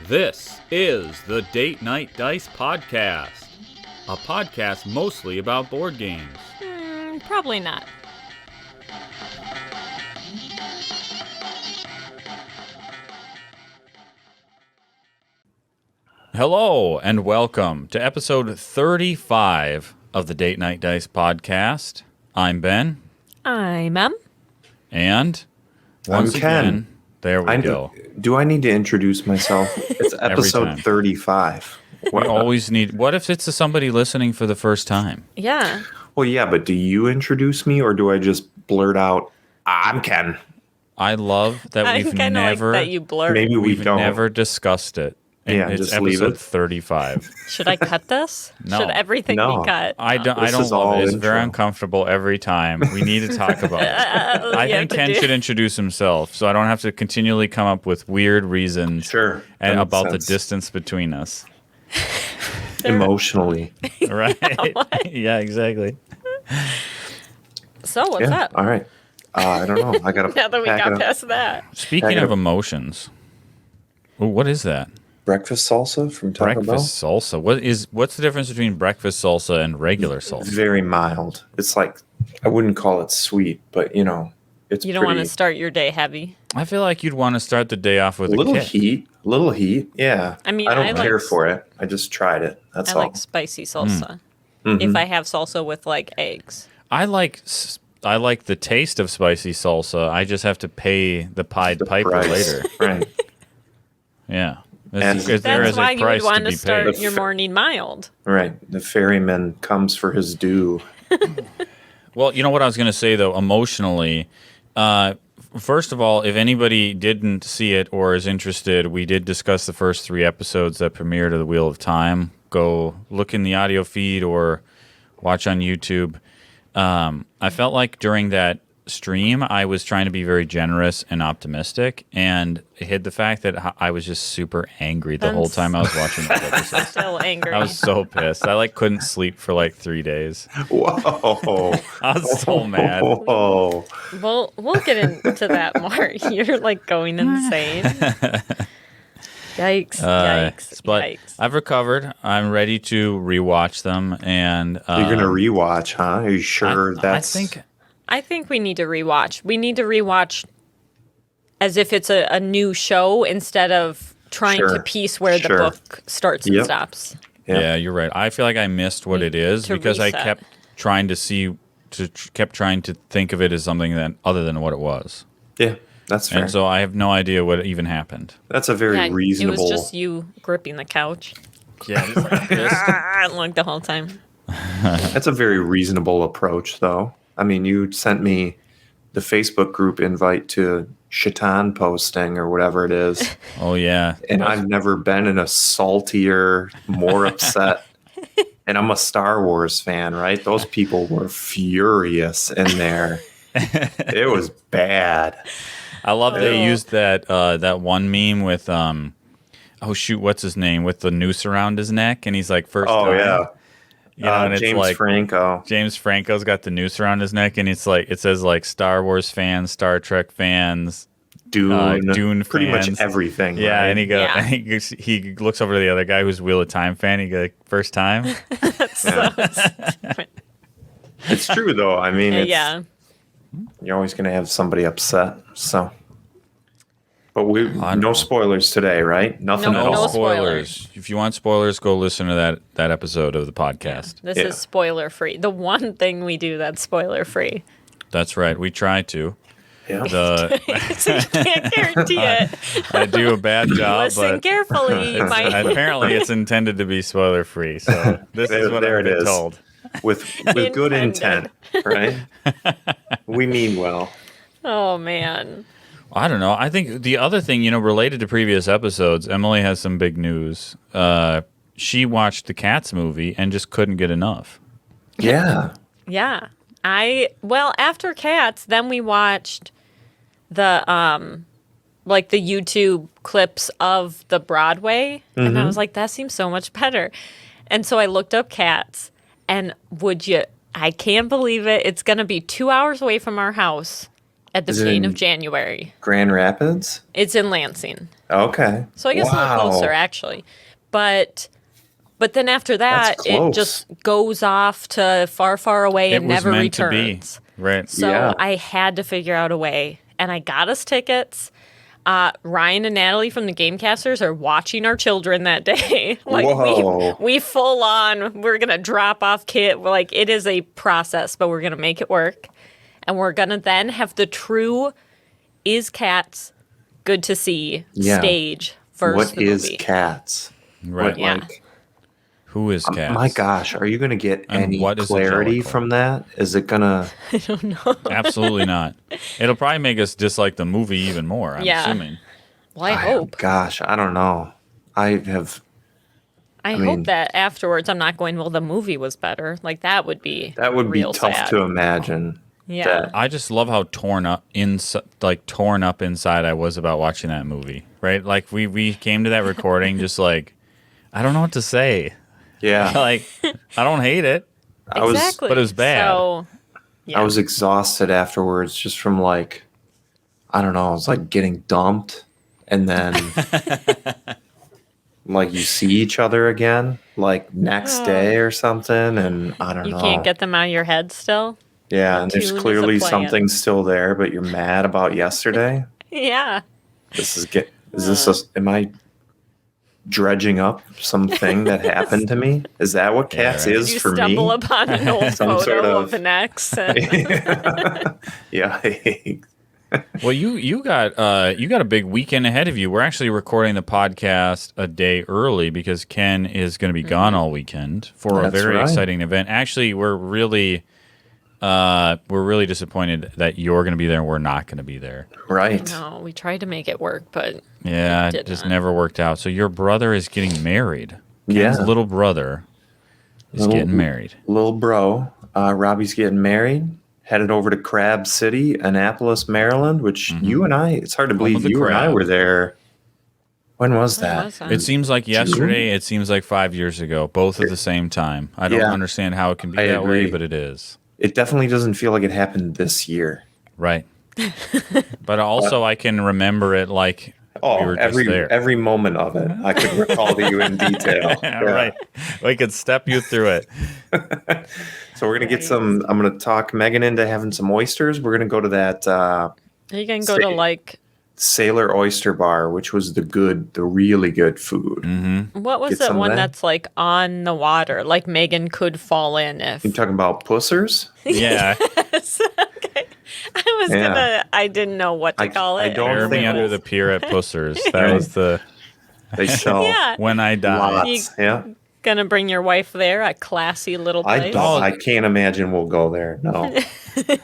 This is the Date Night Dice Podcast, a podcast mostly about board games. Probably not. Hello, and welcome to episode 35 of the Date Night Dice Podcast. I'm Ben. I'm Em. And once I'm Ken. again, there we go. Do I need to introduce myself? It's episode 35. We always need... What if it's somebody listening for the first time? Yeah. Well, yeah, but do you introduce me or do I just blurt out, I'm Ken? I love that I we've kind of never... like that you blur. Maybe We've don't. never discussed it. And Yeah, it's just leave episode it. 35. Should I cut this? No. Should everything No. be cut? I don't This is love all it. It's very intro. uncomfortable every time. We need to talk about it. I You have think to Ken do- should introduce himself so I don't have to continually come up with weird reasons Sure. that and makes about sense. the distance between us. Emotionally. Right? Yeah, exactly. So what's Yeah. up? All right. I don't know. I gotta Now that we pack got it up. past that. Speaking Pack it of up. emotions, ooh, what is that? Breakfast salsa from Taco Bell. Breakfast salsa. What's the difference between breakfast salsa and regular salsa? Very mild. It's like, I wouldn't call it sweet, but it's You don't want to pretty- start your day heavy. I feel like you'd want to start the day off with a little a kick. heat. Little heat. Yeah. I mean, I don't I like- care for it. I just tried it. That's I all. like spicy salsa. Mhm. If I have salsa with like eggs. I like the taste of spicy salsa. I just have to pay the Pied The Piper price. later. Right. Yeah. And- There That's is a why you price would want to to be start paid. your morning mild. Right. The ferryman comes for his due. Well, you know what I was going to say, though, emotionally. First of all, if anybody didn't see it or is interested, we did discuss the first 3 episodes that premiered of The Wheel of Time. Go look in the audio feed or watch on YouTube. I felt like during that stream, I was trying to be very generous and optimistic, and it hid the fact that I was just super angry the whole time I was watching the episode. Still angry. I was so pissed. I couldn't sleep for 3 days. Whoa. I was so mad. Whoa. We'll get into that more. You're going insane. Yikes! Yikes! But Yikes! I've recovered. I'm ready to rewatch them, and You're going to rewatch, huh? Are you sure that's... I think we need to rewatch. We need to rewatch as if it's a new show instead of trying to Sure. piece where the Sure. book starts and Yep. stops. Yeah, you're right. I feel like I missed what it is To because I reset. kept trying to think of it as something that other than what it was, Yeah, that's fair. and so I have no idea what even happened. That's a very Yeah, reasonable... It was just you gripping the couch Yeah, the whole time. That's a very reasonable approach, though. I mean, you sent me the Facebook group invite to Shaitan posting or whatever it is, oh yeah, and I've never been in a saltier, more upset. And I'm a Star Wars fan, right? Those people were furious in there. It was bad. I love they Oh. used that one meme with oh shoot, what's his name, with the noose around his neck, and he's like first. Oh time. yeah, You know, and it's James like Franco. James Franco's got the noose around his neck, and it says Star Wars fans, Star Trek fans, Dune pretty fans. much everything. Yeah, right? and he goes, Yeah. he looks over to the other guy who's Wheel of Time fan. He goes, first time. It's true though. I mean, Yeah. you're always going to have somebody upset. So, but I no know. spoilers today, right? Nothing No, at No no all. spoilers. If you want spoilers, go listen to that episode of the podcast. This Yeah. is spoiler free. The one thing we do that's spoiler free. That's right. We try to. Yeah. So you can't guarantee it. I do a bad job, Listen but carefully. You might. apparently it's intended to be spoiler free. So this is what There I've it been is. told. with good intent, right? We mean well. Oh man. I don't know. I think the other thing, related to previous episodes, Emily has some big news. She watched the Cats movie and just couldn't get enough. Yeah. Yeah. After Cats, then we watched the the YouTube clips of the Broadway, and I was like, that seems so much better. And so I looked up Cats, and I can't believe it. It's going to be 2 hours away from our house. at the Is it beginning in of January. Grand Rapids? It's in Lansing. Okay. So I guess a little closer, actually. But then after that, That's it close. just goes off to far, far away It and was never meant to be. returns. Right. So Yeah. I had to figure out a way, and I got us tickets. Ryan and Natalie from the Gamecasters are watching our children that day. Whoa. we full on. We're gonna drop off kit. Like, it is a process, but we're gonna make it work, and we're gonna then have the true "Is Cats Good to See" Yeah. stage versus What the is movie. Cats? Right. What, Yeah. like, Who is Cats? my gosh, are you going to get And any what is clarity Angelica? from that? Is it going to... Absolutely not. It'll probably make us dislike the movie even more, I'm Yeah. assuming. Well, I hope. Gosh, I don't know. I I mean- hope that afterwards I'm not going, well, the movie was better. Like, that would be real tough sad. to imagine. Yeah. that- I just love how torn up inside I was about watching that movie. Right? Like we came to that recording just like, I don't know what to say. Yeah. Like, I don't hate it. I was, Exactly. but it was bad. So, yeah. I was exhausted afterwards just from like, I don't know, it was like getting dumped and then like you see each other again, like next day or something. And I don't You know. can't get them out of your head still? Yeah. And there's Tune is a clearly plan. something still there, but you're mad about yesterday. Yeah. Am I dredging up something that happened to me? Is that what Yeah, Cats right. is You for me? stumble upon an old Some photo sort of of- an ex. And Yeah. Well, you got a big weekend ahead of you. We're actually recording the podcast a day early because Ken is going to be gone all weekend for a That's very right. exciting event. Actually, we're really disappointed that you're going to be there and we're not going to be there. Right. no, we tried to make it work, but Yeah, it Did just not. never worked out. So your brother is getting married. Ken's Yeah. little brother is Little- getting married. Little bro, Robbie's getting married. Headed over to Crab City, Annapolis, Maryland, which you and I, it's hard to of believe the you and I crab. were there. When was When that? was that? It seems like yesterday. It seems like 5 years ago. Both at the same time. I don't Yeah. understand how it can be I that way, agree. but it is. It definitely doesn't feel like it happened this year. Right. But also, I can remember it like Oh, we were just there. every moment of it, I could recall to you in detail. Yeah, right. We could step you through it. So we're gonna get some. I'm gonna talk Megan into having some oysters. We're gonna go to that you can go to Say- like, Sailor Oyster Bar, which was the really good food. what was Get that some of one that. that's like on the water? Like Megan could fall in if. You talking about pussers? Yeah. I was Yeah. I didn't know what to I- call I it. don't Bear me think- under the pier at Pussers. That was the They sell Yeah. when I die. lots. Yeah. Gonna bring your wife there, a classy little I place. don't. I can't imagine we'll go there. No,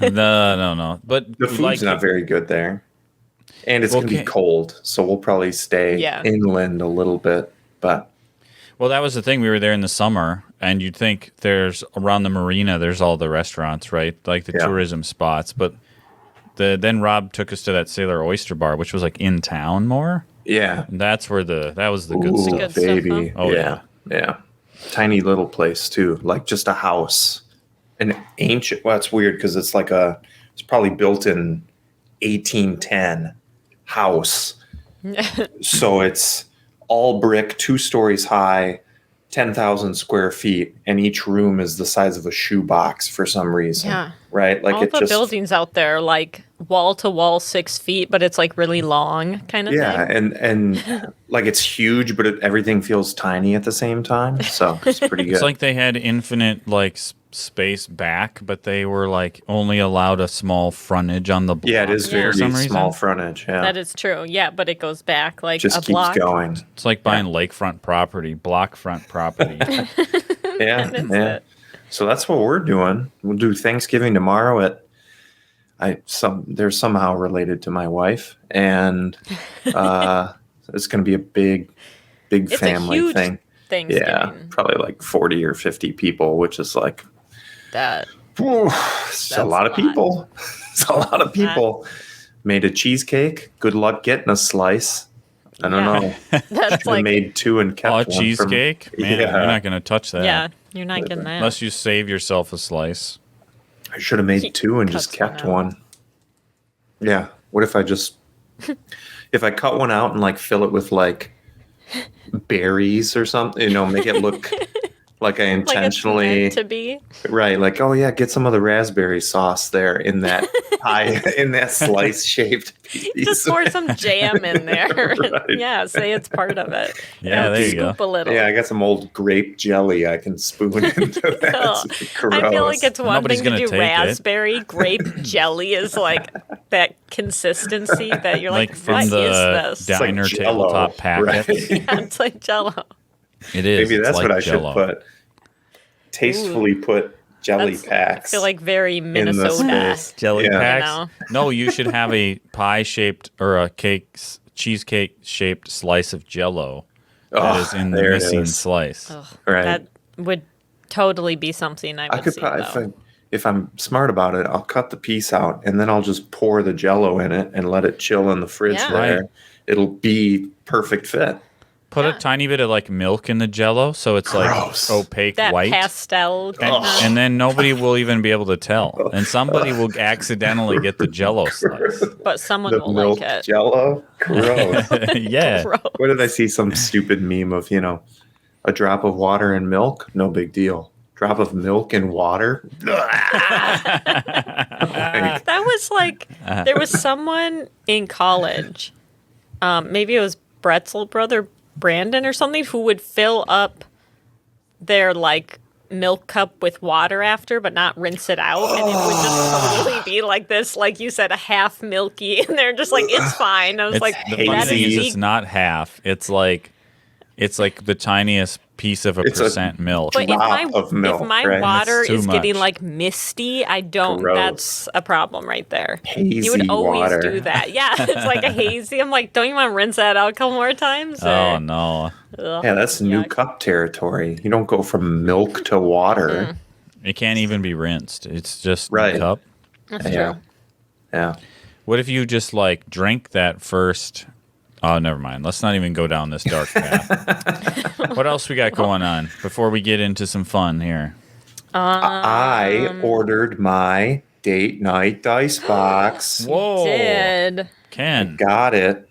No. But the food's like, not very good there, and it's gonna be Okay. cold, so we'll probably stay Yeah. inland a little bit. But well, that was the thing. We were there in the summer, and you'd think there's around the marina. There's all the restaurants, right? Like the Yeah. tourism spots. But then Rob took us to that Sailor Oyster Bar, which was like in town more. yeah, And that's where that was the good Ooh, stuff. good stuff, baby, huh? Oh, yeah, tiny little place too, like just a house, an ancient. Well, it's weird because it's it's probably built in 1810 house. So it's all brick, 2 stories high, 10,000 square feet, and each room is the size of a shoebox for some reason. Yeah. Right? Like All it the just buildings out there, like wall to wall 6 feet, but it's like really long kind of yeah, thing. and like it's huge, but everything feels tiny at the same time. So it's pretty good. It's like they had infinite like space back, but they were like only allowed a small frontage on the block. yeah, it is Yeah. very for some reason. small frontage. Yeah, That is true. Yeah, but it goes back like just a keeps block. going. It's like buying lakefront property, blockfront property. Yeah, That's yeah. it. So that's what we're doing. We'll do Thanksgiving tomorrow they're somehow related to my wife, and it's going to be a big It's family a huge thing. Thanksgiving. Yeah, probably like 40 or 50 people, which is like That whew, it's a That's lot of a lot. people. It's a lot of people. Made a cheesecake. Good luck getting a slice. I don't Yeah. know. that's Should have like made 2 and kept Oh, one from- cheesecake? Man, Yeah. you're not going to touch that. yeah, you're not getting that. Unless you save yourself a slice. I should have made He 2 and cuts just kept one out. one. Yeah. What if I just if I cut one out and like fill it with like berries or something, make it look like I Like it's intentionally meant to be. right, like, oh yeah, get some of the raspberry sauce there in that pie in that slice shaped piece. Just pour some jam in there. Right. Yeah, say it's part of it. Yeah, there you Scoop go. a little. Yeah, I got some old grape jelly I can spoon into that. Ugh. It's I feel like gross. it's one Nobody's thing to gonna do take it. raspberry. Grape jelly is like that consistency that you're like, from what is the this? like diner Jell-O, tabletop packets. right? Yeah, it's like Jello. It is. Maybe It's that's like what I Jell-O. should put. Tastefully put jelly That's, packs. I feel like very the Minnesota. space. Jelly Yeah. packs. You know? No, you should have a pie shaped or a cheesecake shaped slice of Jell-O that is in the there it missing is. slice. Right. That would totally be something I would I could see, probably, though. if I'm smart about it, I'll cut the piece out and then I'll just pour the Jell-O in it and let it chill in the fridge Yeah. there. Right. It'll be perfect fit. Put Yeah. a tiny bit of like milk in the Jell-O so it's Gross. like opaque That white. pastel kind of. And then nobody will even be able to tell. And somebody will accidentally get the Jell-O slice. But someone The will milk like it. Jell-O? Gross. Yeah. Gross. What did I see? Some stupid meme of, a drop of water and milk? No big deal. Drop of milk and water? Like, That was like, there was someone in college, maybe it was Bretzel brother Brandon or something, who would fill up their like milk cup with water after, but not rinse it out, and it would just totally be like this, like you said, a half milky, and they're just like, it's fine. I was like, The funny that's thing is hazy. it's not half. It's like the tiniest piece of a It's a percent milk. But drop of milk, if my right? water That's too is getting much. like misty, I don't. Gross. That's a problem right there. Hazy You would always water. do that. Yeah, it's like a hazy. I'm like, don't you want to rinse that out a couple more times? Oh or- no. Ugh. Yeah, that's new Yuck. cup territory. You don't go from milk to water. It can't even be rinsed. It's just Right. a cup. That's Yeah. true. Yeah. What if you just like drank that first? Oh, never mind. Let's not even go down this dark path. What else we got going on before we get into some fun here? I ordered my date night dice box. Whoa, Did Ken. Got it.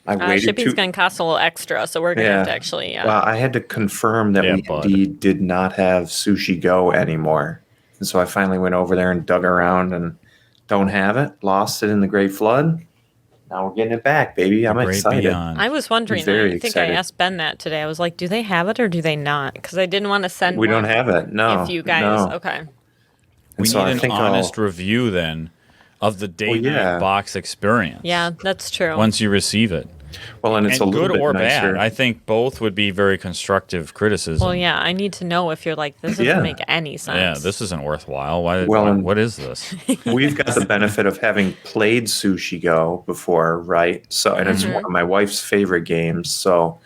I waited shipping's too. going to cost a little extra, so we're going to have to actually. Well, I had to confirm that Yeah, we bud. indeed did not have Sushi Go anymore. And so I finally went over there and dug around and don't have it. Lost it in the Great Flood. Now we're getting it back, baby. I'm Great excited. beyond. I was wondering. Very I think excited. I asked Ben that today. I was like, do they have it or do they not? Because I didn't want to send. We one don't have it. No. If you guys, no. okay. And We so need I an think honest review then of the date yeah. night box experience. Yeah, that's true. Once you receive it, well, and it's a and little good bit or nicer. bad, I think both would be very constructive criticism. Well, yeah, I need to know if you're like, this doesn't Yeah. make any sense. Yeah, this isn't worthwhile. Why? Well, and- what is this? We've got the benefit of having played Sushi Go before, right? So, and it's one of my wife's favorite games. So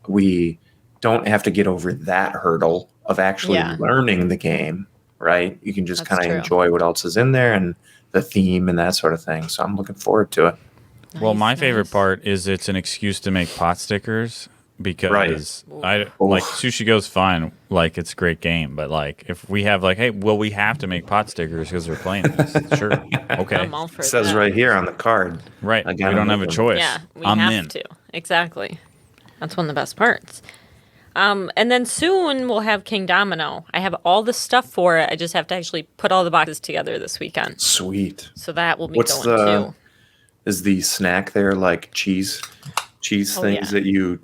we don't have to get over that hurdle of actually Yeah. learning the game, right? You can just That's kind of true. enjoy what else is in there and the theme and that sort of thing. So I'm looking forward to it. Well, my Nice, favorite nice. part is it's an excuse to make pot stickers because I Oof. like Sushi Go's fine, like it's a great game, but like if we have like, hey, well, we have to make pot stickers because we're playing this. Sure, okay, I'm all for It says that. right here on the card. right. I We gotta don't make have a them. choice. Yeah, we I'm have in. to. Exactly. That's one of the best parts. And then soon we'll have King Domino. I have all the stuff for it. I just have to actually put all the boxes together this weekend. Sweet. So that will be What's going the too. is the snack there like cheese things Oh, yeah. that you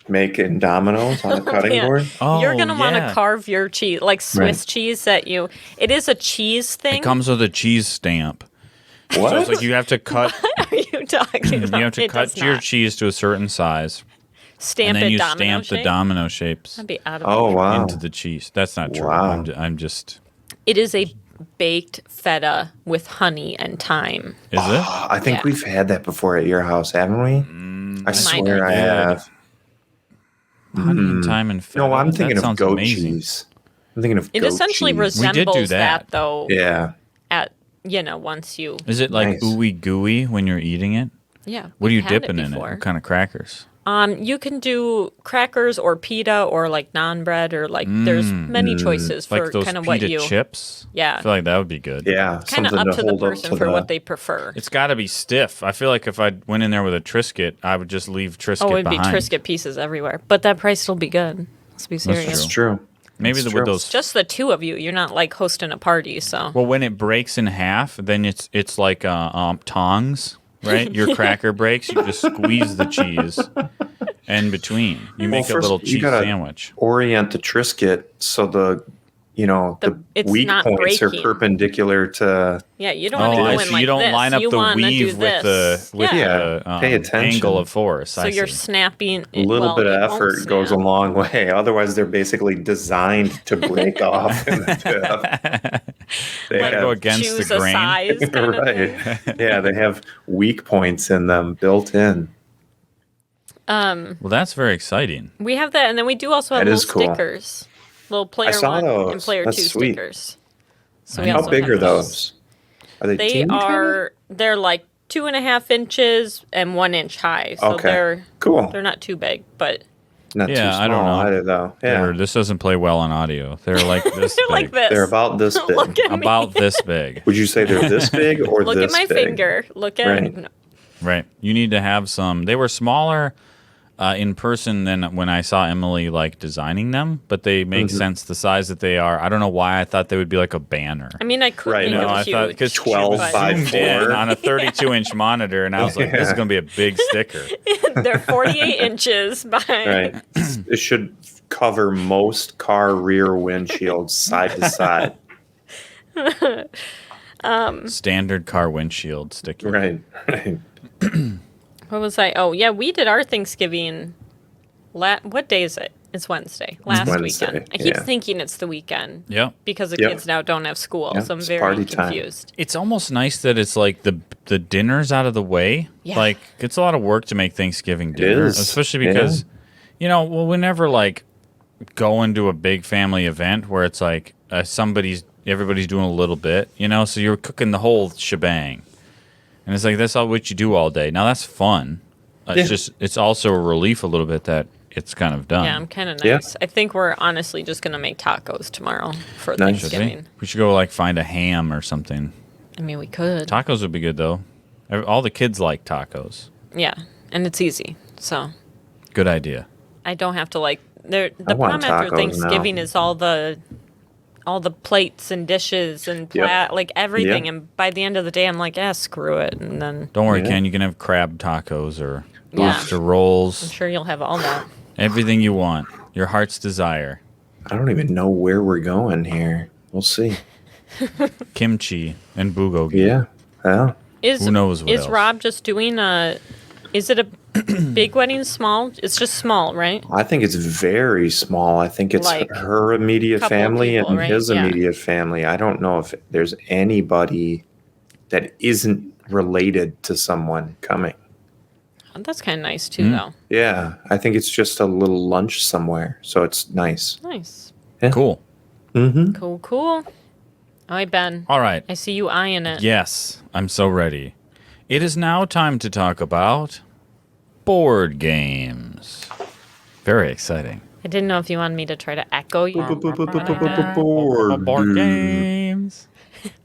make in dominoes on the cutting Yeah. board? Oh, You're gonna want to yeah. carve your cheese, like Swiss Right. cheese that you. It is a cheese thing. It comes with a cheese stamp. What? So it's like you have to cut. What are you talking about? You have to It does cut your not. cheese to a certain size, Stamp and then it you domino stamp the shape? domino shapes That'd be out of Oh control. wow. into the cheese. That's not true. Wow. I'm just. It is a baked feta with honey and thyme. Is it? I think Yeah. we've had that before at your house, haven't we? I swear I have. Honey and thyme and feta. No, I'm That thinking of sounds goat amazing. cheese. I'm thinking of It goat essentially cheese. We did do resembles that. that though. Yeah. At once you Is it like Nice. ooey gooey when you're eating it? yeah. What are you we've had dipping in it? before. What kind of crackers? You can do crackers or pita or like naan bread or like there's many choices Like for those kind of what pita you. chips? Yeah. I feel like that would be good. Yeah, Kind of something up to the hold up person to for the- what they prefer. It's got to be stiff. I feel like if I went in there with a Triscuit, I would just leave Triscuit Oh, it'd behind. be Triscuit pieces everywhere, but that price will be good. Let's be serious. true. It's true. Maybe It's with true. those. Just the two of you. You're not like hosting a party, so. Well, when it breaks in half, then it's like tongs, right? Your cracker breaks. You just squeeze the cheese in between. You make a first, little you cheese gotta sandwich. Orient the Triscuit so the It's weak not points are breaking. perpendicular to. Yeah, you don't want to Oh, go I in see. like You don't this. line up you the wanna do weave with the this. with yeah. the Pay attention. angle of force. So I you're see. snapping. A little bit of effort goes a along. long way. Otherwise, they're basically designed to break off in the tip. They Might go have, against Choose the a grain. size kind of thing. right. Yeah, they have weak points in them built in. Well, that's very exciting. We have that, and then we do also have That little is cool. stickers, little player saw one and those. player That's two sweet. stickers. So we How also big have are those? Are they They teeny tiny? are. They're like 2.5 inches and 1 inch high. So Okay. Cool. they're not too big, but Not too Yeah, small I don't know. either, though. Yeah, This doesn't play well on audio. They're like this they're big. like this. they're about this big. Look at me. About this big. Would you say they're this big or Look this at my big? finger. Look at. Right. No. Right. You need to have some. They were smaller in person than when I saw Emily like designing them, but they make sense the size that they are. I don't know why I thought they would be like a banner. I mean, I could Right, make no, them I huge. thought because 12 by zoomed in 4. on a 32-inch monitor, and I was like, "This is Yeah. going to be a big sticker." They're 48 inches by. Right. It should cover most car rear windshields side to side. Standard car windshield sticker. Right. Right. What was I? Oh, yeah, we did our Thanksgiving. What day is it? It's Wednesday. Last Wednesday, weekend. I keep yeah. thinking it's the weekend Yep. because the Yep. kids now don't have school, Yep, so I'm it's very party time. confused. It's almost nice that it's like the dinner's out of the way. Yeah. Like it's a lot of work to make Thanksgiving dinner, is. especially Yeah. because we never like go into a big family event where it's like everybody's doing a little bit, so you're cooking the whole shebang. And it's like that's all what you do all day. Now that's fun. It's also a relief a little bit that it's kind of done. Yeah, I'm kind of Yeah. nice. I think we're honestly just going to make tacos tomorrow for Nice. Should we? Thanksgiving. We should go like find a ham or something. I mean, we could. Tacos would be good though. All the kids like tacos. Yeah, and it's easy. So Good idea. I don't have to like. The I want problem after tacos Thanksgiving now. is all the plates and dishes and Yep. like everything. Yep. And by the end of the day, I'm like, screw it. And then Don't worry, Yeah. Ken. You can have crab tacos or Yeah. lobster I'm rolls. sure you'll have all that. Everything you want. Your heart's desire. I don't even know where we're going here. We'll see. Kimchi and bulgogi. Yeah. Yeah. Is Who knows what is else? Rob just doing a? Is it a big wedding? Small? It's just small, right? I think it's very small. I think it's Like, her immediate couple family people, and right? his Yeah. immediate family. I don't know if there's anybody that isn't related to someone coming. Oh, that's kind of nice too, Hmm. though. Yeah, I think it's just a little lunch somewhere, so it's nice. Nice. Cool. Mm-hmm. Cool. Cool. All right, Ben. All right. I see you eyeing it. Yes, I'm so ready. It is now time to talk about board games. Very exciting. I didn't know if you wanted me to try to echo you. Board games.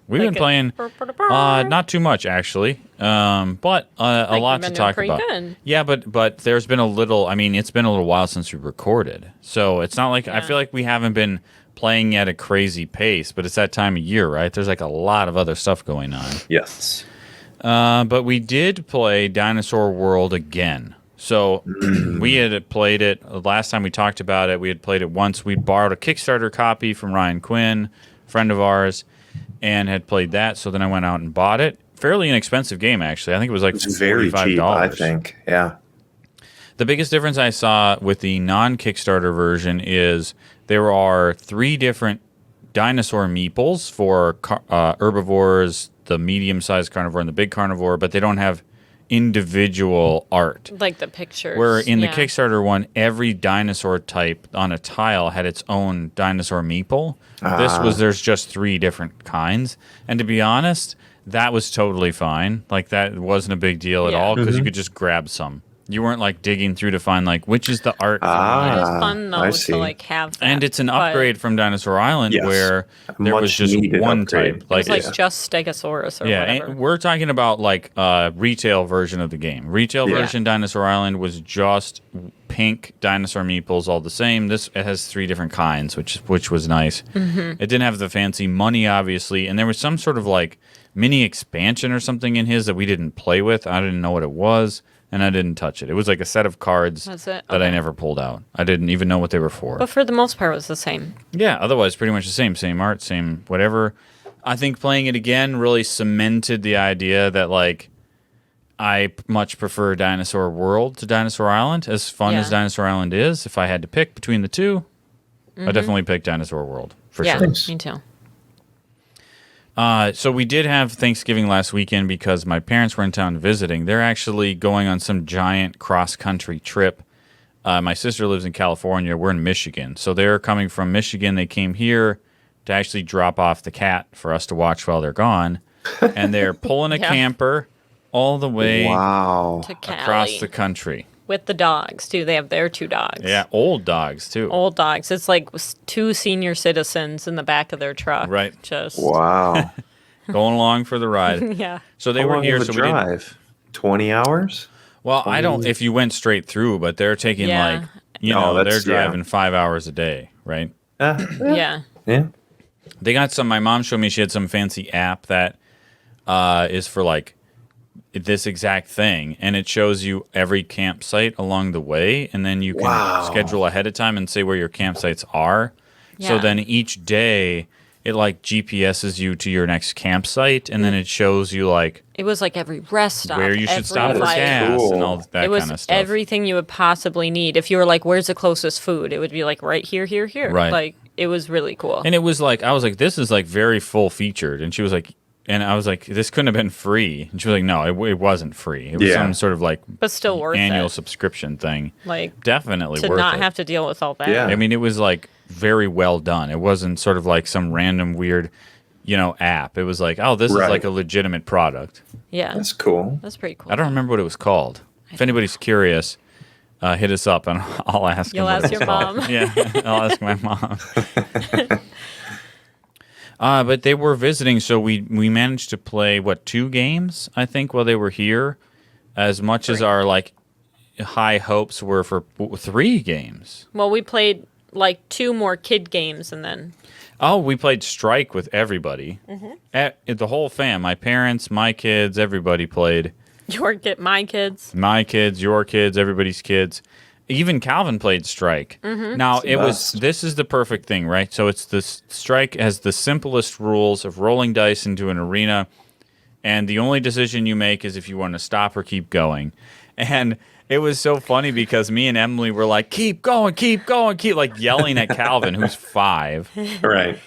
We've been playing not too much actually, but a Like, lot you've to been talk doing about. pretty good. Yeah, but there's been a little. I mean, it's been a little while since we recorded, so it's not like I Yeah. feel like we haven't been playing at a crazy pace. But it's that time of year, right? There's like a lot of other stuff going on. Yes. But we did play Dinosaur World again. So we had played it last time we talked about it. We had played it once. We borrowed a Kickstarter copy from Ryan Quinn, friend of ours, and had played that. So then I went out and bought it. Fairly inexpensive game, actually. I think it was like It's very $45. cheap, I think. Yeah. The biggest difference I saw with the non-Kickstarter version is there are 3 different dinosaur meeples for herbivores, the medium-sized carnivore, and the big carnivore, but they don't have individual art. Like the pictures. Where in the yeah. Kickstarter one, every dinosaur type on a tile had its own dinosaur meeple. There's just 3 different kinds. And to be honest, that was totally fine. Like that wasn't a big deal at Yeah. all because you could just grab some You weren't like digging through to find like which is the art. It was fun I though see. to like have that. And it's an but upgrade from Dinosaur Island Yes. where there was Much just needed one upgrade. type. It was like Yeah. just Stegosaurus or yeah, whatever. and we're talking about like retail version of the game. Retail Yeah. version Dinosaur Island was just pink dinosaur meeples, all the same. This it has 3 different kinds, which was nice. It didn't have the fancy money, obviously, and there was some sort of like mini expansion or something in his that we didn't play with. I didn't know what it was. And I didn't touch it. It was like a set of cards That's it? that I Okay. never pulled out. I didn't even know what they were for. But for the most part, it was the same. Yeah, otherwise pretty much the same. Same art, same whatever. I think playing it again really cemented the idea that like I much prefer Dinosaur World to Dinosaur Island. As fun as Yeah. Dinosaur Island is, if I had to pick between the two, I definitely pick Dinosaur World for Yeah, sure. me too. So we did have Thanksgiving last weekend because my parents were in town visiting. They're actually going on some giant cross-country trip. My sister lives in California. We're in Michigan. So they're coming from Michigan. They came here to actually drop off the cat for us to watch while they're gone. And they're pulling a Yeah. camper all the way Wow. To Cali. across the country. With the dogs, too. They have their 2 dogs. Yeah, old dogs, too. Old dogs. It's like 2 senior citizens in the back of their truck. Right. Just. Wow. Going along for the ride. Yeah. So they How were long here. of a So we didn't. drive? 20 hours? Well, I don't. If you went straight through, but they're taking Yeah. like, you No, know, they're that's- yeah. driving 5 hours a day, right? Yeah. Yeah. They got some. My mom showed me she had some fancy app that is for like this exact thing, and it shows you every campsite along the way, and then you can Wow. schedule ahead of time and say where your campsites are. So Yeah. then each day it like GPSs you to your next campsite, and then it shows you like It was like every rest stop. where you should every, stop for like, gas Cool. and all that It was kind of stuff. everything you would possibly need. If you were like, where's the closest food? It would be like right here, here, here. Right. Like, it was really cool. And it was like, I was like, this is like very full featured. And she was like, and I was like, this couldn't have been free. And she was like, no, it wasn't free. It was Yeah. some sort of like But still worth annual it. subscription thing. Like, Definitely to worth not it. have to deal with all that. Yeah. I mean, it was like very well done. It wasn't sort of like some random weird, app. It was like, oh, this is Right. like a legitimate product. Yeah. That's cool. That's pretty cool. I don't remember what it was called. If anybody's curious, hit us up and I'll ask. You'll them what ask it's your called. mom. Yeah, I'll ask my mom. But they were visiting, so we managed to play 2 games, I think, while they were here. As much as our like high hopes were for 3 games. Well, we played like 2 more kid games and then. Oh, we played Strike with everybody. The whole fam, my parents, my kids, everybody played. My kids. My kids, your kids, everybody's kids. Even Calvin played Strike. Now the best. this is the perfect thing, right? So it's this Strike has the simplest rules of rolling dice into an arena, and the only decision you make is if you want to stop or keep going. And it was so funny because me and Emily were like, keep going, keep like yelling at Calvin, who's 5. Right.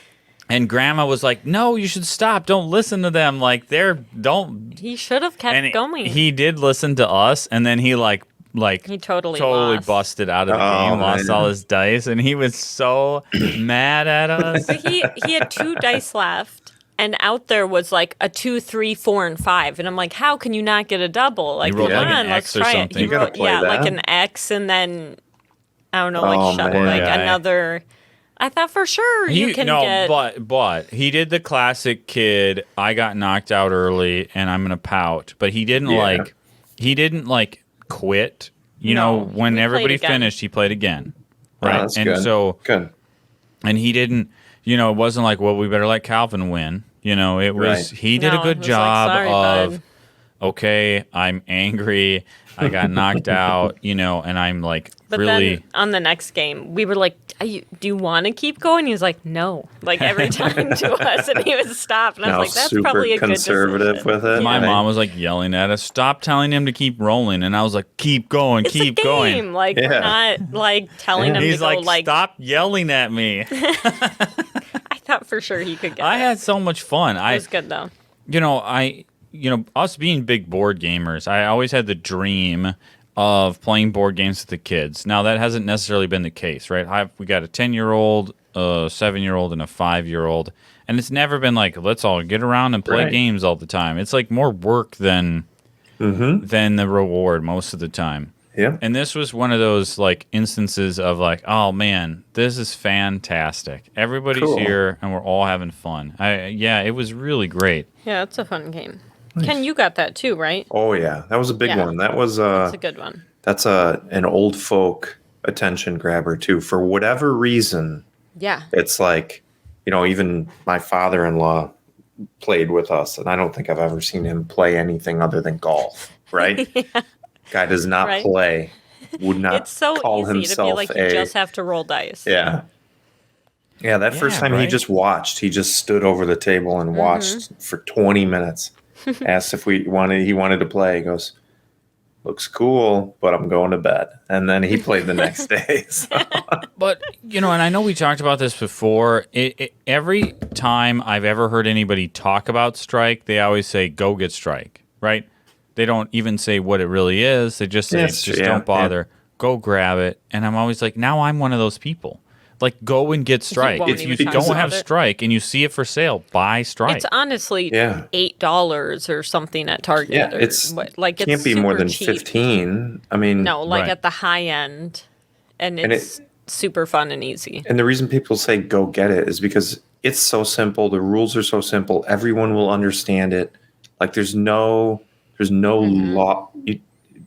And Grandma was like, no, you should stop. Don't listen to them. Like, don't. He should have kept And going. he did listen to us, and then he He totally lost. busted out of the Oh, game, lost man. all his dice, and he was so mad at us. But he had 2 dice left, and out there was like a 2, 3, 4, and 5, and I'm like, how can you not get a double? Like, rolled come like an on, let's X or try it. something. He You gotta wrote, play yeah, like that. an X, and then I don't know, Oh, like man. like Guy. another. I thought for sure you can get. but he did the classic kid. I got knocked out early, and I'm gonna pout. But he didn't quit. You No, know, when we played everybody again. finished, he played again. Oh, Right, that's and good. so Good. and he didn't. It wasn't like, well, we better let Calvin win. It was Right. he did No, a good it was like, job sorry, of. bud. Okay, I'm angry. I got knocked out. And I'm like But really. then on the next game, we were like, do you want to keep going? He was like, no. Like every time to us, and he would stop. And I Now was like, that's super probably a conservative good decision. with it. My right? mom was like yelling at us, "Stop telling him to keep rolling," and I was like, "Keep going, It's keep a game. going." Like, we're Yeah. not like telling him He's to go like, "Stop yelling at me." I thought for sure he could get I it. had so much fun. It was good though. Us being big board gamers, I always had the dream of playing board games with the kids. Now that hasn't necessarily been the case, right? We got a 10-year-old, a 7-year-old, and a 5-year-old, and it's never been like, let's all get around and play Right. games all the time. It's like more work than the reward most of the time. Yeah. And this was one of those like instances of like, oh man, this is fantastic. Everybody's Cool. here and we're all having fun. Yeah, it was really great. Yeah, it's a fun game. Ken, you got that too, right? Oh yeah, that was a big Yeah. one. That was It's a good one. that's an old folk attention grabber too. For whatever reason, Yeah. it's like, even my father-in-law played with us, and I don't think I've ever seen him play anything other than golf. Right? Guy does not Right. play. Would not It's so call easy to be himself like you just have to roll dice. Yeah. Yeah, that first time he right? just watched. He just stood over the table and watched for 20 minutes. Asked if he wanted to play. He goes, looks cool, but I'm going to bed. And then he played the next day. So. But, and I know we talked about this before. Every time I've ever heard anybody talk about Strike, they always say, go get Strike, right? They don't even say what it really is. They just say, Yes, yeah, don't bother. Go grab it. And I'm always like, now I'm one of those people. Like, go and get Strike. won't If you even talk don't about have it. Strike and you see it for sale, buy Strike. It's honestly Yeah. $8 or something at Target. Yeah, or it's like can't it's be more super than cheap. 15. I mean, No, like Right. at the high end, and it's super fun and easy. and the reason people say go get it is because it's so simple. The rules are so simple. Everyone will understand it. Like there's no law.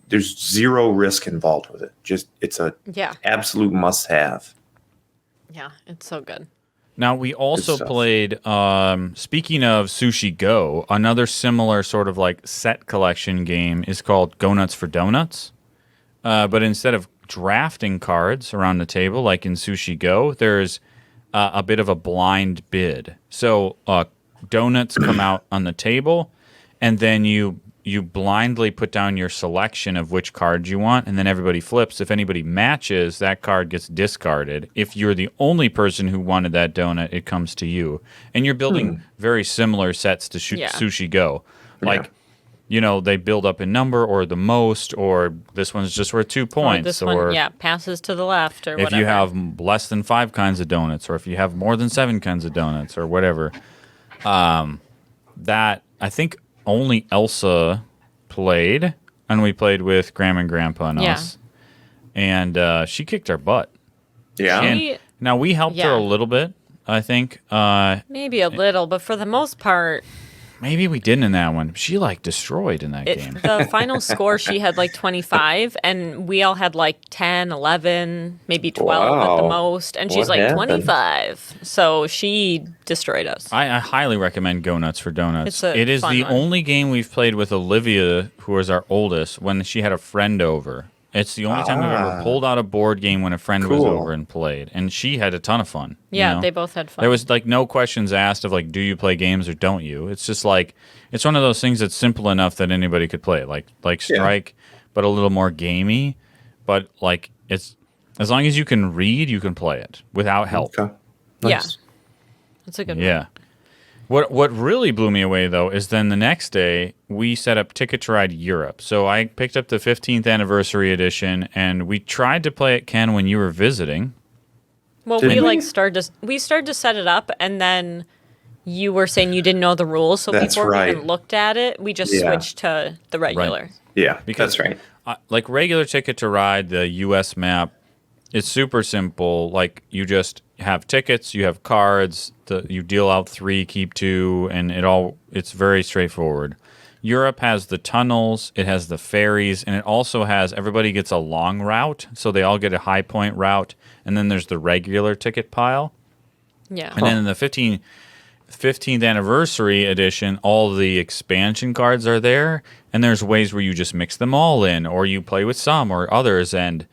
There's zero risk involved with it. Just it's a Yeah, absolute must have. yeah, it's so good. Now, we also stuff. played, speaking of Sushi Go, another similar sort of like set collection game is called Go Nuts for Donuts. But instead of drafting cards around the table like in Sushi Go, there's a bit of a blind bid. So donuts come out on the table, and then you blindly put down your selection of which card you want, and then everybody flips. If anybody matches, that card gets discarded. If you're the only person who wanted that donut, it comes to you. And you're building very similar sets to Yeah. Sushi Go. Like, they build up in number or the most, or this one's just worth 2 Or points. this Or one, passes to the left or if whatever. you have less than 5 kinds of donuts, or if you have more than 7 kinds of donuts, or whatever. That, I think, only Elsa played, and we played with Grandma and Grandpa and Yeah. us. And she kicked our butt. Yeah. And now, we helped her Yeah. a little bit, I think. Maybe a little, but for the most part, Maybe we didn't in that one. She, destroyed in that game. the final score, she had 25, and we all had 10, 11, maybe 12 at the Wow. most. And she's What happened? 25. So she destroyed us. I highly recommend Go Nuts for Donuts. It's a It is fun the one. only game we've played with Olivia, who was our oldest, when she had a friend over. It's the only time we've ever pulled out a board game when a friend was Cool. over and played. And she had a ton of fun. Yeah, they both had fun. There was no questions asked of do you play games or don't you? It's just it's one of those things that's simple enough that anybody could play it. Like Strike, but a little more gamey. But it's as long as you can read, you can play it without help. Okay. Yeah. Nice. That's a good one. Yeah. What really blew me away, though, is then the next day, we set up Ticket to Ride Europe. So I picked up the 15th anniversary edition, and we tried to play it, Ken, when you were visiting. Well, Did we we? started to set it up, and then you were saying you didn't know the rules, so That's before we right. even looked at it, we just Yeah. switched to the regular. Yeah, Because- that's right. Regular Ticket to Ride, the U.S. map, it's super simple. You just have tickets, you have cards, you deal out 3, keep 2, and it's very straightforward. Europe has the tunnels, it has the ferries, and it also has everybody gets a long route, so they all get a high point route, and then there's the regular ticket pile. Yeah. And then in the 15th anniversary edition, all the expansion cards are there, and there's ways where you just mix them all in, or you play with some or others. And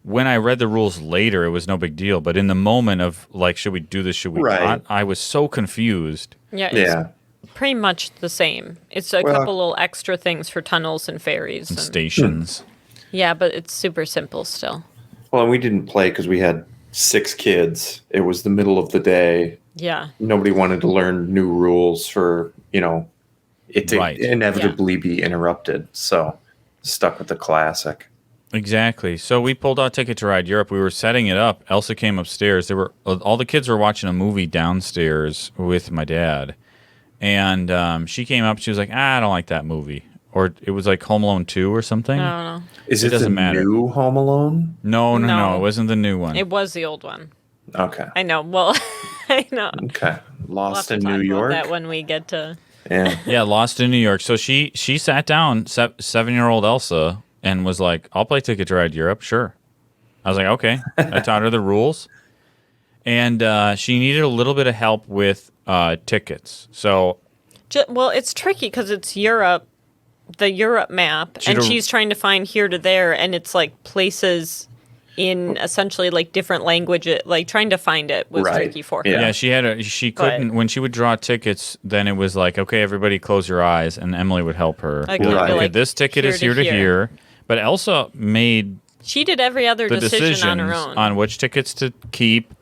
when I read the rules later, it was no big deal. But in the moment of should we do this, should we Right. not? I was so confused. Yeah, it's Yeah. pretty much the same. It's a Well- couple little extra things for tunnels and ferries. And and- stations. yeah, but it's super simple still. Well, and we didn't play because we had 6 kids. It was the middle of the day. Yeah. Nobody wanted to learn new rules for, it to Right. inevitably be interrupted. So stuck with the classic. Exactly. So we pulled out Ticket to Ride Europe. We were setting it up. Elsa came upstairs. All the kids were watching a movie downstairs with my dad, and she came up. She was like, "I don't like that movie," or it was like Home Alone 2 or something. I don't know. Is It it the doesn't matter. new Home Alone? No, No. it wasn't the new one. It was the old one. Okay. I know. Well, I know. Okay. We'll have Lost to in talk New about York. that when we get to. Yeah. Yeah, Lost in New York. So she sat down, 7-year-old Elsa, and was like, "I'll play Ticket to Ride Europe, sure." I was like, "Okay." I taught her the rules, and she needed a little bit of help with tickets. So Well, it's tricky because it's Europe, the Europe map, and she's trying to find here to there, and it's like places in essentially like different languages. Like trying to find it was Right. tricky for her. Yeah. yeah, she couldn't when she would draw tickets. Then it was like, okay, everybody close your eyes, and Emily would help her. Like, Right. it'd be Okay, like, this ticket is here to here. But Elsa made She did every other the decision decisions on her own. on which tickets to keep,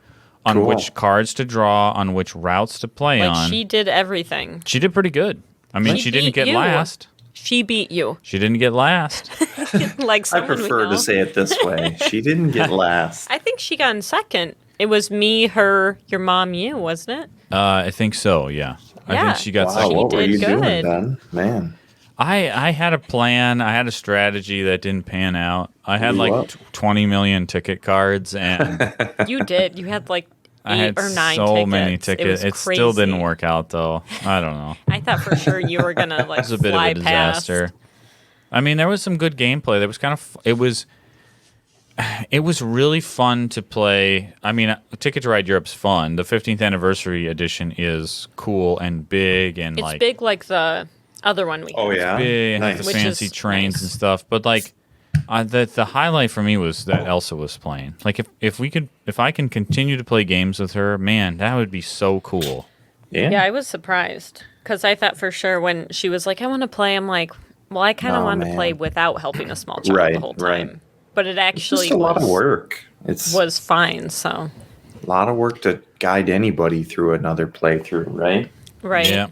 on Cool. which cards to draw, on which routes to play Like on. she did everything. She did pretty good. I mean, She she didn't beat get you. last. She beat you. She didn't get last. Like I someone we prefer know. to say it this way. She didn't get last. I think she got in second. It was me, her, your mom, you, wasn't it? I think so. Yeah. I Yeah. think she got Wow, second. what were did you doing, good. Ben? Man. I had a plan. I had a strategy that didn't pan out. I had like What? 20 million ticket cards, and You did. You had like I 8 had or 9 so tickets. many tickets. It, It was still didn't crazy. work out, though. I don't know. I thought for sure you were gonna like It was a bit of fly a disaster. I mean, there was some good gameplay. There was kind of it was really fun to play. I mean, Ticket to Ride Europe's fun. The 15th anniversary edition is cool and big and It's like big like the other one we had. Oh, yeah? big and has Nice. the Which fancy is trains nice. and stuff. But like, the highlight for me was that Elsa was playing. Like, if I can continue to play games with her, man, that would be so cool. Yeah. Yeah, I was surprised because I thought for sure when she was like, "I want to play," I'm like, "Well, I kind of Oh, wanted to man. play without helping a small child Right, the whole time." right. But it It's actually just a lot of was, work. It's was fine. So a lot of work to guide anybody through another playthrough, right? right, Yeah.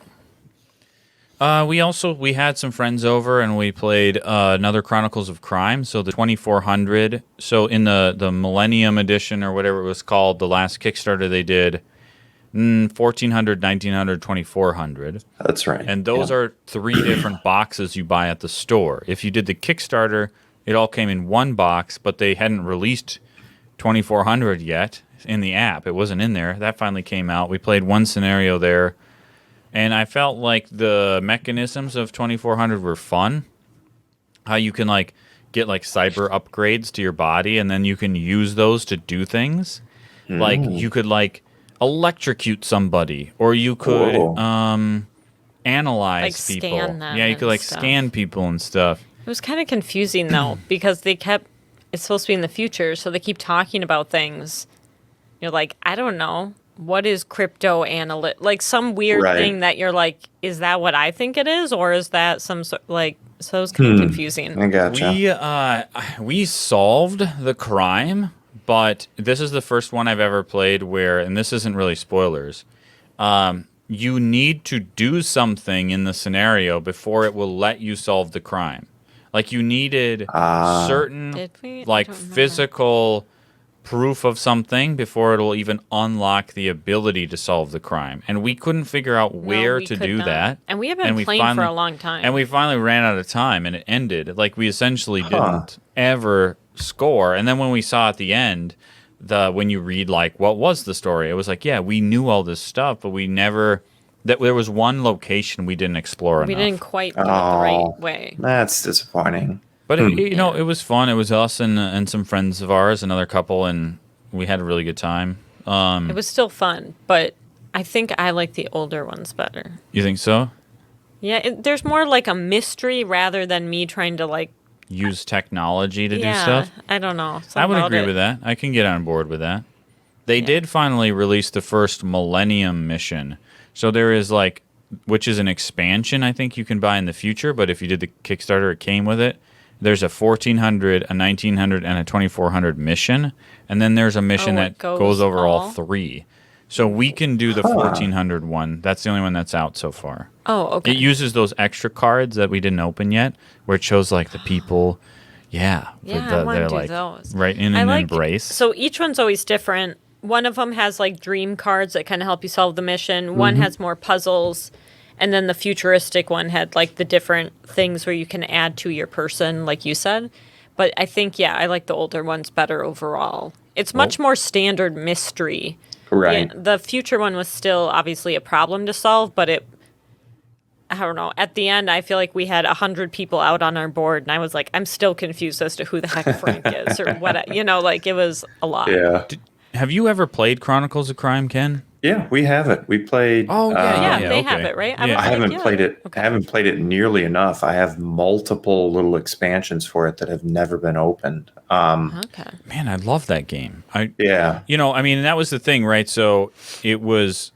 We had some friends over and we played another Chronicles of Crime, so the 2400. So in the Millennium Edition or whatever it was called, the last Kickstarter they did, 1400, 1900, 2400. That's right. And those are 3 different boxes you buy at the store. If you did the Kickstarter, it all came in one box, but they hadn't released 2400 yet in the app. It wasn't in there. That finally came out. We played one scenario there. And I felt like the mechanisms of 2400 were fun. How you can like get like cyber upgrades to your body, and then you can use those to do things. Like you could like electrocute somebody, or you could Whoa. analyze Like people. scan them Yeah, you could and like stuff. scan people and stuff. It was kind of confusing though because they kept. It's supposed to be in the future, so they keep talking about things. You're like, I don't know. What is crypto analyst? Like some weird Right. thing that you're like, is that what I think it is, or is that some sort like? So it was kind of confusing. I gotcha. We solved the crime, but this is the first one I've ever played where, and this isn't really spoilers. You need to do something in the scenario before it will let you solve the crime. Like you needed certain Did we? I like don't remember. physical proof of something before it'll even unlock the ability to solve the crime. And we couldn't figure out where we to could do not. that. And we have been playing for a long time. And we finally ran out of time and it ended. Like we essentially didn't ever score. And then when we saw at the end, when you read like what was the story, it was like, yeah, we knew all this stuff, but we never there was one location we didn't explore we enough. didn't quite do it the right way. That's disappointing. But it was fun. It was us and some friends of ours, another couple, and we had a really good time. It was still fun, but I think I like the older ones better. You think so? Yeah, there's more like a mystery rather than me trying to like. Use technology to do Yeah, stuff? I don't know. I would agree with that. I can get on board with that. They did finally release the first Millennium mission. So there is like, which is an expansion I think you can buy in the future, but if you did the Kickstarter, it came with it. There's a 1400, a 1900, and a 2400 mission. And then there's a mission that it goes goes over all all? 3. So we can do the 1400 one. That's the only one that's out so far. Oh, okay. It uses those extra cards that we didn't open yet, where it shows like the people. Yeah. Yeah, I wanna they're do like those. right in I an like, embrace. So each one's always different. One of them has like dream cards that kind of help you solve the mission. One has more puzzles. And then the futuristic one had like the different things where you can add to your person, like you said. But I think, I like the older ones better overall. It's much more standard mystery. Right. The future one was still obviously a problem to solve, but I don't know. At the end, I feel like we had 100 people out on our board, and I was like, I'm still confused as to who the heck Frank is or what. Like it was a lot. Yeah. Have you ever played Chronicles of Crime, Ken? Yeah, we have it. We played. Oh, Yeah, yeah, they okay. have it, right? Yeah. I haven't played it. Okay. I haven't played it nearly enough. I have multiple little expansions for it that have never been opened. Okay. Man, I love that game. Yeah. I mean, that was the thing, right? So it was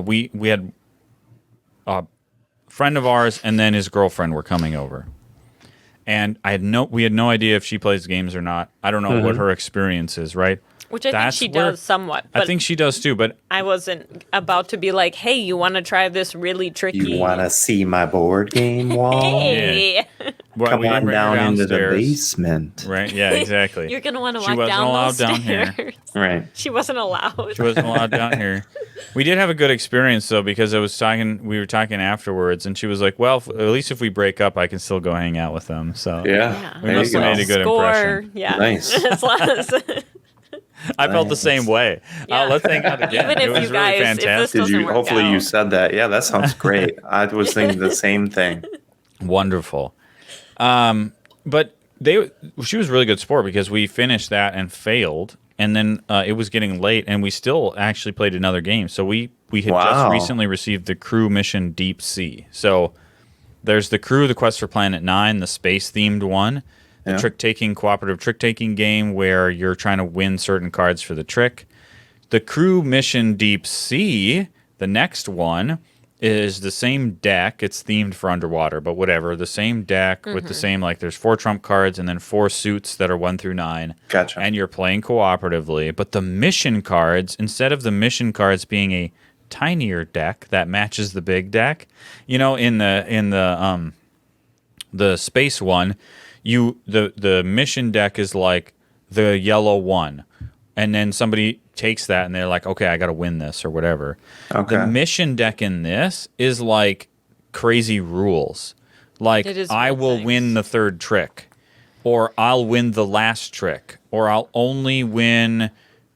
we had a friend of ours and then his girlfriend were coming over, and we had no idea if she plays games or not. I don't know what her experience is, right? Which I think she does somewhat. But I think she does too, but I wasn't about to be like, hey, you want to try this really tricky? You want to see my board game wall? Hey, well, Come we didn't on bring her down into the downstairs. basement. Right? Yeah, exactly. you're going to want to She walk wasn't down allowed those down stairs. here. Right. She wasn't allowed. She wasn't allowed down here. We did have a good experience though, because we were talking afterwards, and she was like, "Well, at least if we break up, I can still go hang out with them." So Yeah. We There must you have go. made a good Score. impression. Yeah. Nice. As long as- I felt the same way. Yeah. Let's hang out again. Even if It was you really guys- if this fantastic. doesn't work Hopefully you out. said that. Yeah, that sounds great. I was thinking the same thing. Wonderful. But she was a really good sport because we finished that and failed, and then it was getting late, and we still actually played another game. So we had just Wow. recently received the crew mission Deep Sea. So there's the crew, the Quest for Planet 9, the space-themed one, the cooperative trick-taking game where you're trying to win certain cards for the trick. The crew mission Deep Sea, the next one, is the same deck. It's themed for underwater, but whatever. The same deck with the same, there's 4 trump cards and then 4 suits that are 1 through 9. Gotcha. And you're playing cooperatively. But the mission cards, instead of the mission cards being a tinier deck that matches the big deck, in the space one, the mission deck is like the yellow one, and then somebody takes that and they're like, okay, I got to win this or whatever. Okay. The mission deck in this is like crazy rules. Like, It is I weird will things. win the 3rd trick, or I'll win the last trick, or I'll win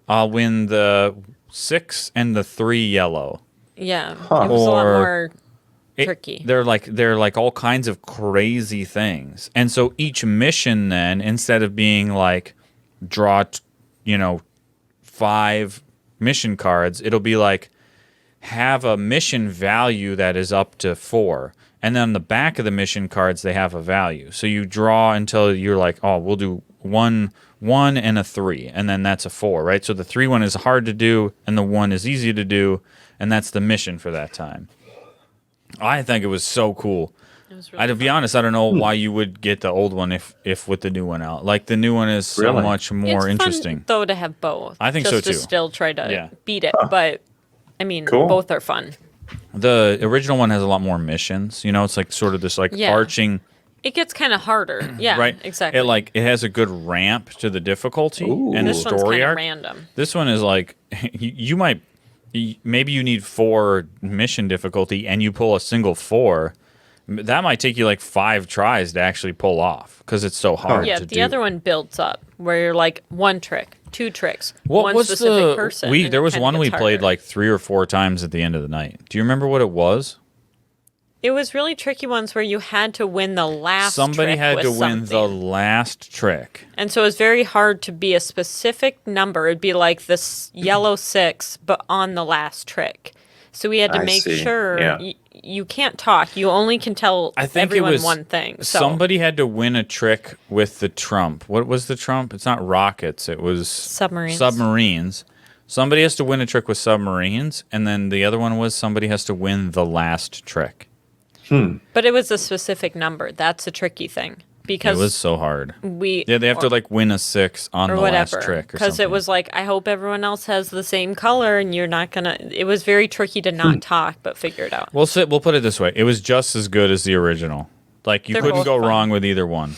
the 6 and the 3 yellow. Yeah. It was a lot Or- more tricky. They're like all kinds of crazy things. And so each mission then, instead of being like draw 5 mission cards, it'll be like have a mission value that is up to 4. And then on the back of the mission cards, they have a value. So you draw until you're like, oh, we'll do 1 and a 3, and then that's a 4, right? So the 3 one is hard to do, and the 1 is easy to do, and that's the mission for that time. I think it was so cool. It was really To be honest, I don't know why you would get the old one if with the new one out. Like, the new one is so Really? much more it's interesting. fun, though, to have both. I think so, just too. to still try to Yeah. beat it. But, I mean, Cool. both are fun. The original one has a lot more missions. It's like sort of this Yeah. arching, It gets kind of harder. Yeah, right? exactly. It has a good ramp to the difficulty Ooh. and the this one's story kind of arc. random. This one is like maybe you need 4 mission difficulty and you pull a single 4. That might take you like 5 tries to actually pull off because it's so hard Yeah, to the do. other one builds up where you're like 1 trick, 2 tricks, What one was specific person. and there it was kinda one we gets played harder. like 3 or 4 times at the end of the night. Do you remember what it was? It was really tricky ones where you had to win the last Somebody trick had with to win the something. last trick. And so it was very hard to be a specific number. It'd be like this yellow 6, but on the last trick. So we had to I make see. sure Yeah. you can't talk. You only can tell I think everyone it was one thing. So Somebody had to win a trick with the trump. What was the trump? It's not rockets. It was Submarines. Submarines. Somebody has to win a trick with submarines, and then the other one was somebody has to win the last trick. But it was a specific number. That's a tricky thing. Because It was so hard. we Yeah, they have to like win a 6 on or the whatever. last trick or Because something. it was like, I hope everyone else has the same color and you're not gonna it was very tricky to not talk but figure it out. We'll put it this way. It was just as good as the original. Like, you They're couldn't both go fun. wrong with either one.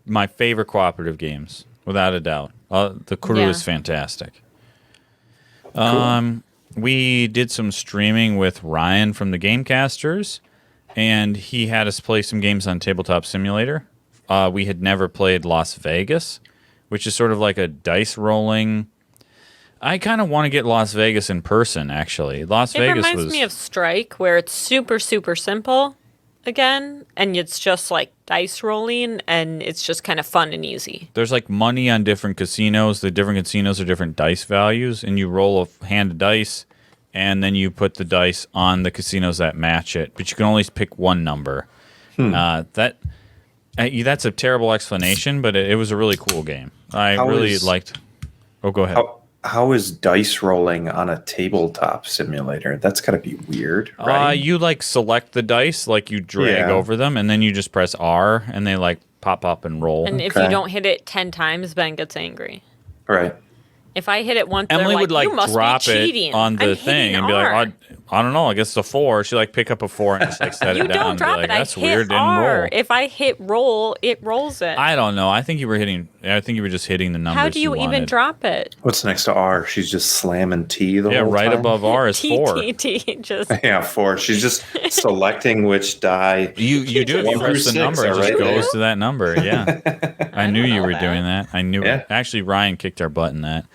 My favorite cooperative games, without a doubt. The crew Yeah. is fantastic. we did some streaming with Ryan from the Gamecasters, and he had us play some games on Tabletop Simulator. We had never played Las Vegas, which is sort of like a dice rolling. I kind of want to get Las Vegas in person, actually. It reminds me of Strike, where it's super, super simple again, and it's just like dice rolling, and it's just kind of fun and easy. There's like money on different casinos. The different casinos are different dice values, and you roll a hand of dice, and then you put the dice on the casinos that match it. But you can only pick one number. That's a terrible explanation, but it was a really cool game. I really liked. Oh, go ahead. How is dice rolling on a tabletop simulator? That's got to be weird, right? You like select the dice, like you drag over them, and then you just press R, and they like pop up and roll. And if you don't hit it 10 times, Ben gets angry. Right. If I hit it once, Emily would like you must drop be cheating. it on the I'm thing and be R. like, I don't know, I guess it's a 4. She like pick up a 4 and just like set You it down. don't And drop be like, it. that's I weird. hit R. Didn't roll. If I hit roll, it rolls it. I don't know. I think you were just hitting the numbers. How do you even wanted. drop it? What's next to R? She's just slamming T the whole right time? above R is 4. T. Just Yeah, 4. She's just selecting which die. You do. If you 1 press through the number, 6 it are just right goes there. to that number. Yeah. I knew you were doing that. I knew Yeah. it. Actually, Ryan kicked our butt in that.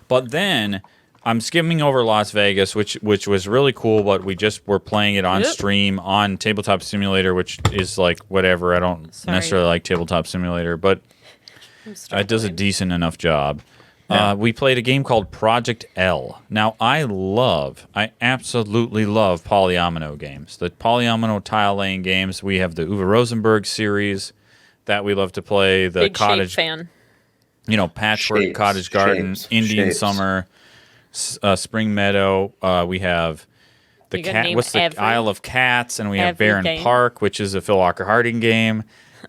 But then I'm skimming over Las Vegas, which was really cool, but we just were playing it on stream on Tabletop Simulator, which is like whatever. I don't necessarily like Tabletop Simulator, but it does a decent enough job. Yeah. We played a game called Project L. Now, I absolutely love polyomino games. The polyomino tile laying games. We have the Uwe Rosenberg series that we love to play. The big cottage shape fan. Patchwork, Shapes, Cottage Garden, shapes, Indian shapes. Summer, Spring Meadow. We have the You gotta cat. name What's the every- Isle of Cats, and we have every Barren game. Park, which is a Phil Walker Harding game.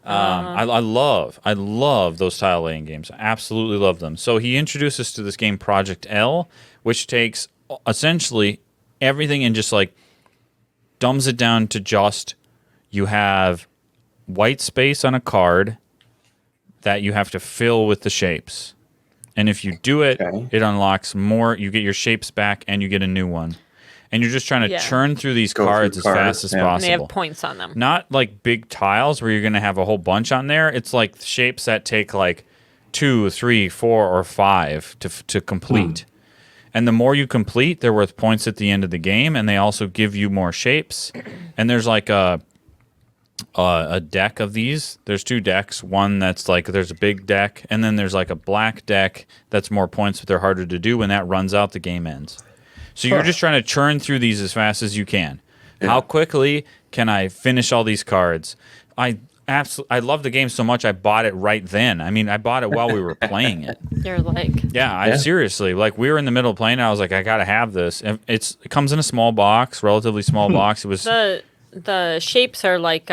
I love those tile laying games. I absolutely love them. So he introduced us to this game, Project L, which takes essentially everything and just like dumbs it down to just you have white space on a card that you have to fill with the shapes. And if you do it, it unlocks more. You get your shapes back and you get a new one. And you're just trying to churn through these cards as fast as possible. And they have points on them. Not like big tiles where you're going to have a whole bunch on there. It's like shapes that take like 2, 3, 4, or 5 to complete. And the more you complete, they're worth points at the end of the game. And they also give you more shapes. And there's like a deck of these. There's 2 decks. One that's like there's a big deck, and then there's like a black deck that's more points, but they're harder to do. When that runs out, the game ends. So you're just trying to churn through these as fast as you can. Yeah. How quickly can I finish all these cards? I love the game so much I bought it right then. I mean, I bought it while we were playing it. You're like, I seriously, like we were in the middle of playing it, I was like, I gotta have this. And it comes in a small box, relatively small box. It was the shapes are like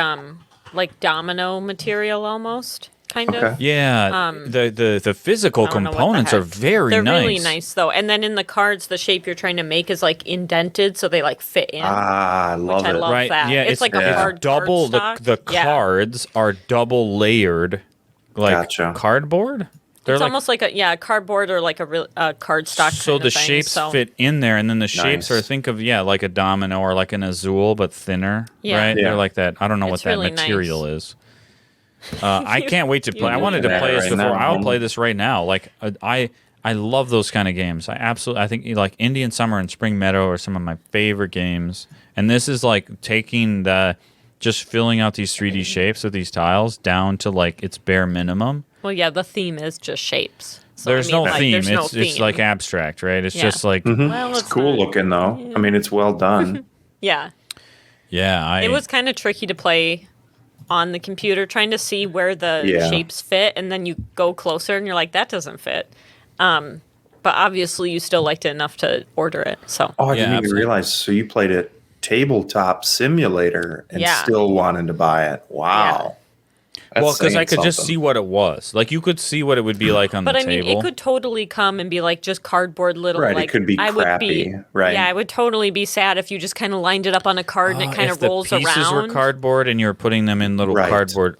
domino material almost, kind of. Yeah. The physical components are very They're nice. They're really nice though. And then in the cards, the shape you're trying to make is like indented, so they like fit in. I love it. I love right? that. Yeah, it's like a hard double. cardstock. The cards are double layered, like cardboard. They're it's almost like a cardboard or like a cardstock. So kind the of thing, shapes fit in there, and then the shapes are think of like a domino or like an azul but thinner, right? Yeah. They're like that. I don't know what that really material is. I can't wait to play. I wanted to play this before. I'll play this right now. Like I love those kind of games. I think like Indian Summer and Spring Meadow are some of my favorite games. And this is like taking just filling out these 3D shapes with these tiles down to like its bare minimum. Well, yeah, the theme is just shapes. So, there's no theme. It's like abstract, right? It's just like well, it's cool looking though. Yeah. I mean, it's well done. Yeah. Yeah. It was kind of tricky to play on the computer, trying to see where the shapes fit, and then you go closer and you're like, that doesn't fit. But obviously you still liked it enough to order it. So I didn't even realize. So you played it Tabletop Simulator and still wanted to buy it. Wow. Well, because I could just see what it was. Like, you could see what it would be like on the table. But, I mean, it could totally come and be, like, just cardboard little, right, like... it could be crappy, right? Yeah, I would totally be sad if you just kind of lined it up on a card and it kind of rolls around. If the pieces were cardboard and you were putting them in little cardboard...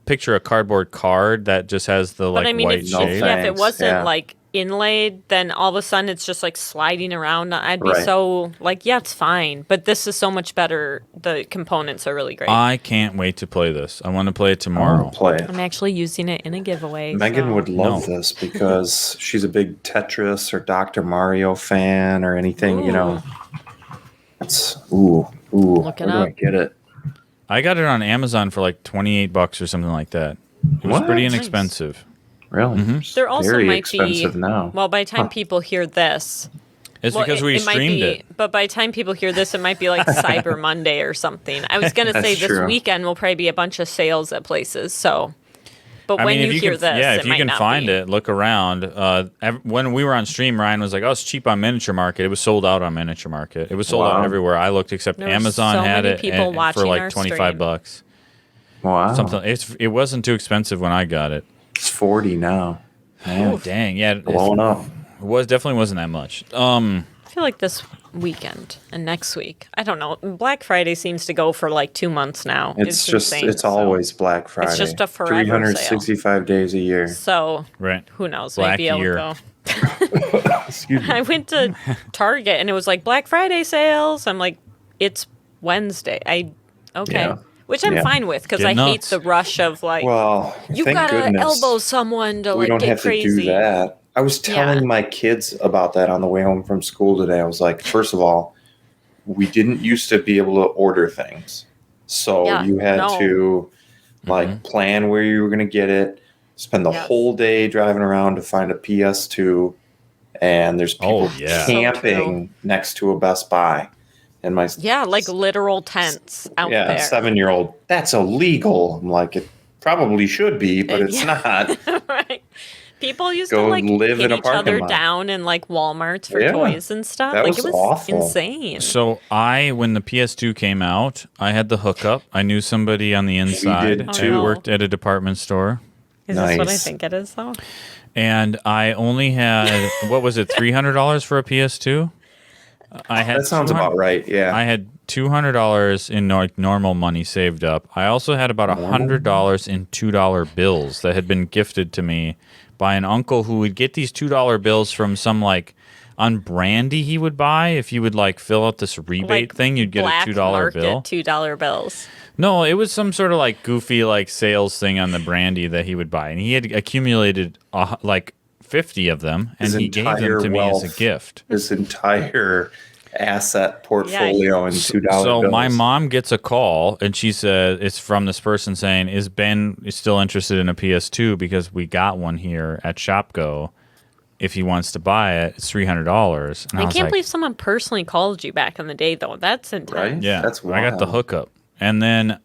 Picture a cardboard card that just has the, like, white shape. If it wasn't, like, inlaid, then all of a sudden it's just like sliding around. I'd be Right. so like, yeah, it's fine. But this is so much better. The components are really great. I can't wait to play this. I want to play it I tomorrow. want to play it. I'm actually using it in a giveaway. Megan so. would love No. this because she's a big Tetris or Dr. Mario fan or anything, you know. It's Look it where do I up. get it? I got it on Amazon for like $28 or something like that. It was What? pretty Nice. inexpensive. Really? There also Very might expensive be. now. Well, by the time people hear this, It's because we might streamed be, it. But by the time people hear this, it might be like Cyber Monday or something. I was gonna say That's this true. weekend will probably be a bunch of sales at places. So, but I when mean, you if hear can, this, yeah, it if you might can not find be. it, look around. When we were on stream, Ryan was like, "Oh, it's cheap on Miniature Market." It was sold out on Miniature Market. It was sold out Wow. everywhere I looked, except There were Amazon so had many it people and for watching like our $25. Wow. Something. It wasn't too expensive when I got it. It's 40 now. Man, Oh, dang, yeah, blowing up. it definitely wasn't that much. I feel like this weekend and next week. I don't know. Black Friday seems to go for like 2 months now. It's insane, it's so. always Black Friday. just a forever 365 days a year. So Right. who knows? Black Maybe I'll year. go. Excuse me. I went to Target and it was like Black Friday sales. I'm like, it's Wednesday. Okay. Yeah. Which I'm Yeah. fine with because Get I hate nuts. the rush of like, Well, you thank gotta goodness elbow someone to we like don't get have crazy. to do that. I was telling Yeah. my kids about that on the way home from school today. I was like, first of all, we didn't used to be able to order things. So Yeah, you had no. to like plan where you were going to get it, spend the Yes. whole day driving around to find a PS2, and there's people Oh, yeah. So camping next to a Best Buy. And my Yeah, like literal tents out there. 7-year-old, that's illegal. I'm like, it probably should be, but it's not. Right. People used Go to like live hit in a each parking other lot. down in like Walmarts for Yeah. toys and stuff. That Like was it was awful. insane. So when the PS2 came out, I had the hookup. I knew somebody on the inside. did too. I worked at a department store, Is this what I Nice. think it is though? and I only had what was it, $300 for a PS2? I had That sounds 200 about right. Yeah. I had $200 in normal money saved up. I also had about $100 in $2 bills that had been gifted to me by an uncle who would get these $2 bills from some like on brandy he would buy. If you would like fill out this rebate Like thing, you'd get a black $2 market bill. $2 bills. No, it was some sort of like goofy like sales thing on the brandy that he would buy, and he had accumulated like 50 of them, and His he gave them entire to me as a wealth. gift. His entire asset portfolio in $2 So bills. my mom gets a call, and she said it's from this person saying, "Is Ben still interested in a PS2? Because we got one here at ShopGo. If he wants to buy it, it's $300." And I was can't like, believe someone personally called you back in the day though. That's intense. Right? Yeah, That's I got the wild. hookup, and then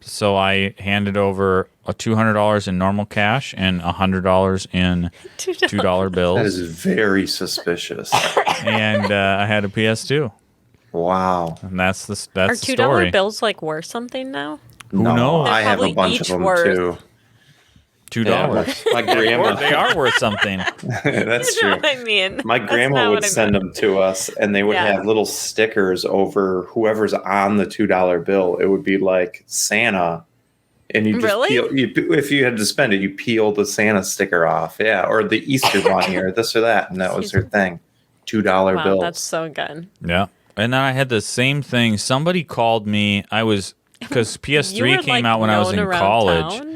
so I handed over a $200 in normal cash and $100 in $2 bills, That is very suspicious. and I had a PS2, Wow. and that's the Are the $2 story. bills like worth something now? Who knows? I have a They're bunch of probably them each worth- too. $2. Yeah, my grandma. They are worth something. That's You know true. what I mean? My That's grandma not would what I send meant. them to us, and they would Yeah. have little stickers over whoever's on the $2 bill. It would be like Santa, and you just Really? peel. If you had to spend it, you peel the Santa sticker off, yeah, or the Easter bunny, or this or that, and that was her thing. $2 Wow, bills. that's so good. Yeah. And then I had the same thing. Somebody called me. I was because You PS3 were, came like, out when I was known in around college. town?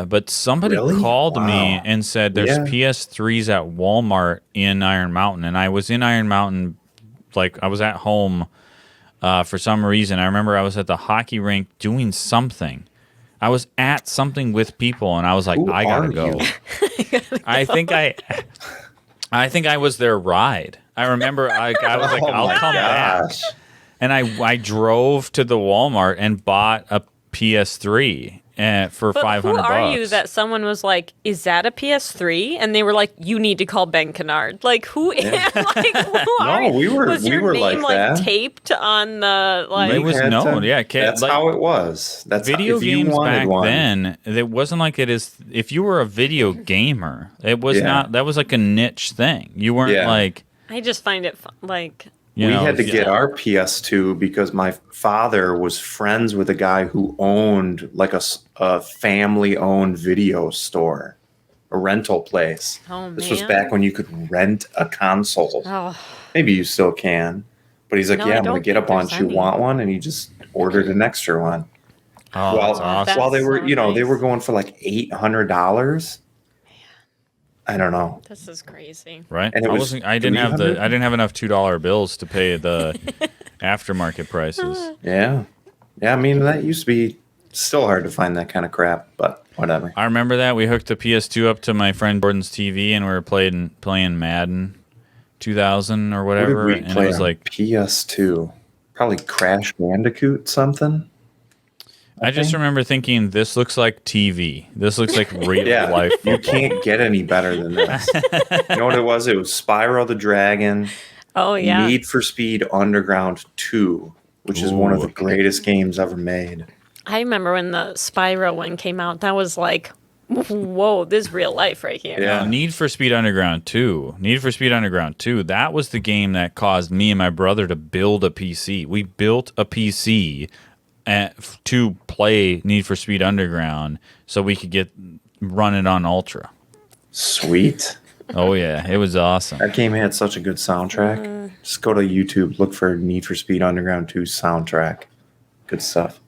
But somebody Really? called me Wow. and said there's Yeah. PS3s at Walmart in Iron Mountain, and I was in Iron Mountain, like I was at home for some reason. I remember I was at the hockey rink doing something. I was at something with people, and I was like, Who I gotta are go. you? I think I was their ride. I remember I was like, Oh I'll my come back. gosh. And I drove to the Walmart and bought a PS3 for But $500. who are you that someone was like, "Is that a PS3?" And they were like, "You need to call Ben Kennard." Like who? Like who are you? we were- Was we your were name like that. taped on the like? It was had known, to- yeah. That's like, how it was. That's video if you games wanted back one. then. It wasn't like it is. If you were a video gamer, it was Yeah. not. That was like a niche thing. You weren't Yeah. like. I just find it like You we know, had to yeah. get our PS2 because my father was friends with a guy who owned like a family-owned video store. a rental place. Oh, This was man. back when you could rent a console. Oh, Maybe you still can. But he's like, No, yeah, I I'm going don't to get a think there's bunch. You any. want one? And he just ordered an extra one. Oh, Well, that's awesome. While they were, so they nice. were going for like $800. I don't know. this is crazy. Right? And it was I didn't have $300? I didn't have enough $2 bills to pay the aftermarket prices. Yeah. Yeah, I mean, that used to be still hard to find that kind of crap, but whatever. I remember that we hooked the PS2 up to my friend Jordan's TV and we were playing Madden 2000 or What whatever, did we and play it was on like PS2? Probably Crash Bandicoot something. I just remember thinking, this looks like TV. This looks like real Yeah, life. you can't get any better than this. You know what it was? It was Spyro the Dragon, Oh, yeah. Need for Speed Underground 2, which is one of the Ooh. greatest games ever made. I remember when the Spyro one came out. That was like, whoa, this is real life right here. Yeah. Need for Speed Underground 2. Need for Speed Underground 2. That was the game that caused me and my brother to build a PC. We built a PC to play Need for Speed Underground so we could run it on Ultra. Sweet. Oh, yeah. It was awesome. That game had such a good soundtrack. Just go to YouTube, look for Need for Speed Underground 2 soundtrack. Good stuff.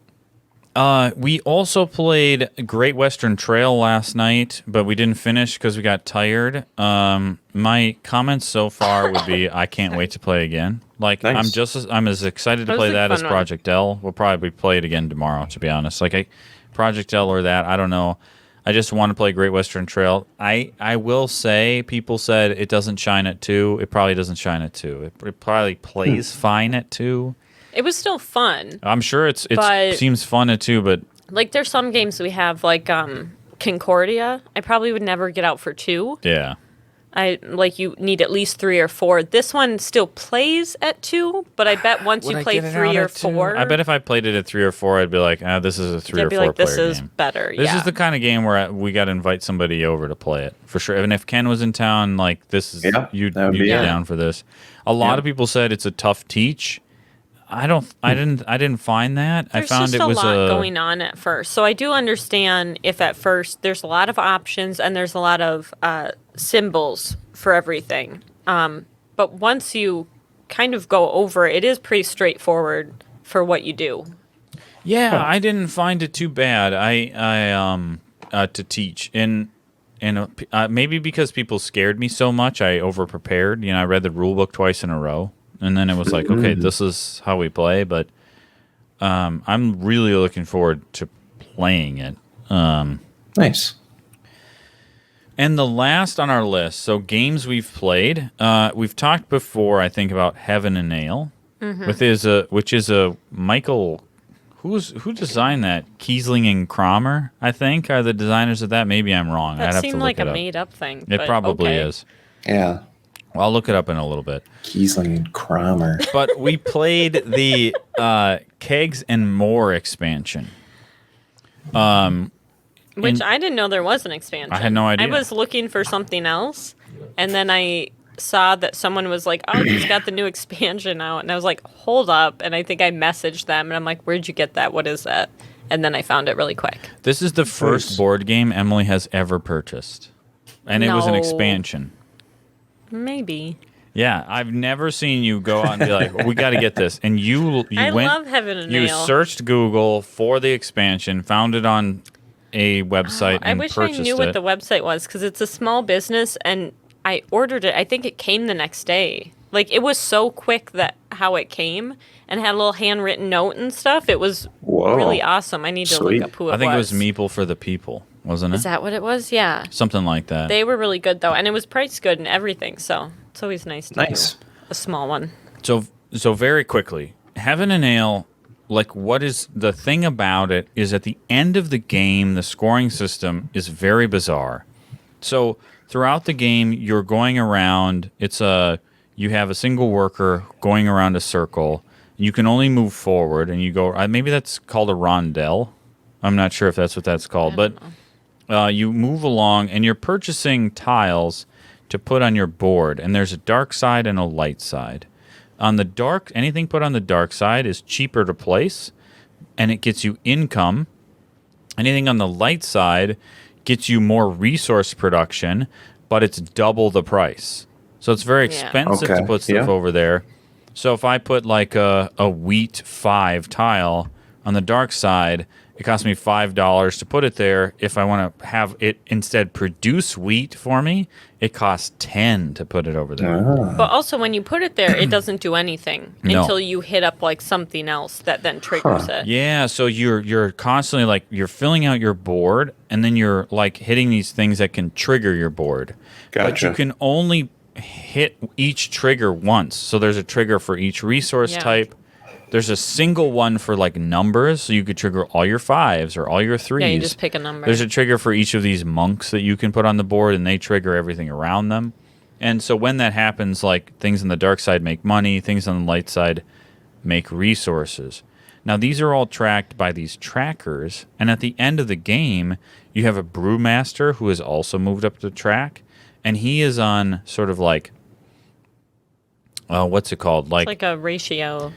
We also played Great Western Trail last night, but we didn't finish because we got tired. My comments so far would be, I can't wait to play again. Like, Nice. I'm as excited to That was play a that as fun one. Project L. We'll probably play it again tomorrow, to be honest. Like, Project L or that, I don't know. I just want to play Great Western Trail. I will say, people said it doesn't shine at 2. It probably doesn't shine at 2. It probably plays fine at 2. It was still fun. I'm sure it But- seems fun at 2, but Like, there's some games we have, like Concordia. I probably would never get out for 2. yeah. You need at least 3 or 4. This one still plays at 2, but I bet once Would you I play get it 3 out or at 2? 4, I bet if I played it at 3 or 4, I'd be like, this is a 3 I'd or be 4 like, this player is game. better. This yeah. is the kind of game where we got to invite somebody over to play it for sure. And if Ken was in town, like this is Yeah, you'd that would be be it. down for this. A lot Yeah. of people said it's a tough teach. I didn't find that. There's I found just it was a lot going on at first. So I do understand if at first there's a lot of options and there's a lot of symbols for everything. But once you kind of go over it is pretty straightforward for what you do. Yeah, I didn't find it too bad. To teach and maybe because people scared me so much, I over prepared. I read the rule book twice in a row, and then it was like, okay, this is how we play. But I'm really looking forward to playing it. Nice. And the last on our list, so games we've played. We've talked before, I think, about Heaven and Ale, which is a Michael. Who designed that? Kiesling and Kramer, I think, are the designers of that. Maybe I'm wrong. I'd That have to seemed look like it a up. made up thing. It but probably okay. is. Yeah. Well, I'll look it up in a little bit. Kiesling and Kramer. But we played the Kegs and More expansion. Which And- I didn't know there was an expansion. I had no idea. I was looking for something else, and then I saw that someone was like, "Oh, he's got the new expansion out," and I was like, "Hold up!" And I think I messaged them, and I'm like, "Where'd you get that? What is that?" And then I found it really quick. This is the first Nice. board game Emily has ever purchased. And it was an No. expansion. Maybe. Yeah, I've never seen you go out and be like, we got to get this. And you I went, love Heaven and you Ale. searched Google for the expansion, found it on a website, I and wish I purchased knew it. what the website was because it's a small business, and I ordered it. I think it came the next day. Like, it was so quick that how it came and had a little handwritten note and stuff. It was Whoa. really awesome. I need to Sweet. look up who it was. I think it was Meeple for the People, wasn't it? Is that what it was? Yeah. Something like that. They were really good, though, and it was priced good and everything, so it's always nice to Nice. do a small one. So very quickly, Heaven and Ale, like what is the thing about it is at the end of the game, the scoring system is very bizarre. So throughout the game, you're going around. You have a single worker going around a circle. You can only move forward, and you go. Maybe that's called a rondelle. I'm not sure if that's what that's called, but you move along, and you're purchasing tiles to put on your board. And there's a dark side and a light side. On the dark, anything put on the dark side is cheaper to place, and it gets you income. Anything on the light side, gets you more resource production, but it's double the price. So it's very expensive to put stuff over there. So if I put like a wheat 5 tile on the dark side, it costs me $5 to put it there. If I want to have it instead produce wheat for me, it costs 10 to put it over there. But also when you put it there, it doesn't do anything until you hit up like something else that then triggers it. Yeah, so you're constantly like you're filling out your board, and then you're like hitting these things that can trigger your board. Gotcha. But you can only hit each trigger once. So there's a trigger for each resource type. There's a single one for like numbers, so you could trigger all your 5s or all your 3s. Yeah, you just pick a number. There's a trigger for each of these monks that you can put on the board, and they trigger everything around them. And so when that happens, like things on the dark side make money, things on the light side make resources. Now these are all tracked by these trackers, and at the end of the game, you have a brewmaster who has also moved up the track, and he is on sort of like, what's it called? It's like a ratio.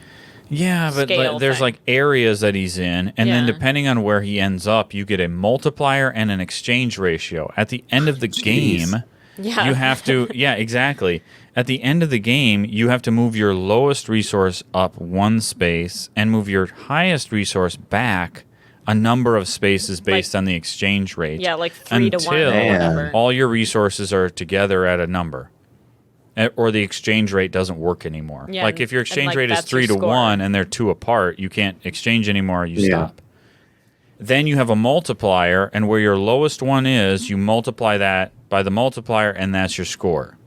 Yeah, but there's like areas that he's in, and then depending on where he ends up, you get a multiplier and an exchange ratio. At the end of the game, you have to, exactly. At the end of the game, you have to move your lowest resource up 1 space and move your highest resource back a number of spaces based on the exchange rate. Yeah, like 3 to 1 or whatever. All your resources are together at a number. Or the exchange rate doesn't work anymore. Yeah, like if your exchange rate is 3 to 1 and they're 2 apart, you can't exchange anymore, you stop. Then you have a multiplier, and where your lowest one is, you multiply that by the multiplier, and that's your score.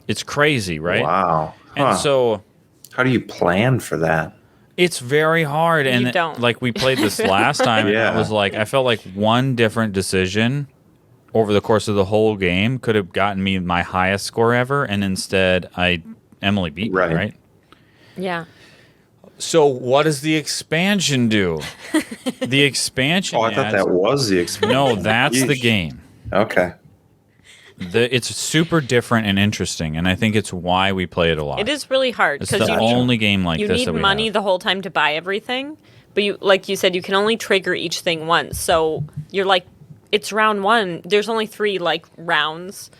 It's crazy, right? Wow. And so... How do you plan for that? It's very hard. And you don't. Like we played this last time, and I was like, I felt like one different decision over the course of the whole game could have gotten me my highest score ever, and instead Emily beat me, right? Yeah. So what does the expansion do? The expansion I thought that was the expansion. No, that's the game. Okay. It's super different and interesting, and I think it's why we play it a lot. It is really hard. It's the only game like this that we You need money the whole time to buy everything, but you, like you said, you can only trigger each thing once. So you're like, it's round 1. There's only 3 like rounds.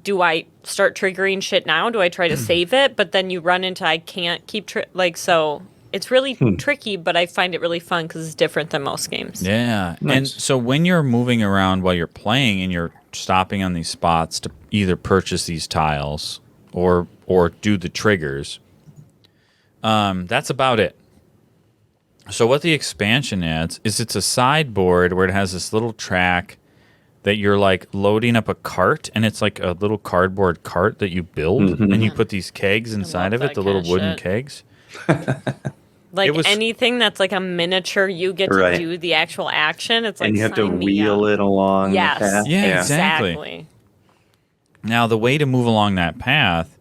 Do I start triggering shit now? Do I try to save it? But then you run into I can't keep so it's really tricky. But I find it really fun because it's different than most games. Yeah, and so when you're moving around while you're playing and you're stopping on these spots to either purchase these tiles or do the triggers, that's about it. So what the expansion adds is it's a sideboard where it has this little track that you're like loading up a cart, and it's like a little cardboard cart that you build, and you put these kegs inside of it, the little wooden kegs. Like anything that's like a miniature, you get to do the actual action. It's like, and you have to wheel it along. Yes. The path. Yeah, exactly. Now the way to move along that path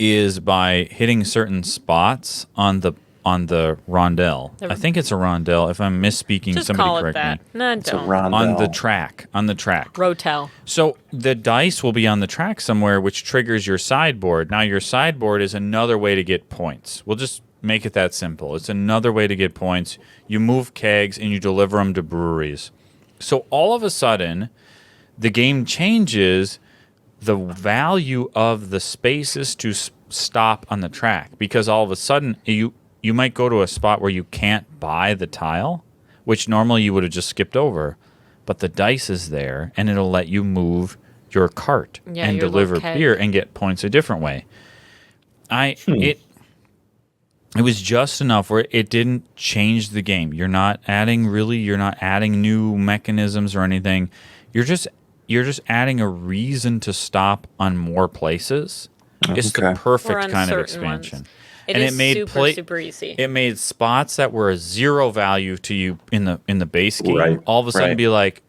is by hitting certain spots on the rondelle. I think it's a rondelle. If I'm misspeaking, just somebody call correct it that. me. No, it's don't. a rondelle. On the track. Rotel. So the dice will be on the track somewhere, which triggers your sideboard. Now your sideboard is another way to get points. We'll just make it that simple. It's another way to get points. You move kegs and you deliver them to breweries. So all of a sudden, the game changes the value of the spaces to stop on the track, because all of a sudden you might go to a spot where you can't buy the tile, which normally you would have just skipped over, but the dice is there, and it'll let you move your cart and deliver beer and get points a different way. It was just enough where it didn't change the game. You're not adding new mechanisms or anything. You're just adding a reason to stop on more places. It's the perfect kind of expansion. Ones. It made super easy. It made spots that were 0 value to you in the base game all of a sudden be like,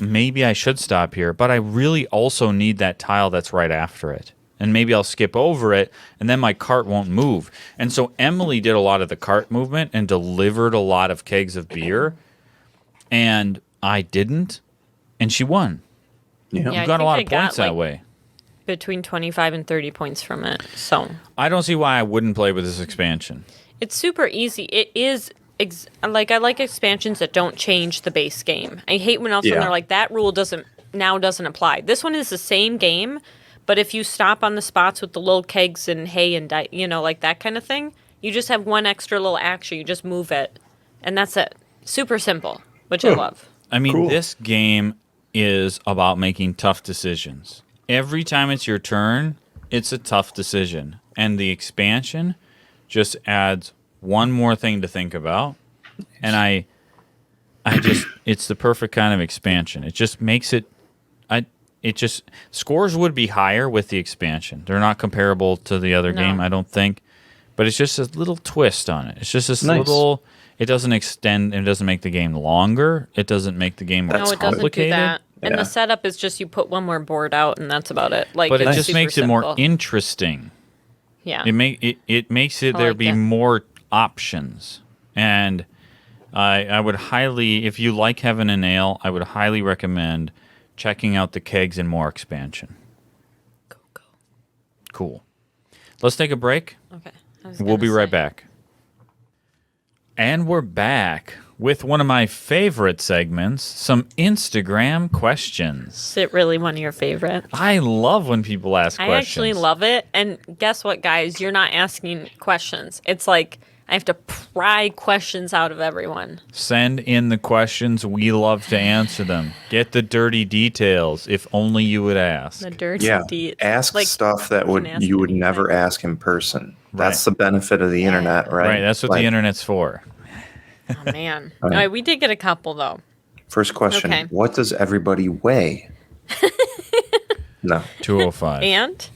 maybe I should stop here, but I really also need that tile that's right after it. And maybe I'll skip over it, and then my cart won't move. And so Emily did a lot of the cart movement and delivered a lot of kegs of beer, and I didn't, and she won. Yeah, you got a lot of points that way. Between 25 and 30 points from it. So I don't see why I wouldn't play with this expansion. It's super easy. It is I like expansions that don't change the base game. I hate when else when they're like, that rule doesn't now doesn't apply. This one is the same game, but if you stop on the spots with the little kegs and hay and like that kind of thing, you just have one extra little action. You just move it, and that's it. Super simple, which I love. I mean, Cool. this game is about making tough decisions. Every time it's your turn, it's a tough decision. And the expansion just adds one more thing to think about. And I just, it's the perfect kind of expansion. It just makes it, scores would be higher with the expansion. They're not comparable to the other game, I don't think. But it's just a little twist on it. It's just this little, it doesn't extend, it doesn't make the game longer. It doesn't make the game more No, it doesn't do complicated. that. And Yeah. the setup is just you put one more board out, and that's about it. Like, But it it's just super makes it more simple. interesting. Yeah. It makes it I there like be that. more options. And I would highly, if you like Heaven and Ale, I would highly recommend checking out the Kegs and More expansion. Go. Cool. Let's take a break. Okay. I was We'll gonna be right say. back. And we're back with one of my favorite segments, some Instagram questions. Is it really one of your favorites? I love when people ask I questions. actually love it. And guess what, guys? You're not asking questions. It's like I have to pry questions out of everyone. Send in the questions. We love to answer them. Get the dirty details, if only you would ask. The dirty Yeah, deeds. ask Like, stuff that can ask you would anything. never ask in person. That's Right. the benefit of the internet, right? Right, that's what Like, the internet's for. Oh, man. All right, we did get a couple, though. First question: Okay. What does everybody weigh? No, 205. And?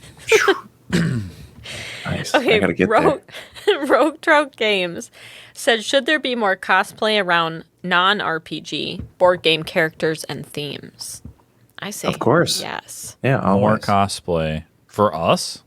nice. Okay, I gotta get Rogue Trout Games said, should there be more cosplay around non-RPG board game characters and themes? I say, Of course. yes. there. Yeah, More always. cosplay. For us?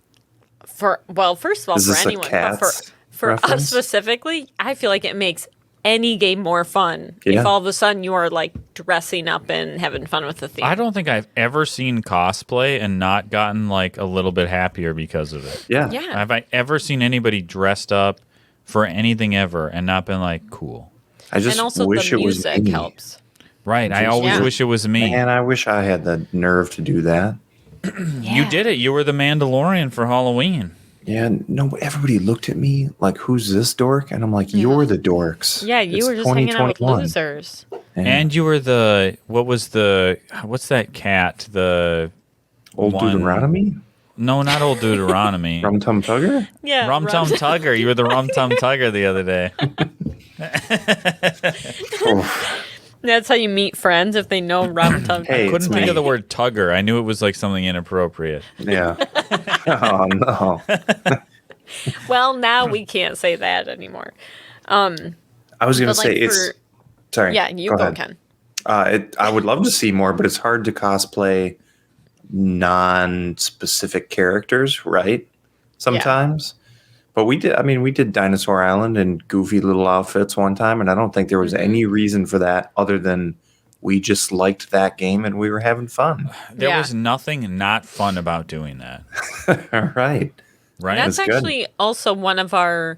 Well, first of all, Is for this a anyone, but Cats for us reference? specifically, I feel like it makes any game more fun Yeah. if all of a sudden you are like dressing up and having fun with the theme. I don't think I've ever seen cosplay and not gotten like a little bit happier because of it. Yeah. Yeah. Have I ever seen anybody dressed up for anything ever and not been like, cool? I just and also wish the it was music me. helps. Right. I always Yeah. wish it was me. Man, I wish I had the nerve to do that. You did it. You were the Mandalorian for Halloween. Yeah, no, everybody looked at me like, "Who's this dork?" And I'm like, "You're the dorks." Yeah, you It's were just hanging out with 2021. losers. Yeah. And you were what's that cat? The Old one- Deuteronomy, No, not old Deuteronomy. Rum Tum Tugger. Yeah, Rum Tum Tugger. You were the Rum Tum Tugger the other day. Oh, That's how you meet friends if they know Rum Tum. Hey, Couldn't it's think me. of the word tugger. I knew it was like something inappropriate. yeah. Oh no. Well, now we can't say that anymore. I was gonna But, say like, it's. for- Sorry. Yeah, you go, ahead. Ken. I would love to see more, but it's hard to cosplay non-specific characters, right? Sometimes. But we did. I mean, we did Dinosaur Island and goofy little outfits one time, and I don't think there was Mm-hmm. any reason for that other than we just liked that game and we were having fun. There Yeah. was nothing not fun about doing that. All right. Right? That's That's good. actually also one of a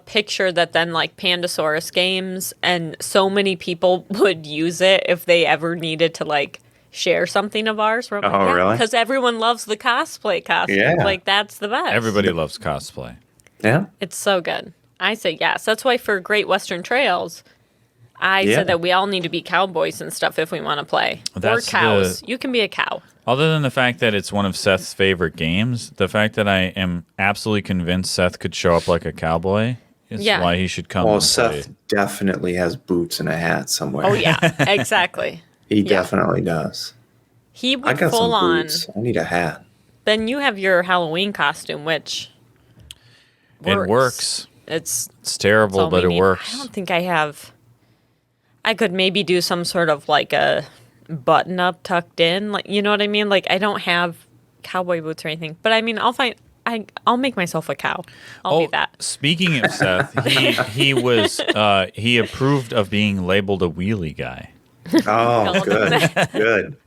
picture that then like Pandasaurus games, and so many people would use it if they ever needed to like share something of ours. Oh, really? Because everyone loves the cosplay costume. Yeah. Like that's the best. Everybody loves cosplay. Yeah. It's so good. I say yes. That's why for Great Western Trails, I Yeah. said that we all need to be cowboys and stuff if we want to play. That's or cows. You can be a cow. Other than the fact that it's one of Seth's favorite games, the fact that I am absolutely convinced Seth could show up like a cowboy is Yeah. why he should come. Well, and Seth play. definitely has boots and a hat somewhere. Oh yeah, exactly. He definitely does. He I would got full some on. boots. I need a hat. Then you have your Halloween costume, which It works. It's It's terrible, all but we it need. works. I don't think I have. I could maybe do some sort of like a button up tucked in, like you know what I mean. Like I don't have cowboy boots or anything, but I mean I'll make myself a cow. I'll be that. Speaking of Seth, he approved of being labeled a wheelie guy. Oh, good. Good.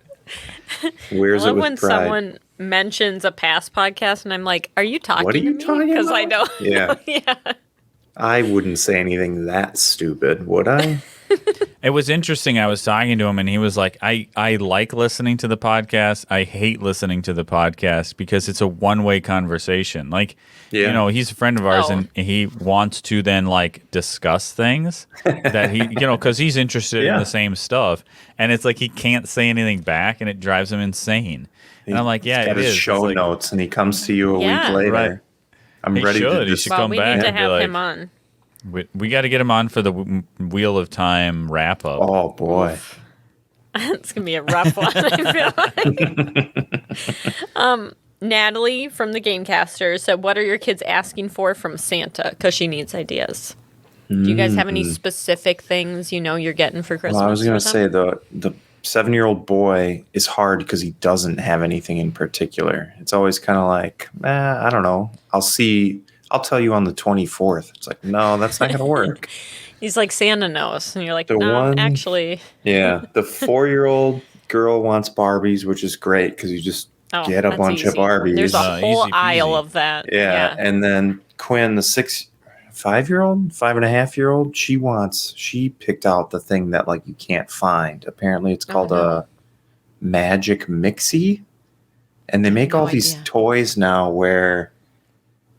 I Wears it love with when pride. someone mentions a past podcast and I'm like, "Are you talking What are you to me?" talking Because I about? know. Yeah. Yeah. I wouldn't say anything that stupid, would I? It was interesting. I was talking to him, and he was like, I like listening to the podcast. I hate listening to the podcast because it's a one-way conversation. Like, you know, he's a friend of ours, and he wants to then, like, discuss things that he, you know, because he's interested in the same stuff. And it's like he can't say anything back, and it drives him insane. And I'm like, yeah, he's got his show notes, and he comes to you a week later. Right. I'm ready to He should come we back. need to and be have like, him on. We got to get him on for the Wheel of Time wrap up. Oh boy, It's gonna be a rough one. I feel like. Natalie from the Gamecaster said, "What are your kids asking for from Santa?" Because she needs ideas. Do you guys have any specific things you know you're getting for Christmas? well, I was going gonna to say the 7-year-old boy is hard because he doesn't have anything in particular. It's always kind of like, I don't know. I'll tell you on the 24th. It's like, no, that's not going to work. He's like, Santa knows. And you're like, The no, one- actually. Yeah. The 4-year-old girl wants Barbies, which is great because you just get a that's bunch of easy. Barbies. There's a whole easy aisle peasy. of that. Yeah. And then Quinn, the 5-year-old, 5.5-year-old, she picked out the thing that like you can't find. Apparently it's called a Magic Mixie. And they make all these toys now where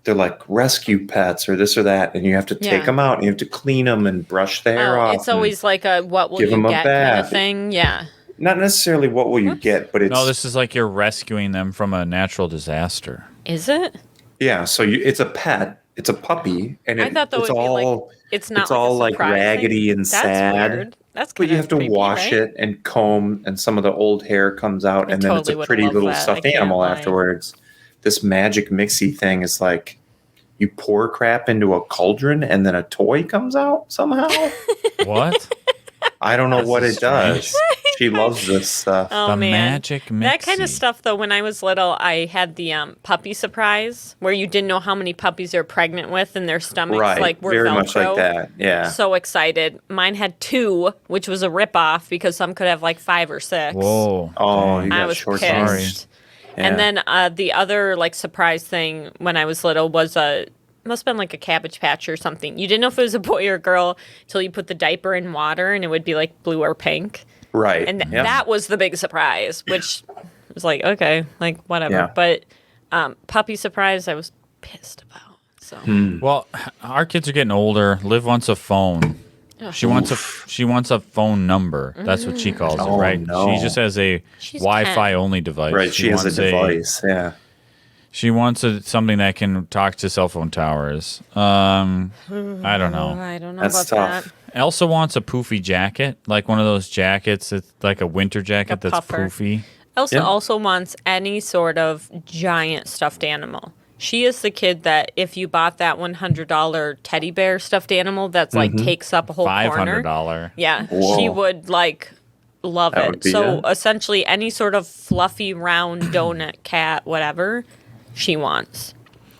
they're like rescue pets or this or that, and you have to take them out and you have to clean them and brush the hair off. It's always like a what will give you 'em a get kind of bath. thing. Yeah. Not necessarily what will you get, but it's No, this is like you're rescuing them from a natural disaster. Is it? yeah. So it's a pet, it's a puppy, and I thought that it's would be like all it's not it's like all a like surprise raggedy thing. and That's sad. weird. That's But you have to creepy, wash right? it and comb, and some of the old hair comes out, I and then it's totally a would pretty love little that. I stuffed can't animal lie. afterwards. This Magic Mixie thing is like you pour crap into a cauldron, and then a toy comes out somehow. What? I don't know This what is it does. She loves this stuff. Oh the man. Magic Mixie. That kind of stuff, though, when I was little, I had the puppy surprise where you didn't know how many puppies they're pregnant with and their stomachs Right, like were very Velcro. much like that. Yeah. So excited. Mine had 2, which was a ripoff because some could have like 5 or 6. Whoa. Oh, dang. you I got was short pissed. Sorry. And Yeah. then the other like surprise thing when I was little was must have been like a Cabbage Patch or something. You didn't know if it was a boy or a girl until you put the diaper in water and it would be like blue or pink. Right. And yeah. that was the big surprise, which was like, okay, like whatever. Yeah. But puppy surprise, I was pissed about. So Well, our kids are getting older. Liv wants a phone. She wants a phone number. That's what she calls it, Oh, right? no. She just has a She's Wi-Fi 10. only device. Right. She has a wants device. Yeah. She wants something that can talk to cell phone towers. I don't know. I don't know That's about tough. that. Elsa wants a poofy jacket, like one of those jackets. It's like a winter jacket Like a that's puffer. poofy. Elsa Yeah. also wants any sort of giant stuffed animal. She is the kid that if you bought that $100 teddy bear stuffed animal that's like takes up a whole corner. $500. Yeah, Whoa. she would like love That it. would be So it. essentially, any sort of fluffy round donut cat, whatever, she wants.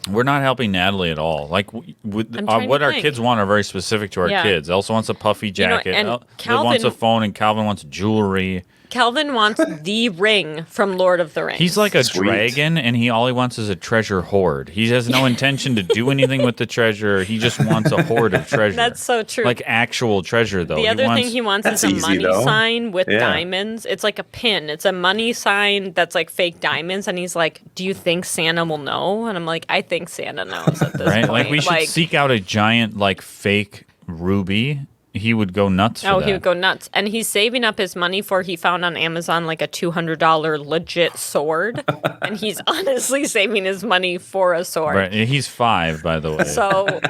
We're not helping Natalie at all. Like, I'm trying what to our think. kids want are very specific to our Yeah. kids. Elsa wants a puffy know, jacket. and Liv wants Calvin- a phone, and Calvin wants jewelry. Calvin wants the ring from Lord of the Rings. He's like a Sweet. dragon, and all he wants is a treasure hoard. He has no intention to do anything with the treasure. He just wants a hoard of treasure. That's so true. Like actual treasure, though. The other thing he wants is That's a easy, money though. sign with Yeah. diamonds. It's like a pin. It's a money sign that's like fake diamonds. And he's like, "Do you think Santa will know?" And I'm like, "I think Santa knows at this right? point." Like we should seek out a giant, like fake ruby. He would go nuts. For Oh, that. he would go nuts. And he's saving up his money for he found on Amazon like a $200 legit sword. And he's honestly saving his money for a sword. Right. He's 5, by the way. So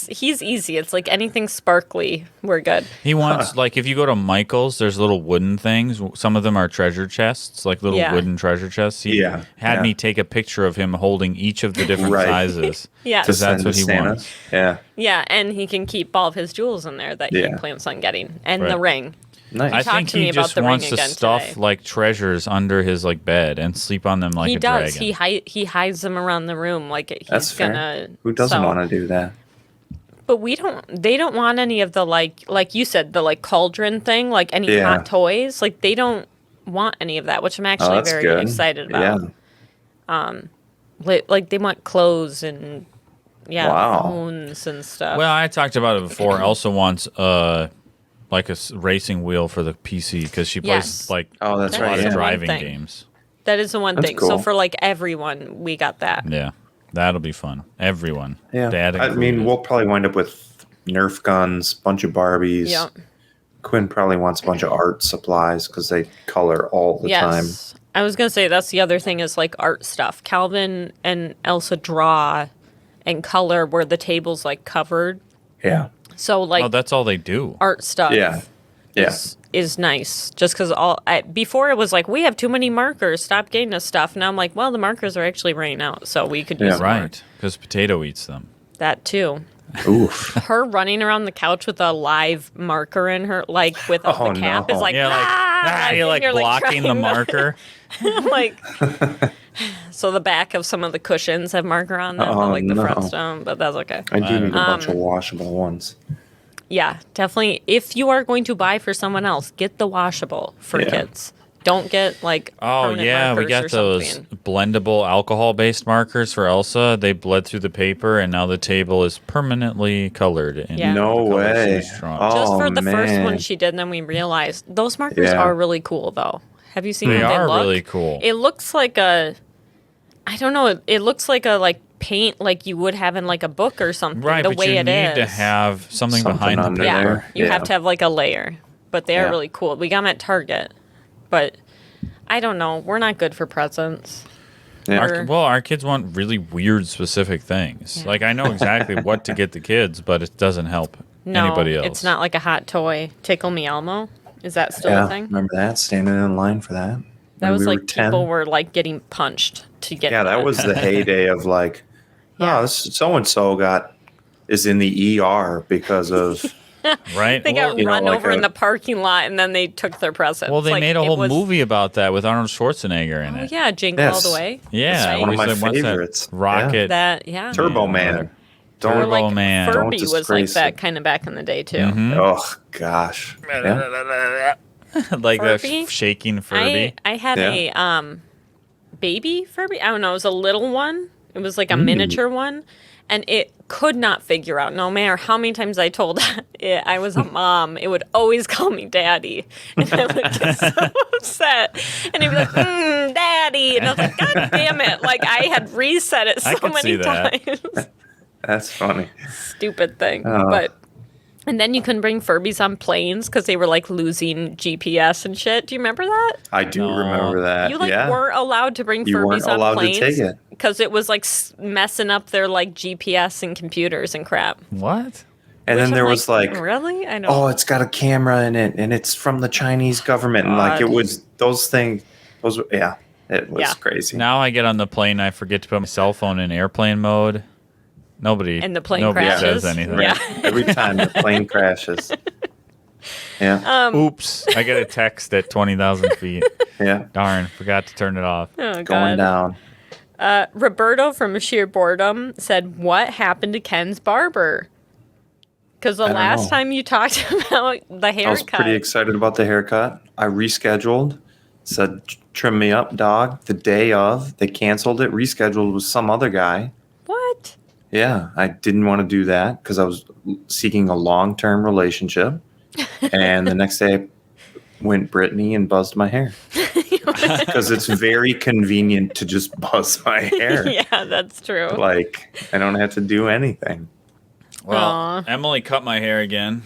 he's easy. It's like anything sparkly, we're good. He wants, like, if you go to Michael's, there's little wooden things. Some of them are treasure chests, like little Yeah. wooden treasure chests. He Yeah, had yeah. me take a picture of him holding each of the different Right. sizes. Yeah. Because that's Send what to he Santa. wants. Yeah. Yeah, and he can keep all of his jewels in there that he Yeah. plans on getting. And Right. the ring. Nice. I Talk think to me he about just the ring wants to again stuff today. like treasures under his like bed and sleep on them like He a does. dragon. He hides them around the room like he's That's fair. gonna. Who doesn't so- want to do that? But we don't. They don't want any of the like you said, the like cauldron thing, like any Yeah. hot toys. Like they don't want any of that, which I'm actually that's very good. excited about. Yeah. Like they want clothes and Wow. phones and stuff. Well, I talked about it before. Elsa wants like a racing wheel for the PC because she Yes. plays like Oh, that's a right. lot That's of the one Yeah. driving thing. games. That is the one That's thing. So cool. for like everyone, we got that. Yeah, that'll be fun. Everyone, Yeah. Dad I mean, included. we'll probably wind up with Nerf guns, bunch of Barbies. Yep. Quinn probably wants a bunch of art supplies because they color all the time. Yes. I was gonna say that's the other thing is like art stuff. Calvin and Elsa draw and color where the table's like covered. Yeah. So like Oh, that's all they do. art stuff Yeah. Yeah. is nice. Just because before it was like we have too many markers. Stop getting us stuff. Now I'm like, well, the markers are actually running out, so we could use Yeah. more. Right, because Potato eats them. That too. Oof. Her running around the couch with a live marker in her, like with Oh, the cap, no. is like, Yeah, you're and like blocking the trying to- marker. like so the back of some of the cushions have marker on them, Oh, but like the no. fronts don't, but that's okay. I do need a bunch Um, of washable ones. Yeah, definitely. If you are going to buy for someone else, get the washable for Yeah. kids. Don't get like Oh permanent yeah, we markers got or those something. blendable alcohol-based markers for Elsa. They bled through the paper, and now the table is permanently colored. In Yeah. No the colors way. she's drawn. Just Oh, for the first one man. she did, and then we realized those markers Yeah. are really cool though. Have you seen They how they are look? really cool. It looks like a I don't know, it looks like a paint like you would have in like a book or something. Right, the but way you it need is. to have something Something behind the under paper. Yeah, there. you Yeah. have to have like a layer. But they are Yeah. really cool. We got them at Target. But I don't know. We're not good for presents. Yeah. Our kids want really weird specific things. Yeah. Like I know exactly what to get the kids, but it doesn't help No, anybody else. it's not like a hot toy. Tickle Me Elmo. Is that still Yeah. a thing? Remember that? Standing in line for that. That When was we like were 10. people were like getting punched to get Yeah, that was the heyday of like, Yeah. oh, so and so is in the ER because of right. They got you know, run like over a- in the parking lot and then they took their presents. Well, they Like, made a it whole was- movie about that with Arnold Schwarzenegger in Oh it. yeah, Jingle All Yes. the Way. Yeah, Right. one of my what's that favorites. Rocket. That yeah. Turbo Yeah. Man. Or Turbo like Man. Don't Furby was like disgrace that it. kind of back in the day too. Mhm. Oh gosh. Yeah. like Furby? the shaking Furby. I had Yeah. a baby Furby. I don't know. It was a little one. It was like a miniature one, and it could not figure out. No matter how many times I told it I was a mom, it would always call me daddy, and I would get so upset. And it'd be like, "Daddy," and I was like, "God damn it!" Like I had reset it I so could see many that. times. That's funny. Stupid thing, Oh. but. And then you couldn't bring Furbies on planes because they were like losing GPS and shit. Do you remember that? I do No. remember that. You like yeah. weren't allowed to bring You weren't Furbies on allowed to planes take it. because it was like messing up their like GPS and computers and crap. What? And then Which there I'm was like, really? I don't. oh, it's got a camera in it, and it's from the Chinese government, and like God. it was those things. Those, yeah, it was Yeah. crazy. Now I get on the plane, I forget to put my cell phone in airplane mode. Nobody. And the plane nobody crashes. says anything. Yeah. Every time the plane crashes. Yeah, Oops! I get a text at 20,000 feet. yeah, Darn, forgot to turn it off. Oh, going God. down. Roberto from Sheer Boredom said, "What happened to Ken's barber?" Because the don't last know. time you talked about the haircut, I was pretty excited about the haircut. I rescheduled, said trim me up, dog. The day of, they canceled it, rescheduled with some other guy. what? Yeah, I didn't want to do that because I was seeking a long-term relationship. And the next day, I went Brittany and buzzed my hair because it's very convenient to just buzz my hair. Yeah, that's true. Like I don't have to do anything. Well, Aw. Emily cut my hair again.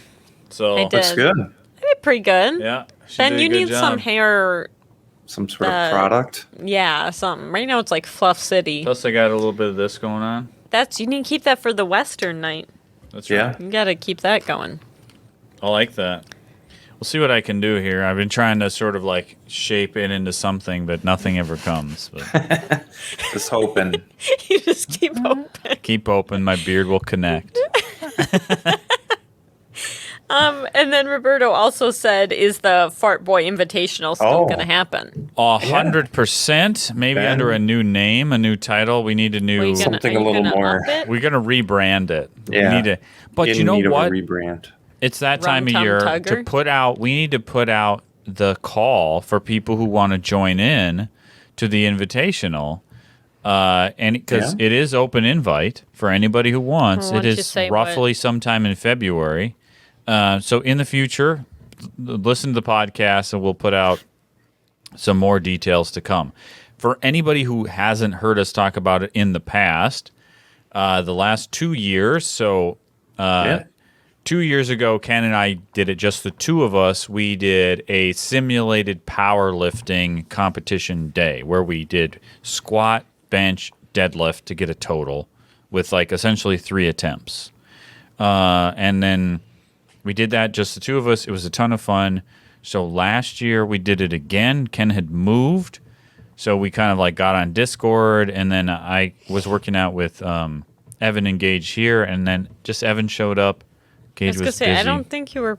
So I did. Looks good. I did pretty good. yeah. she Ben, did a you good need some job. hair. Some sort Uh, of product. Yeah, something. Right now it's like Fluff City. Plus, I got a little bit of this going on. You need to keep that for the Western night. That's Yeah. right. You got to keep that going. I like that. We'll see what I can do here. I've been trying to sort of like shape it into something, but nothing ever comes. But Just hoping. You just keep open. keep open, my beard will connect. And then Roberto also said, "Is the Fart Boy Invitational still Oh. going to happen?" 100%. Maybe Ben. under a new name, a new title. We need a Are new. you gonna, Something are a you little gonna more- up it? We're gonna rebrand it. Yeah. We need to. But In you know need of a what? rebrand. It's that time of Rum Tum year Tugger? to put out. We need to put out the call for people who want to join in to the invitational, and because Yeah. it is open invite for anybody who wants. Why It don't you is say what- roughly sometime in February. So in the future, listen to the podcast, and we'll put out some more details to come. For anybody who hasn't heard us talk about it in the past, the last 2 years, so 2 years ago, Ken and I did it, just the two of us. We did a simulated powerlifting competition day where we did squat, bench, deadlift to get a total with like essentially 3 attempts. And then we did that, just the two of us. It was a ton of fun. So last year we did it again. Ken had moved. So we kind of like got on Discord, and then I was working out with Evan and Gage here, and then just Evan showed up. Gage was busy. I don't think you were.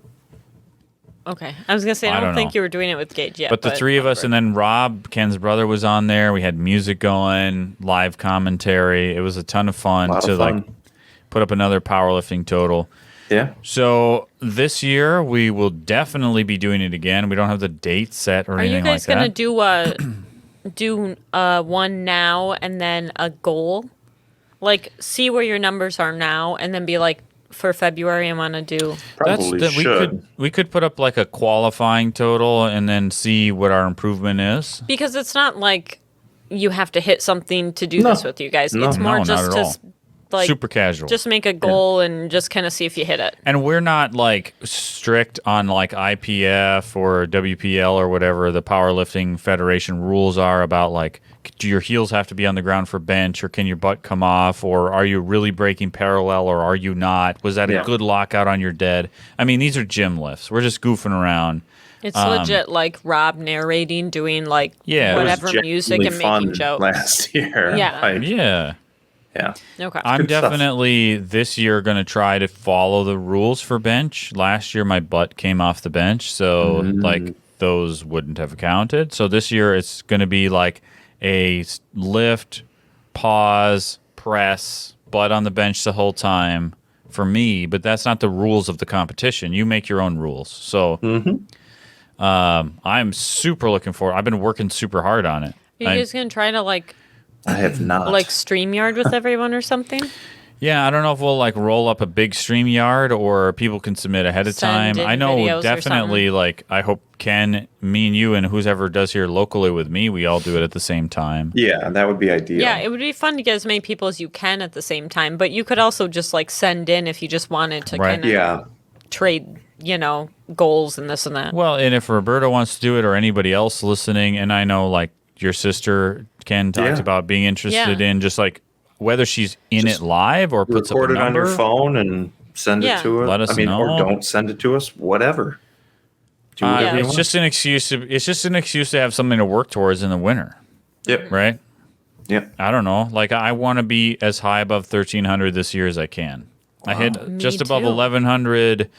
Okay, I was gonna say I don't think you were doing it with Gage yet. But the three of us, and then Rob, Ken's brother, was on there. We had music going, live commentary. It was a ton of fun like put up another powerlifting total. Yeah. So this year we will definitely be doing it again. We don't have the date set or anything like that. Are you guys gonna do one now and then a goal? Like, see where your numbers are now, and then be like, for February, I want to do. We could put up like a qualifying total and then see what our improvement is. Because it's not like you have to hit something to do this with you guys. It's more just to like super casual. Just make a goal and just kind of see if you hit it. And we're not like strict on like IPF or WPL or whatever the powerlifting federation rules are about, like, do your heels have to be on the ground for bench, or can your butt come off, or are you really breaking parallel, or are you not? Was that a good lockout on your dead? I mean, these are gym lifts. We're just goofing around. It's legit like Rob narrating, doing like whatever music and making jokes. Last year. Yeah. Yeah. Okay. I'm definitely this year going to try to follow the rules for bench. Last year my butt came off the bench, so like those wouldn't have counted. So this year it's going to be like a lift, pause, press, butt on the bench the whole time for me, but that's not the rules of the competition. You make your own rules. So I'm super looking forward. I've been working super hard on it. Are you guys going to try to like I have not. Like StreamYard with everyone or something? Yeah, I don't know if we'll like roll up a big StreamYard or people can submit ahead of time. I know definitely like I hope Ken, me and you and whoever does here locally with me, we all do it at the same time. Yeah, that would be ideal. Yeah, it would be fun to get as many people as you can at the same time, but you could also just like send in if you just wanted to kind of trade, goals and this and that. Well, and if Roberta wants to do it or anybody else listening, and I know like your sister Ken talked about being interested in just like whether she's in it live or puts up a number. Record it on your phone and send it to us. Let us know. Or don't send it to us. Whatever. It's just an excuse. It's just an excuse to have something to work towards in the winter. Yep. Right. Yep. I don't know. Like I want to be as high above 1,300 this year as I can. Wow. I hit just above 1,100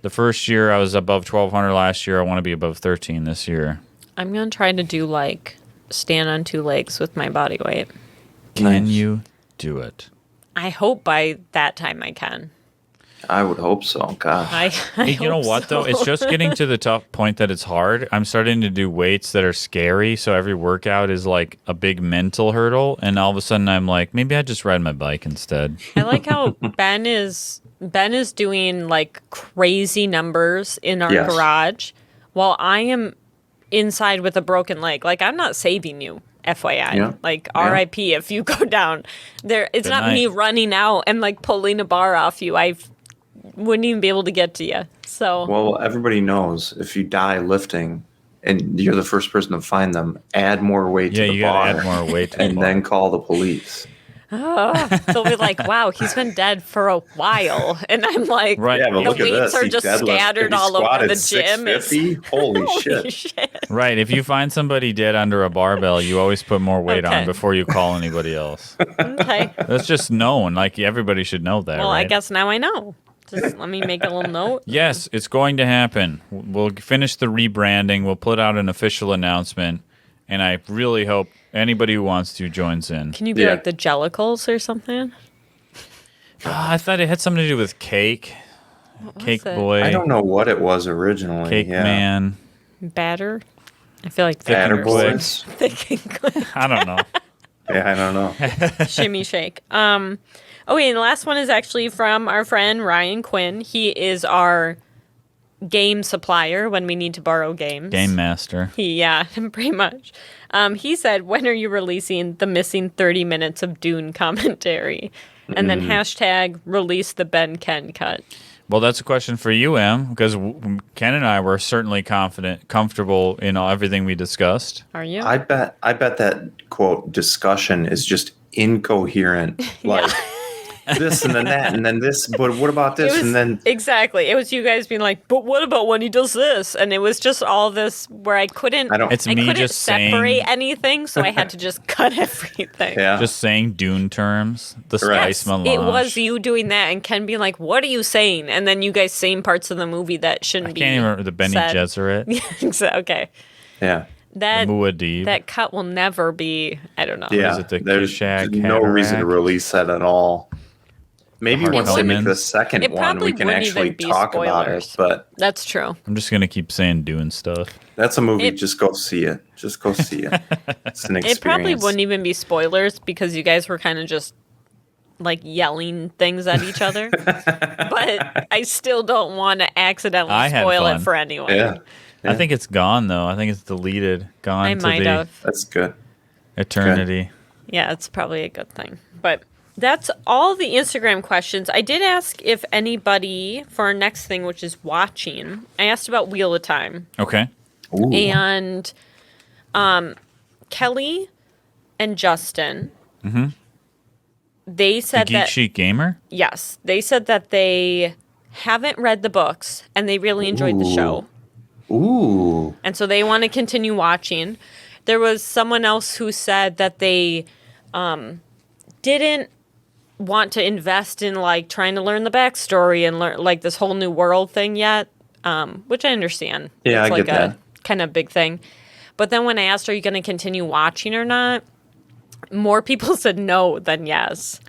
the first year. I was above 1,200 last year. I want to be above 13 this year. I'm gonna try to do like stand on 2 legs with my body weight. Can you do it? I hope by that time I can. I would hope so. Gosh. You know what, though? It's just getting to the tough point that it's hard. I'm starting to do weights that are scary, so every workout is like a big mental hurdle, and all of a sudden I'm like, maybe I just ride my bike instead. I like how Ben is doing like crazy numbers in our garage while I am inside with a broken leg. Like, I'm not saving you, FYI. Yeah. Like, RIP if you go down there. It's not me running out and like pulling a bar off you. I wouldn't even be able to get to you. So well, everybody knows if you die lifting and you're the first person to find them, add more weight to the bar. Add more weight to and then call the police. They'll be like, wow, he's been dead for a while. And I'm like, right. Yeah, but the look at weights this. are just scattered all over the gym. Holy shit. Right. If you find somebody dead under a barbell, you always put more weight on before you call anybody else. Okay. That's just known. Like, everybody should know that. Well, right? I guess now I know. Just let me make a little note. Yes, it's going to happen. We'll finish the rebranding. We'll put out an official announcement. And I really hope anybody who wants to joins in. Can you be like the Jellicles or something? I thought it had something to do with cake. Cake boy. I don't know what it was originally. Cake man. Batter? I feel like Batter boys. I don't know. Yeah, I don't know. Shimmy shake. Okay, and the last one is actually from our friend Ryan Quinn. He is our game supplier when we need to borrow games. Game master. Yeah, pretty much. He said, when are you releasing the missing 30 minutes of Dune commentary? And then hashtag release the Ben Ken cut. Well, that's a question for you, Em, because Ken and I were certainly comfortable in everything we discussed. Are you? I bet that quote discussion is just incoherent. Like this and then that and then this, but what about this? And then exactly. It was you guys being like, but what about when he does this? And it was just all this where I couldn't just separate saying, anything, so I had to just cut everything. yeah. just saying Dune terms, the spice melange. It was you doing that and Ken being like, what are you saying? And then you guys saying parts of the movie that shouldn't be. I can't even remember the Bene said. Gesserit. Okay. Yeah. That the Muad'Dib. That cut will never be, I don't know. Yeah. Is it the There's Kishak no reason to Cataract? release that at all. Maybe once they make the Harkonnens. second It one, probably we can wouldn't actually even be talk about it. spoilers. But That's true. I'm just going to keep saying Dune stuff. that's a movie. It- Just go see it. Just go see it. It's an experience. It probably wouldn't even be spoilers because you guys were kind of just like yelling things at each other. But I still don't want to accidentally I had spoil fun. it for anyone. Yeah. I think it's gone, though. I think it's deleted. Gone I to might the have. That's good. eternity. Yeah, it's probably a good thing. But that's all the Instagram questions. I did ask if anybody, for our next thing, which is watching, I asked about Wheel of Time. Okay. Ooh. And Kelly and Justin, they The said Geek that, Chic Gamer? yes, they said that they haven't read the books and they really enjoyed the show. Ooh. And so they want to continue watching. There was someone else who said that they didn't want to invest in like trying to learn the backstory and learn like this whole new world thing yet, which I understand. Yeah, it's I like get that. kind of big thing. But then when I asked, are you going to continue watching or not? More people said no than yes.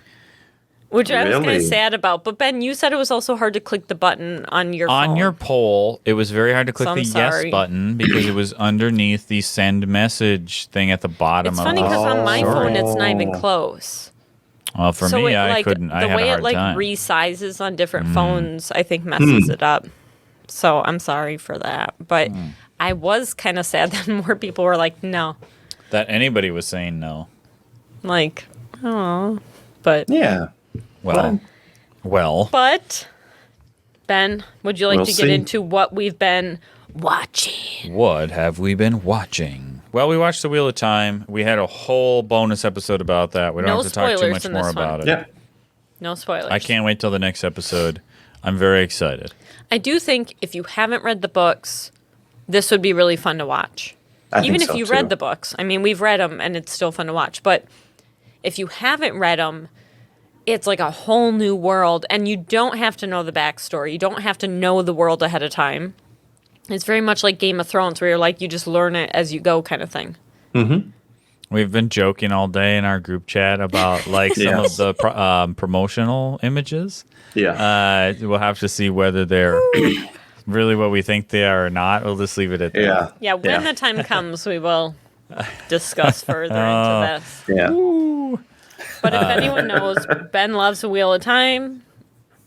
Which I was kind Really? of sad about. But Ben, you said it was also hard to click the button on your phone. On your poll, it was very hard to click So I'm the sorry. yes button because it was underneath the send message thing at the bottom It's of funny because on my Sorry. phone it's not even close. Well, for me, I couldn't. I the had way a hard it like time. resizes on different phones, I think messes it up. So I'm sorry for that. But I was kind of sad that more people were like, no, That anybody was saying no. like, oh, but Yeah. Well, but Ben, would you like We'll to get see. into what we've been watching? what have we been watching? Well, we watched The Wheel of Time. We had a whole bonus episode about that. We don't No have to talk too spoilers much in more this one. about it. Yeah. No spoilers. I can't wait till the next episode. I'm very excited. I do think if you haven't read the books, this would be really fun to watch. I Even think if so, you too. read the books. I mean, we've read them and it's still fun to watch. But if you haven't read them, it's like a whole new world. And you don't have to know the backstory. You don't have to know the world ahead of time. It's very much like Game of Thrones, where you're like, you just learn it as you go kind of thing. We've been joking all day in our group chat about like some Yes. of the promotional images. Yeah. We'll have to see whether they're really what we think they are or not. We'll just leave it at that. Yeah. Yeah, when the time comes, we will discuss further into this. Yeah. But if anyone knows, Ben loves The Wheel of Time.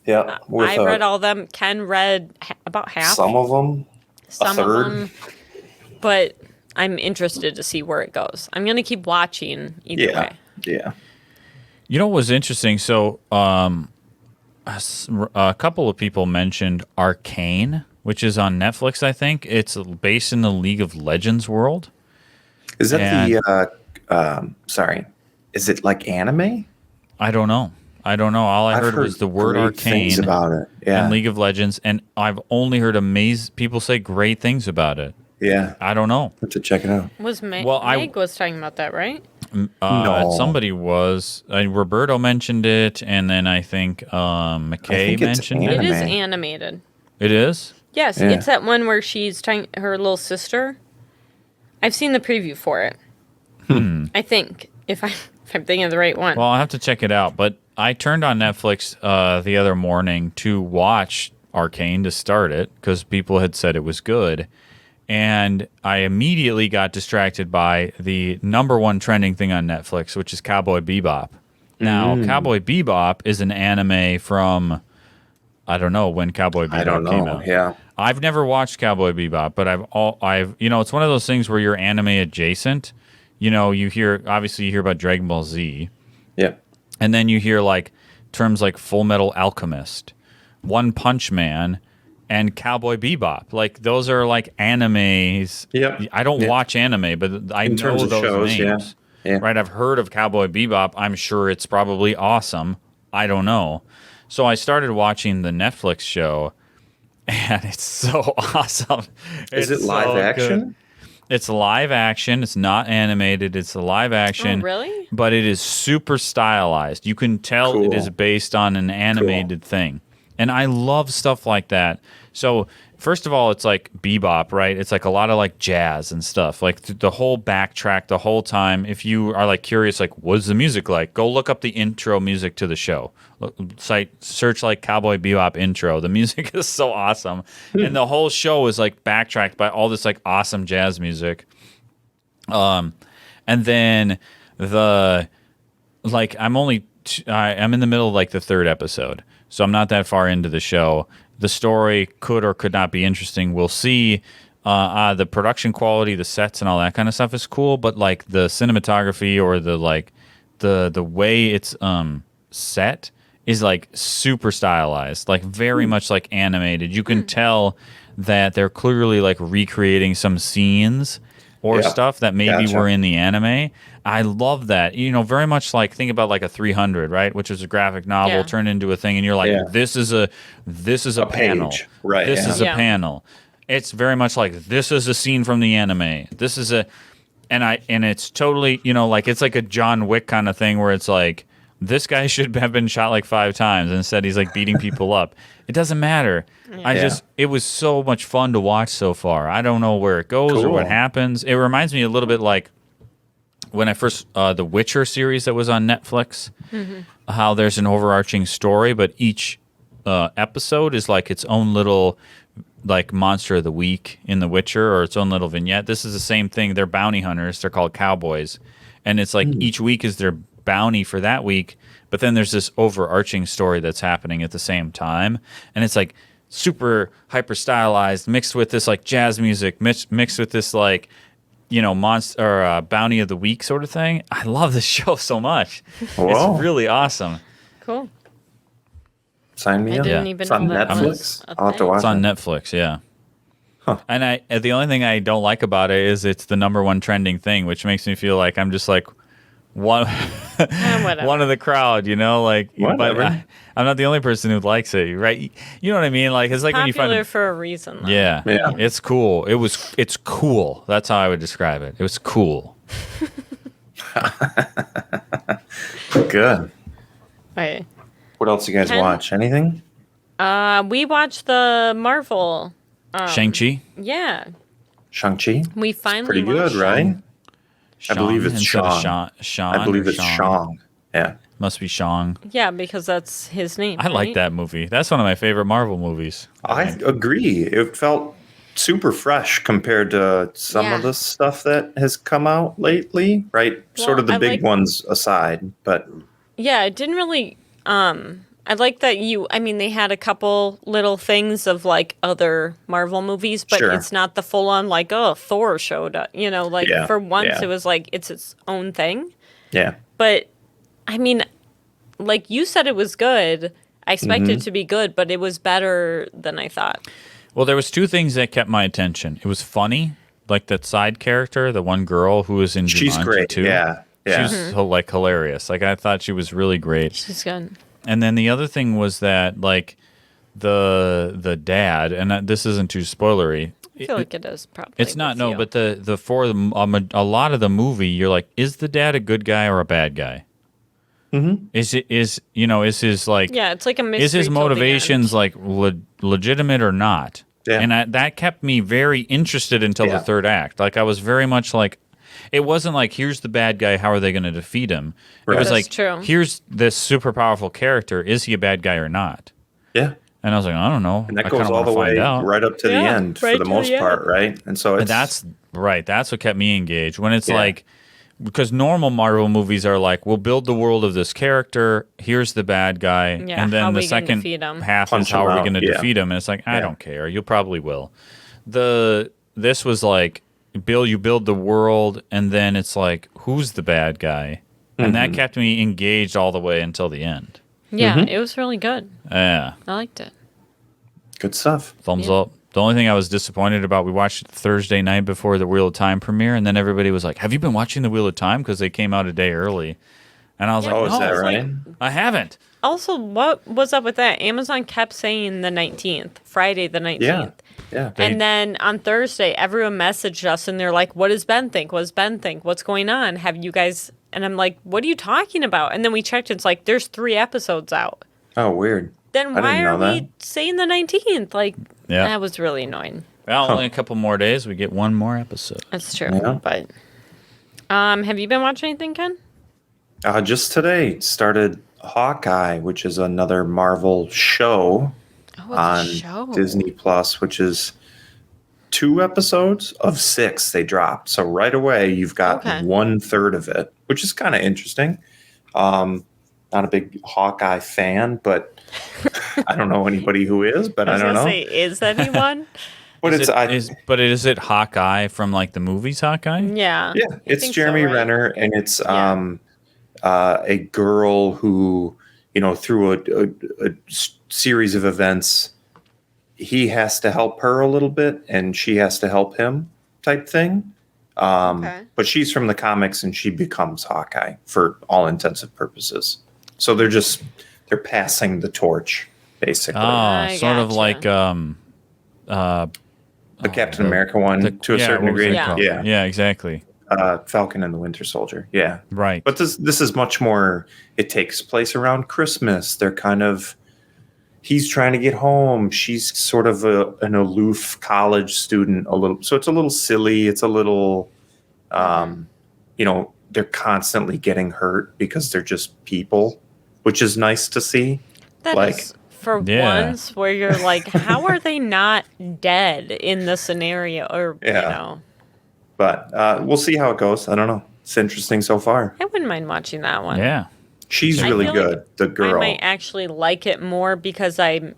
Yeah. With I read all of them. Ken read about half. some of them. Some a third. of them. But I'm interested to see where it goes. I'm going to keep watching either Yeah. way. Yeah. You know what was interesting? So, a couple of people mentioned Arcane, which is on Netflix, I think. It's based in the League of Legends world. Is that And- sorry. Is it like anime? I don't know. All I I've heard was the word great Arcane things about it. Yeah. and League of Legends, and I've only heard people say great things about it. Yeah. I don't know. Have to check it out. Was Meg Well, was talking about that, right? No. Somebody was. Roberto mentioned it, and then I think McKay think it's mentioned It it. is Anime. animated. It is? Yes, Yeah. it's that one where she's trying her little sister. I've seen the preview for it. I think if I'm thinking of the right one. Well, I'll have to check it out. But I turned on Netflix the other morning to watch Arcane to start it because people had said it was good. And I immediately got distracted by the number one trending thing on Netflix, which is Cowboy Bebop. Now, Cowboy Bebop is an anime from, I don't know when Cowboy I don't Bebop came know. out. Yeah. I've never watched Cowboy Bebop, but I've it's one of those things where you're anime adjacent. You hear about Dragon Ball Z, Yeah. and then you hear like terms like Full Metal Alchemist, One Punch Man, and Cowboy Bebop. Like those are like animes. Yep. I don't watch anime, but I In know terms of those shows, names. yeah. Right? I've heard of Cowboy Bebop. I'm sure it's probably awesome. I don't know. So I started watching the Netflix show, and it's so awesome. Is it live action? Good. It's live action. It's not animated. It's a live action. Oh, really? But it is super stylized. You can tell it is based on an animated thing. And I love stuff like that. So, first of all, it's like bebop, right? It's like a lot of like jazz and stuff. Like the whole backtrack, the whole time. If you are like curious, like, what's the music like? Go look up the intro music to the show. Search like Cowboy Bebop intro. The music is so awesome. And the whole show is like backtracked by all this like awesome jazz music. And then I'm in the middle of like the third episode. So I'm not that far into the show. The story could or could not be interesting. We'll see. The production quality, the sets, and all that kind of stuff is cool. But like the cinematography or the way it's set is like super stylized, like very much like animated. You can tell that they're clearly like recreating some scenes or stuff that maybe were in the anime. I love that. Very much like think about like a 300, right? Which is a graphic novel turned into a thing, and you're like, this is a panel, page. Right? This is a panel. It's very much like this is a scene from the anime. This is and it's totally like it's like a John Wick kind of thing where it's like this guy should have been shot like 5 times, and instead he's like beating people up. It doesn't matter. It was so much fun to watch so far. I don't know where it goes or what happens. It reminds me a little bit like when I first the Witcher series that was on Netflix. How there's an overarching story, but each episode is like its own little like monster of the week in The Witcher, or its own little vignette. This is the same thing. They're bounty hunters. They're called cowboys, and it's like each week is their bounty for that week, but then there's this overarching story that's happening at the same time, and it's like super hyper stylized, mixed with this like jazz music, mixed with this like monster or bounty of the week sort of thing. I love this show so much. Whoa. It's really awesome. Cool. Sign me I up. didn't even It's on know that Netflix. was a I'll have to thing. watch It's on it. Netflix, yeah. And the only thing I don't like about it is it's the #1 trending thing, which makes me feel like I'm just like one one of the crowd, like. Whatever. But I'm not the only person who likes it, right? You know what I mean? Like it's like when you Popular find for a reason, though. yeah, Yeah. it's cool. It's cool. That's how I would describe it. It was cool. Good. Right. What else you guys Ken? watch? Anything? We watched the Marvel. Shang-Chi. Yeah. Shang-Chi? We finally Pretty good, watched right? I believe it's instead of Shang. Sean. I believe or it's Shang. Yeah. Must be Shang. Yeah, because that's his name. I like right? that movie. That's one of my favorite Marvel movies. I agree. It felt super fresh compared to some Yeah. of the stuff that has come out lately, right? Sort of the I big like- ones aside, but Yeah, it didn't really. I like that they had a couple little things of like other Marvel movies, but Sure. it's not the full on like, oh, Thor showed up. Like Yeah, for once yeah. it was like it's its own thing. yeah. But like you said, it was good. I expected Mm-hmm. it to be good, but it was better than I thought. Well, there was 2 things that kept my attention. It was funny, like that side character, the one girl who was in She's Jumanji great. too. Yeah. Yeah. She's like hilarious. Like I thought she was really great. She's good. And then the other thing was that like the dad, and this isn't too spoilery. I feel like it is probably. It's not with you. but a lot of the movie, you're like, is the dad a good guy or a bad guy? Mm-hmm. Is his like Yeah, it's like a mystery. is his till the end. motivations like legitimate or not? Yeah. And that kept me very interested until the Yeah. third act. Like I was very much like, it wasn't like here's the bad guy, how are they going to defeat him? It Right. was That's like true. here's this super powerful character, is he a bad guy or not? Yeah. And I was like, I don't know. And that I goes kinda all wanna the way find out. right up to the Yeah, end for right the to most the part, end. right? And so it's And that's right. That's what kept me engaged. When it's Yeah. like because normal Marvel movies are like, we'll build the world of this character. Here's the bad guy, Yeah, and how then the we gonna second defeat him? half Punch is how him are we out, going to yeah. defeat him. And it's like, I Yeah. don't care. You probably will. This was like, you build the world, and then it's like, who's the bad guy? And that kept me engaged all the way until the end. Yeah, it was really good. Yeah, I liked it. Good stuff. thumbs up. The only thing I was disappointed about, we watched it Thursday night before the Wheel of Time premiere, and then everybody was like, have you been watching the Wheel of Time? Because they came out a day early. And I was Yeah, like, Oh, is no, that it's right? I haven't. Also, what was up with that? Amazon kept saying the 19th, Friday the 19th. Yeah. Yeah. They- And then on Thursday, everyone messaged us and they're like, what does Ben think? What does Ben think? What's going on? Have you guys... And I'm like, what are you talking about? And then we checked and it's like, there's 3 episodes out. Oh, weird. Then I why didn't are know we that. saying the 19th? Like, Yeah. that was really annoying. Well, only a couple more days. We get one more episode. That's true. Yeah. But have you been watching anything, Ken? Just today started Hawkeye, which is another Marvel show Oh, on it's a show. Disney Plus, which is 2 episodes of 6 they dropped. So right away you've got Okay. 1/3 of it, which is kind of interesting. Not a big Hawkeye fan, but I don't know anybody who is, but I was don't gonna know. say, is anyone? But Is it's it, is it Hawkeye from like the movies Hawkeye? Yeah. yeah, I it's think so, Jeremy right? Renner, and it's Yeah. a girl who, through a series of events, he has to help her a little bit, and she has to help him, type thing. Okay. But she's from the comics, and she becomes Hawkeye for all intents and purposes. So they're passing the torch, basically. Oh, I sort of gotcha. like The Captain America one, to a certain what was degree. it called? Yeah. Yeah, exactly. Falcon and the Winter Soldier. Yeah. Right. But this is much more. It takes place around Christmas. They're kind of. He's trying to get home. She's sort of an aloof college student. So it's a little silly. It's a little, they're constantly getting hurt because they're just people, which is nice to see. That Like- is for Yeah. once where you're like, how are they not dead in the scenario? Or, Yeah. But we'll see how it goes. I don't know. It's interesting so far. I wouldn't mind watching that one. Yeah. She's I really feel good. like The I girl. might actually like it more because I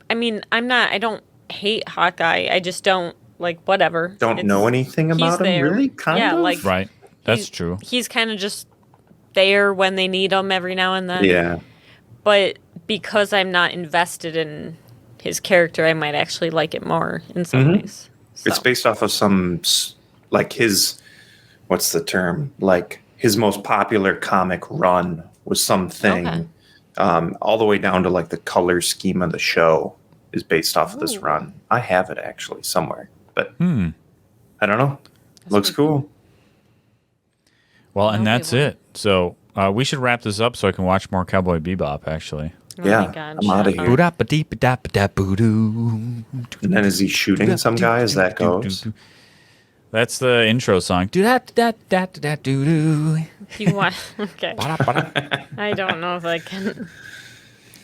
don't hate Hawkeye. I just don't, like, whatever. Don't know anything he's about him, there. really? Kind Yeah, of? like- Right. That's He's- true. He's kind of just there when they need him every now and then. Yeah. But because I'm not invested in his character, I might actually like it more in some ways. It's So. based off of like his, what's the term? Like his most popular comic run was something, Okay. all the way down to like the color scheme of the show is based off of this Ooh. run. I have it actually somewhere, but Hmm. I don't know. Looks pretty cool. Well, and Okay, that's well. it. So we should wrap this up so I can watch more Cowboy Bebop, actually. Oh my Yeah, God, I'm outta shut here. up. Boo-da-ba-dee-ba-da-ba-da-boo-doo. And then is he shooting some guy as that goes? That's the intro song. Do-da-da-da-da-da-doo-doo. You want? Okay. Ba-da-ba-da. I don't know if I can.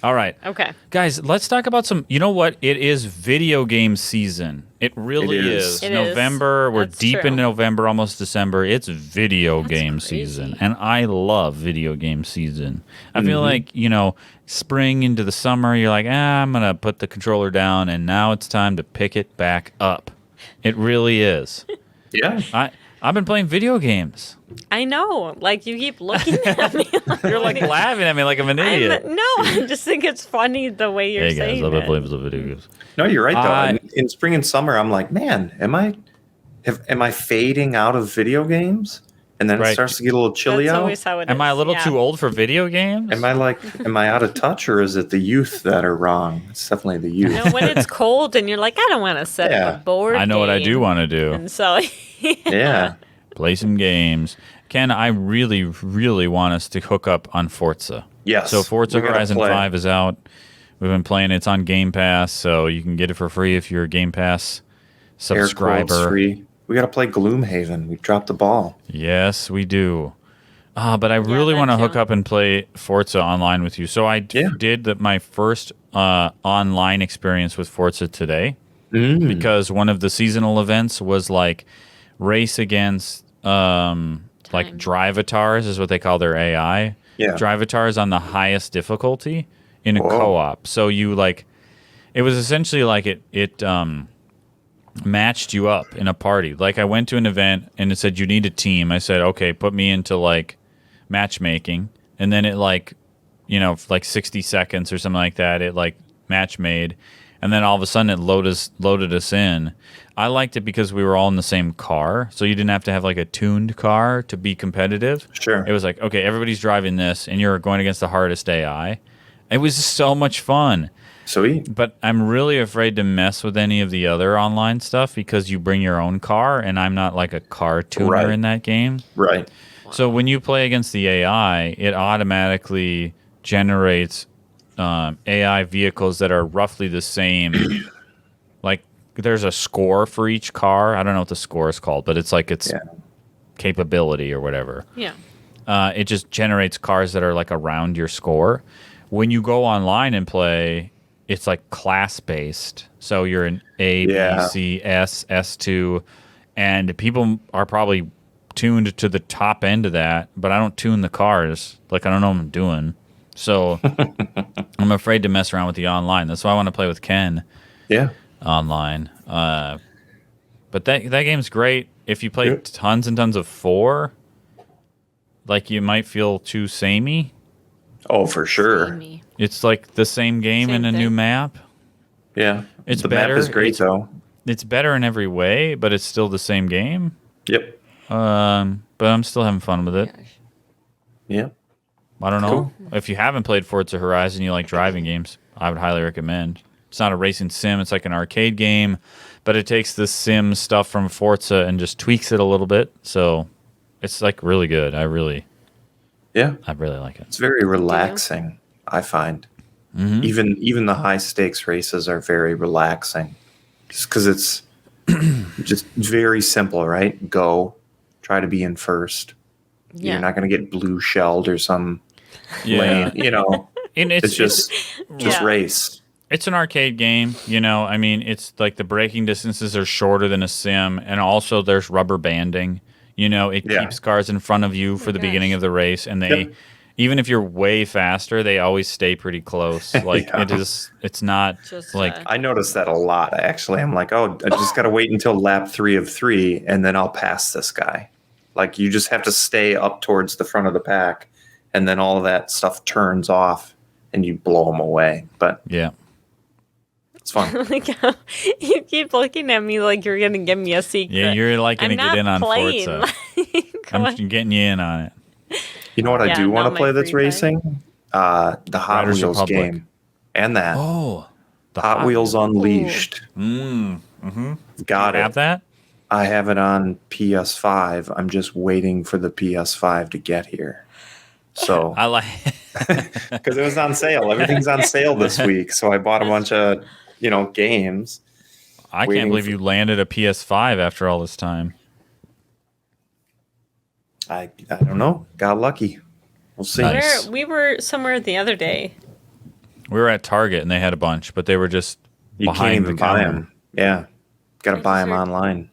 All right. Okay. Guys, let's talk about some. You know what? It is video game season. It really It is. is. It is. November. We're That's deep true. in November, almost December. It's video That's game crazy. season. And I love video game season. I feel Mm-hmm. like, spring into the summer, you're like, I'm going to put the controller down, and now it's time to pick it back up. It really is. Yeah. I've been playing video games. I know. Like, you keep looking at me. You're like laughing at me like I'm an idiot. No, I just think it's funny the way you're Hey guys, saying I've been it. playing some video games. No, you're right though. I- In spring and summer, I'm like, man, am I fading out of video games? And then Right. it starts to get a little chilly That's out. always how it is. Am I a little yeah. too old for video games? Am I out of touch, or is it the youth that are wrong? It's definitely the youth. No, when it's cold and you're like, I don't want to set Yeah. up a board. I know what I do game. want to do. And so, Yeah. Play some games. Ken, I really, really want us to hook up on Forza. Yes. So Forza we gotta Horizon play. 5 is out. We've been playing it. It's on Game Pass, so you can get it for free if you're a Game Pass Air quotes subscriber. free. We got to play Gloomhaven. We dropped the ball. Yes, we do. But I really that want to too. hook up and play Forza online with you. So I Yeah. did my first online experience with Forza today. Mm. Because one of the seasonal events was like race against like time. drivatars is what they call their AI. Yeah. Drivatars on the highest difficulty in a Whoa. co-op. So you like, it was essentially like it matched you up in a party. Like I went to an event and it said you need a team. I said, okay, put me into like matchmaking, and then it like, you know, like 60 seconds or something like that, it like match made, and then all of a sudden it loaded us in. I liked it because we were all in the same car, so you didn't have to have like a tuned car to be competitive. Sure. It was like, okay, everybody's driving this, and you're going against the hardest AI. It was so much fun. Sweet. But I'm really afraid to mess with any of the other online stuff because you bring your own car, and I'm not like a car tuner Right. in that game. Right. So when you play against the AI, it automatically generates AI vehicles that are roughly the same. Like there's a score for each car. I don't know what the score is called, but it's like its capability or whatever. Yeah. It just generates cars that are like around your score. When you go online and play, it's like class based. So you're an A, B, C, S, S2, and people are probably tuned to the top end of that, but I don't tune the cars. Like I don't know what I'm doing. So I'm afraid to mess around with the online. That's why I want to play with Ken Yeah. online. But that game's great. If you play tons and tons of 4, like you might feel too samey. Oh, for sure. Amy. It's like the same game Same in a new thing. map. Yeah. It's the better. map is great though. It's better in every way, but it's still the same game. Yep. But I'm still having fun with it. Yeah. I don't know. Cool. If you haven't played Forza Horizon, you like driving games, I would highly recommend. It's not a racing sim. It's like an arcade game, but it takes the sim stuff from Forza and just tweaks it a little bit. So it's like really good. I really like it. It's very relaxing, I find. Mm-hmm. Even the high stakes races are very relaxing. Just because it's just very simple, right? Go, try to be in first. Yeah. You're not going to get blue shelled or some Yeah. lane, you know. And It's just race. It's an arcade game, you know. I mean, it's like the braking distances are shorter than a sim, and also there's rubber banding. You know, it keeps cars in front of you for the beginning of the race, and they, even if you're way faster, they always stay pretty close. Like it's not Just, like I noticed that a lot, actually. I'm like, oh, I just got to wait until lap 3 of 3, and then I'll pass this guy. Like, you just have to stay up towards the front of the pack, and then all of that stuff turns off, and you blow them away. But yeah. it's fun. Like, you keep looking at me like you're gonna give me a secret. Yeah, you're like I'm gonna get not in on playing. Forza. I'm getting you in on it. You know what I Yeah, do want not to my play that's free time. racing? The Hot Riders Wheels Republic. game. And that. Oh, the Hot Wheels Unleashed. Got You it. have that? I have it on PS5. I'm just waiting for the PS5 to get here. So, I like. because it was on sale. Everything's on sale this week. So I bought a bunch of, games. I waiting can't believe for- you landed a PS5 after all this time. I don't know. Got lucky. We'll see. Nice. We were somewhere the other day. We were at Target and they had a bunch, but they were just You can't behind even the buy counter. them. Yeah. Got to I buy just them heard- online.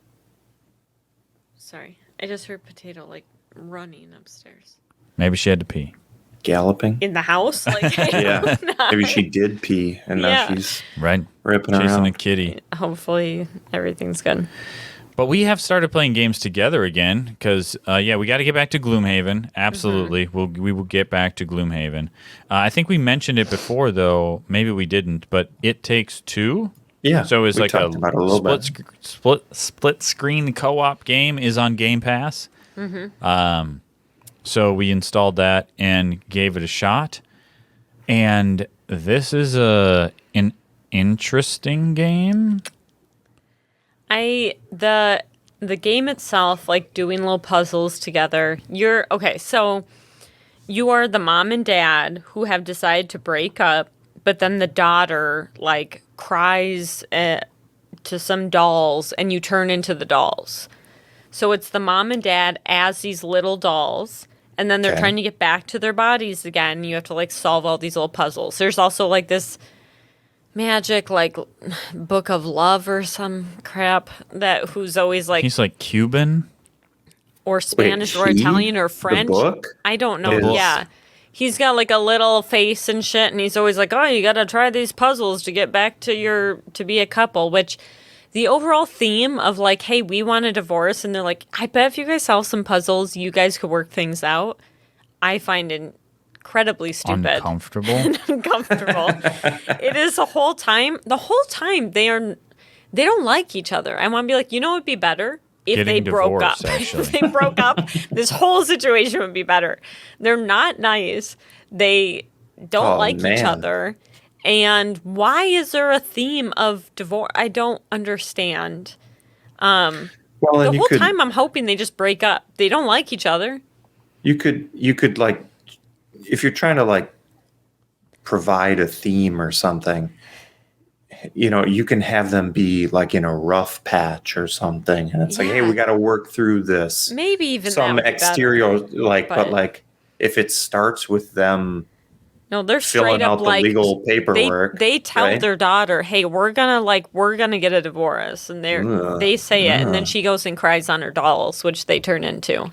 Sorry, I just heard Potato like running upstairs Maybe she had to pee. Galloping. in the house. Like, Yeah. Maybe she did pee and now Yeah. she's Right? ripping Chasing around. a kitty. hopefully everything's good. But we have started playing games together again because, we got to get back to Gloomhaven. Absolutely. We will get back to Gloomhaven. I think we mentioned it before, though. Maybe we didn't, but It Takes Two. Yeah. So it's we like a talked about it a little bit. split screen co-op game is on Game Pass. So we installed that and gave it a shot. And this is an interesting game. The game itself, like doing little puzzles together. So you are the mom and dad who have decided to break up, but then the daughter like cries to some dolls and you turn into the dolls. So it's the mom and dad as these little dolls, and then they're Okay. trying to get back to their bodies again. You have to like solve all these little puzzles. There's also like this magic like book of love or some crap that who's always like He's like Cuban. or Spanish or Italian or French. The book? I don't know. The book. Yeah. He's got like a little face and shit, and he's always like, "Oh, you got to try these puzzles to get back to be a couple," which the overall theme of like, "Hey, we want a divorce," and they're like, "I bet if you guys solve some puzzles, you guys could work things out." I find it incredibly stupid. Uncomfortable. Uncomfortable. It is the whole time they don't like each other. I want to be like, you know, it'd be better if Getting they broke up. divorced, actually. If they broke up, this whole situation would be better. They're not nice. They don't like each man. other. And why is there a theme of divorce? I don't understand. Well, The and whole time I'm hoping they just break up. They don't like each other. you could like, if you're trying to like provide a theme or something, you know, you can have them be like in a rough patch or something, and it's like, hey, we got to work through this. Maybe even some that would be exterior, better, like, but but- like if it starts with them No, they're filling straight out up the like legal paperwork, They tell right? their daughter, "Hey, we're gonna get a divorce," and they say it, and then she goes and cries on her dolls, which they turn into.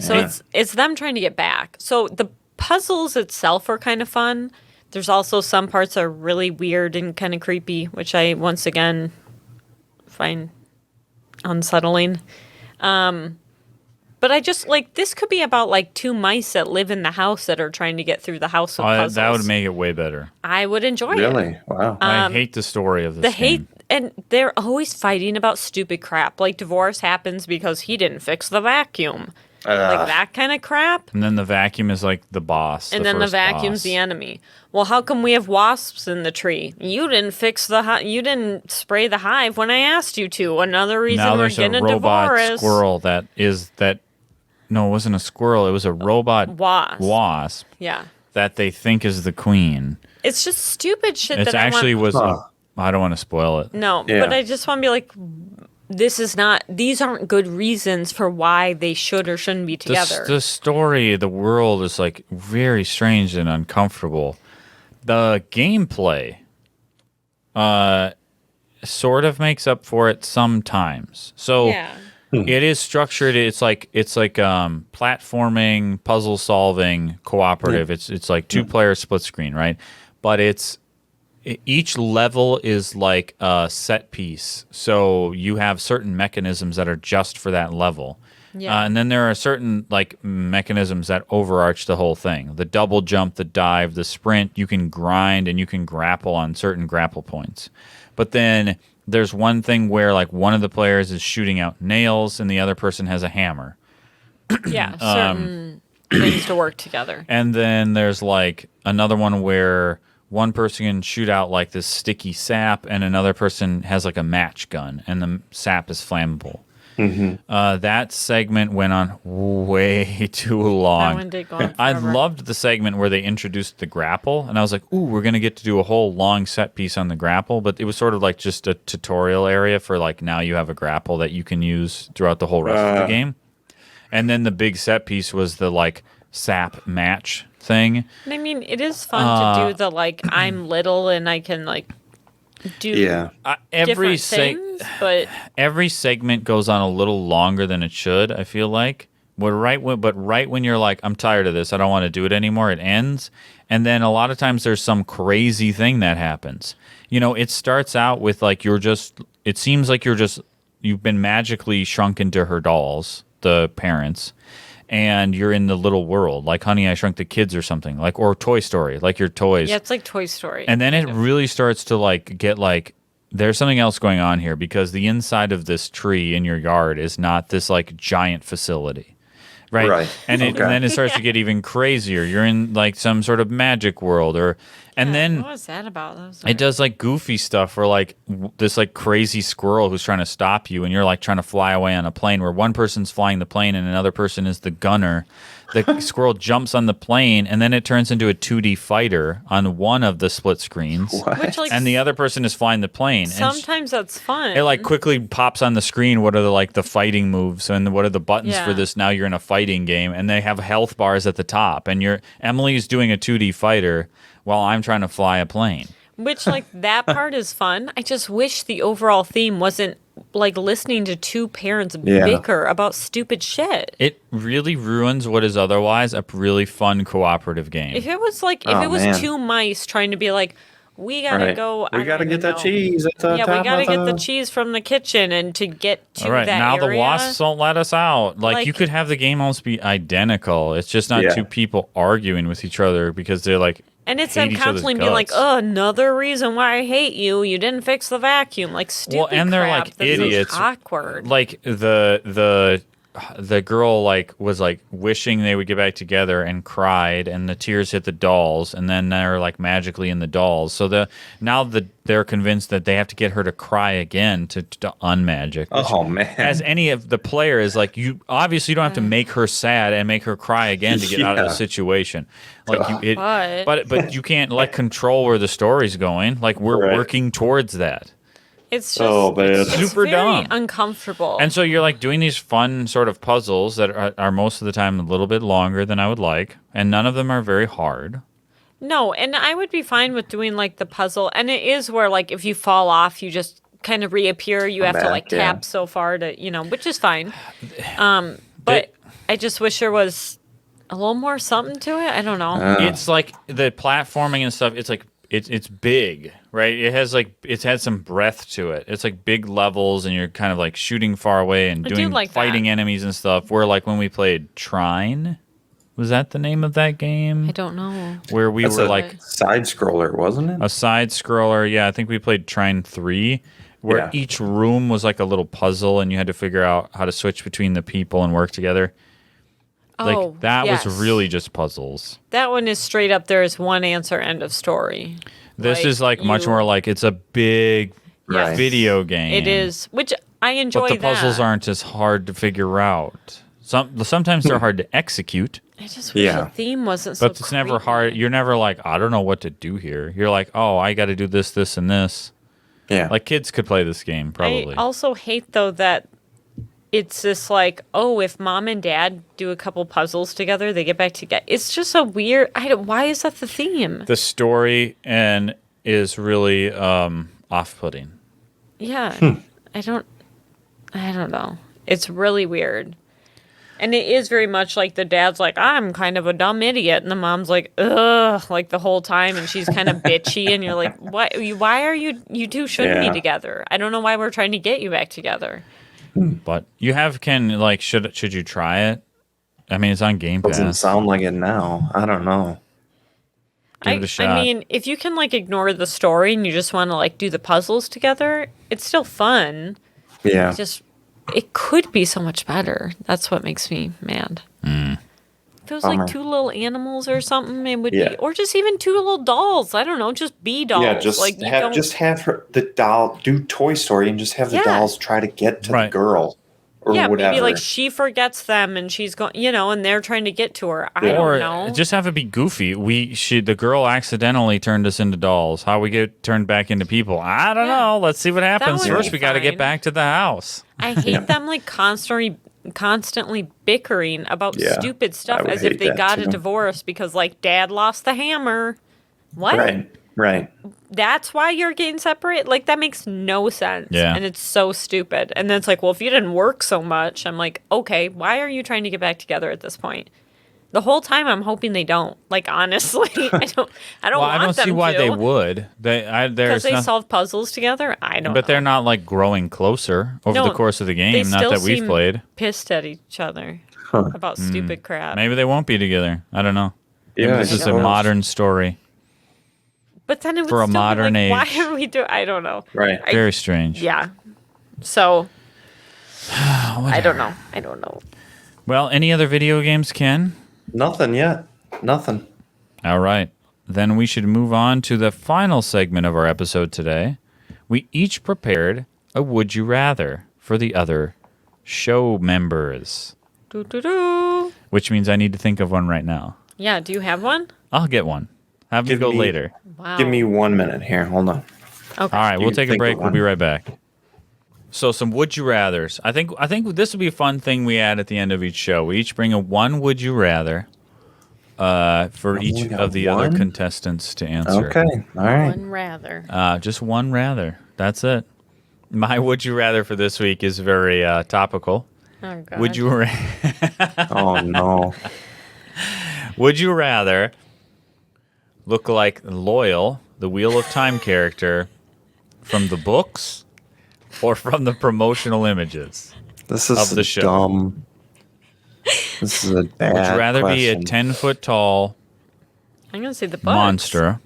So Yeah. it's them trying to get back. So the puzzles itself are kind of fun. There's also some parts that are really weird and kind of creepy, which I once again find unsettling. But I just like this could be about like two mice that live in the house that are trying to get through the house with puzzles. That would make it way better. I would enjoy it. Really? Wow. I hate the story of this The hate, game. and they're always fighting about stupid crap. Like divorce happens because he didn't fix the vacuum. Like that kind of crap. And then the vacuum is like the boss. And then the first vacuum's boss. the enemy. Well, how come we have wasps in the tree? You didn't fix you didn't spray the hive when I asked you to. Another reason Now we're there's a getting a robot divorce. squirrel that. No, it wasn't a squirrel. It was a robot wasp Yeah. that they think is the queen. It's just stupid shit It that actually I want. was. I don't want to spoil it. No, Yeah. but I just want to be like, these aren't good reasons for why they should or shouldn't be together. The story, the world is like very strange and uncomfortable. The gameplay sort of makes up for it sometimes. So Yeah. it is structured. It's like platforming, puzzle solving, cooperative. It's like 2-player split screen, right? But each level is like a set piece. So you have certain mechanisms that are just for that level. Yeah. And then there are certain like mechanisms that overarch the whole thing. The double jump, the dive, the sprint, you can grind and you can grapple on certain grapple points. But then there's one thing where like one of the players is shooting out nails and the other person has a hammer. Yeah. Certain things to work together. And then there's like another one where one person can shoot out like this sticky sap and another person has like a match gun and the sap is flammable. That segment went on way too long. That one did go on I forever. loved the segment where they introduced the grapple, and I was like, "Ooh, we're gonna get to do a whole long set piece on the grapple." But it was sort of like just a tutorial area for like now you have a grapple that you can use throughout the whole rest of the game. And then the big set piece was the like sap match thing. And I mean, it is fun to do the like I'm little and I can like do Every different things, but every segment goes on a little longer than it should. I feel like, but right when you're like, I'm tired of this, I don't want to do it anymore, it ends. And then a lot of times there's some crazy thing that happens. You know, it starts out with like it seems like you've been magically shrunk into her dolls, the parents, and you're in the little world, like Honey, I Shrunk the Kids or something, like, or Toy Story, like your toys. yeah, it's like Toy Story. And then it really starts to like get like there's something else going on here because the inside of this tree in your yard is not this like giant facility. Right. And then it starts to get even crazier. You're in like some sort of magic world then what was that about? That was it does like goofy stuff where like this like crazy squirrel who's trying to stop you and you're like trying to fly away on a plane where one person's flying the plane and another person is the gunner. The squirrel jumps on the plane and then it turns into a 2D fighter on one of the split screens. Which, like, And the other person is flying the plane. sometimes that's fun. It like quickly pops on the screen. What are the fighting moves and what are the buttons for this? Now you're in a fighting game and they have health bars at the top and Emily's doing a 2D fighter while I'm trying to fly a plane. Which, like, that part is fun. I just wish the overall theme wasn't like listening to two parents Yeah. bicker about stupid shit. It really ruins what is otherwise a really fun cooperative game. If it was like, if Oh, it was man. two mice trying to be like, we gotta Right. go. I We don't gotta even get that know. cheese at the Yeah, top we gotta of get the cheese from the kitchen, and to get to All right, that now area. the wasps won't let us out. Like, you Like- could have the game almost be identical. It's just not Yeah. two people arguing with each other because they're like, And it's hate them each other's constantly being like, guts. oh, another reason why I hate you. You didn't fix the vacuum. Like, stupid and they're crap. like That's so idiots. awkward. like the girl like was like wishing they would get back together and cried, and the tears hit the dolls, and then they're like magically in the dolls. So they're convinced that they have to get her to cry again to unmagic. which, Oh, man. as any of the player is like, you obviously don't have to make her sad and make her cry again to get out of the Yeah. situation. Like But- you can't like control where the story's going. Like we're Right. working towards that. It's just Oh, man. it's Super very dumb. uncomfortable. And so you're like doing these fun sort of puzzles that are most of the time a little bit longer than I would like, and none of them are very hard. No, and I would be fine with doing like the puzzle. And it is where like if you fall off, you just kind of reappear. You have to back, like yeah. tap so far to, which is fine. But I just wish there was a little more something to it. I don't know. It's like the platforming and stuff. It's like it's big, right? It's had some breadth to it. It's like big levels, and you're kind of like shooting far away and I do doing like fighting that. enemies and stuff. Where like when we played Trine, was that the name of that game? I don't know. Where we That's were a like side scroller, wasn't it? a side scroller. Yeah, I think we played Trine 3, where Yeah. each room was like a little puzzle, and you had to figure out how to switch between the people and work together. Like Oh, that yes. was really just puzzles. That one is straight up. There is one answer, end of story. This Like, is like much you- more like it's a big Yes. video game. It is, which I enjoy. But the puzzles that. aren't as hard to figure out. Sometimes they're hard to execute, I just wish Yeah. the theme wasn't so. but it's never creepy. hard. You're never like, I don't know what to do here. You're like, oh, I got to do this, this, and this. Yeah. Like kids could play this game probably. I also hate though that it's this like, oh, if mom and dad do a couple puzzles together, they get back together. It's just a weird. Why is that the theme? The story and is really off-putting. Yeah, I don't know. It's really weird. And it is very much like the dad's like, I'm kind of a dumb idiot. And the mom's like, ugh, like the whole time. And she's kind of bitchy. And you're like, what? Why are you two shouldn't Yeah. be together? I don't know why we're trying to get you back together. But you have should you try it? I mean, it's on Game Doesn't Pass. sound like it now. I don't know. Give it a shot. I mean, if you can like ignore the story and you just want to like do the puzzles together, it's still fun. Yeah. It could be so much better. That's what makes me mad. If it was Bummer. like two little animals or something, it would Yeah. be, or just even two little dolls. I don't know, just be dolls. Yeah, just like you have don't, the doll do Toy Story and just have the Yeah. dolls try to get to Right. the girl or yeah, whatever. maybe like she forgets them and she's going, and they're trying to get to her. I Or don't know. just have it be goofy. The girl accidentally turned us into dolls. How we get turned back into people? I don't Yeah. know. Let's see what happens. would First, be we got to get fine. back to the house. I hate them like constantly bickering about Yeah, stupid stuff I would as if hate they that got a too. divorce because like dad lost the hammer. What? Right. That's why you're getting separated? Like that makes no sense. Yeah. And it's so stupid. And then it's like, well, if you didn't work so much, I'm like, okay, why are you trying to get back together at this point? The whole time I'm hoping they don't. Like honestly, I don't Well, want I don't them see why to. they would. Because There's they no- solve puzzles together? I don't know. but they're not like growing closer over No, the course of the They game. Not still that we've seem played. pissed at each other about stupid crap. Maybe they won't be together. I don't know. Maybe Yeah, this I is a suppose. modern story. But then it would For a still be modern like, why age. are we doing? I don't know. Right. Very strange. Yeah. So I don't know. I don't know. Well, any other video games, Ken? Nothing yet. Nothing. All right. Then we should move on to the final segment of our episode today. We each prepared a Would You Rather for the other show members, Do. which means I need to think of one right now. Yeah. Do you have one? I'll get one. Have me Give go me- later. Wow. Give me 1 minute here. Hold on. Okay. All right, we'll You take a think break. of We'll be one. right back. So some Would You Rathers. I think this would be a fun thing we add at the end of each show. We each bring a one Would You Rather for each only got of the other one? contestants to answer. Okay. All right. One rather. Just one rather. That's it. My would you rather for this week is very topical. Oh, God. Would you Oh no. would you rather look like Loyal, the Wheel of Time character, from the books or from the promotional images? This is Of the show. dumb. This is a bad Would you rather be a question. 10-foot tall I'm going to say the books. monster,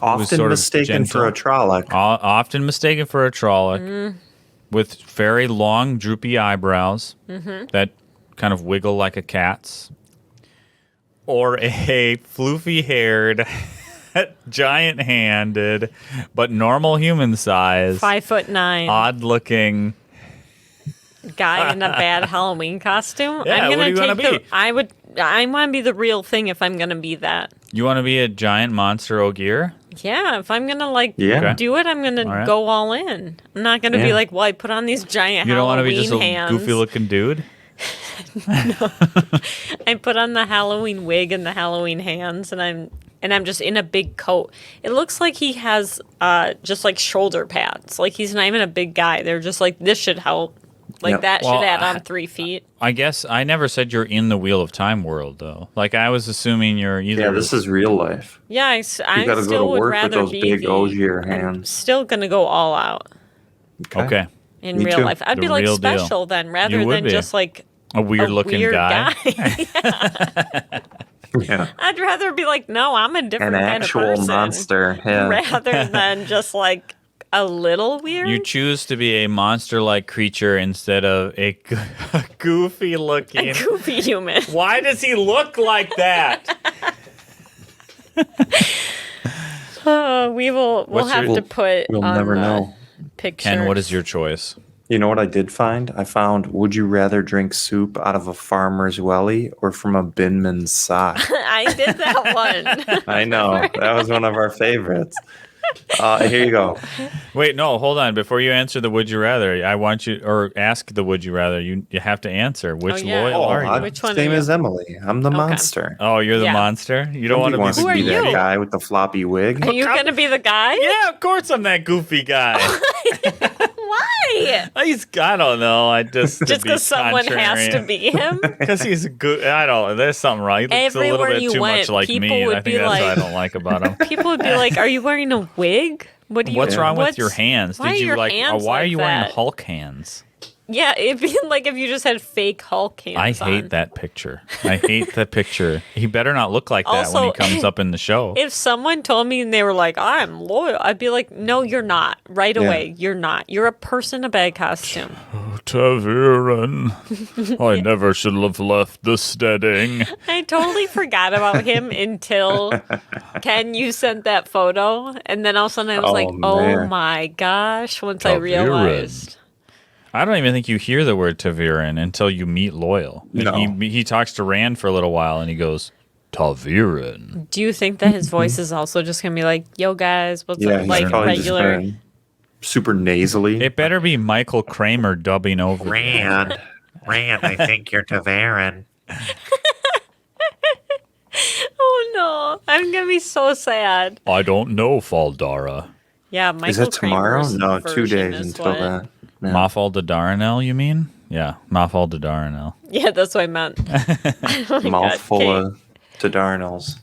Often sort of mistaken for a gentle? Trolloc. often mistaken for a Trolloc, with very long, droopy eyebrows that kind of wiggle like a cat's, or a floofy-haired, giant-handed, but normal human size, 5'9" odd-looking. guy in a bad Halloween costume. Yeah, I'm what gonna do you wanna take be? I want to be the real thing if I'm gonna be that. You want to be a giant monster Ogier? Yeah, if I'm gonna Yeah. Okay. do it, I'm gonna All right. go all in. I'm not gonna be Yeah. like, well, I put on these giant You don't want to Halloween be just a hands. goofy-looking dude? I put on the Halloween wig and the Halloween hands, and I'm just in a big coat. It looks like he has just like shoulder pads. Like he's not even a big guy. They're just like, this should help. Like Yep. that Well, should add on 3 feet. I guess I never said you're in the Wheel of Time world, though. Like, I was assuming you're either... Yeah, this is real life. Yeah, I You still got to go to would work with rather those be big the- Ogier I'm hands. still gonna go all out Okay. in Me real too. life. I'd The be like real deal. special then, rather You would than be. just like A weird-looking weird guy. Yeah. I'd rather be like, no, I'm a different An kind actual of person, monster. Yeah. rather than just like a little weird. You choose to be a monster-like creature instead of a goofy-looking... Goofy human. Why does he look like that? We'll What's have your- to put We'll on never the know. picture. Ken, what is your choice? You know what I did find? I found, would you rather drink soup out of a farmer's welly or from a binman's sock? I did that one. I know. That was one of our favorites. Here you go. Wait, no, hold on. Before you answer the would you rather, I want you, or ask the would you rather, you have to answer. Which yeah. Loyal are you? Which one Same are you? as Emily. I'm the monster. Oh, you're the Yeah. monster? You don't want Nobody wants to to be... be Who are that you? guy with the floppy wig. Are you gonna be the guy? Yeah, of course I'm that goofy guy. Why? I don't know. I just Just because someone has to be him. Because he's a good. I don't. There's something wrong. He looks a little Everywhere bit you too went, much like people me, and would I think be that's what I like- don't like about him. People would be like, "Are you wearing a wig? What do you? What's wrong with what's- your hands? Why Did are you your like? hands Why are like you wearing that? Hulk hands? Yeah, it'd be like if you just had fake Hulk hands. I hate on. that picture. I hate that picture. He better not look like that when Also, he comes up in the show. If someone told me and they were like, "I'm loyal," I'd be like, "No, you're not." Right away, you're not. You're a person in a bad costume. Taviran, I never should have left the steading. I totally forgot about him until Ken, you sent that photo, and then all of a sudden I was Oh, like, "Oh man. my gosh!" Once I Taviran. realized. I don't even think you hear the word Taviran until you meet Loyal. No. He talks to Rand for a little while and he goes, Taviran. Do you think that his voice is also just gonna be like, "Yo guys, what's Yeah, up?" he's Like probably just regular. going super nasally. It better be Michael Kramer dubbing over. Rand, I think you're Tavarin. Oh no, I'm gonna be so sad. I don't know, Faldara. Yeah, Michael Is that tomorrow? Kramer's No, 2 version days is until what- that. Yeah. Mafal de Daranel, you mean? Yeah, Mafal de Daranel. Yeah, that's what I meant. Oh my Mouthful God. of Tadarnels.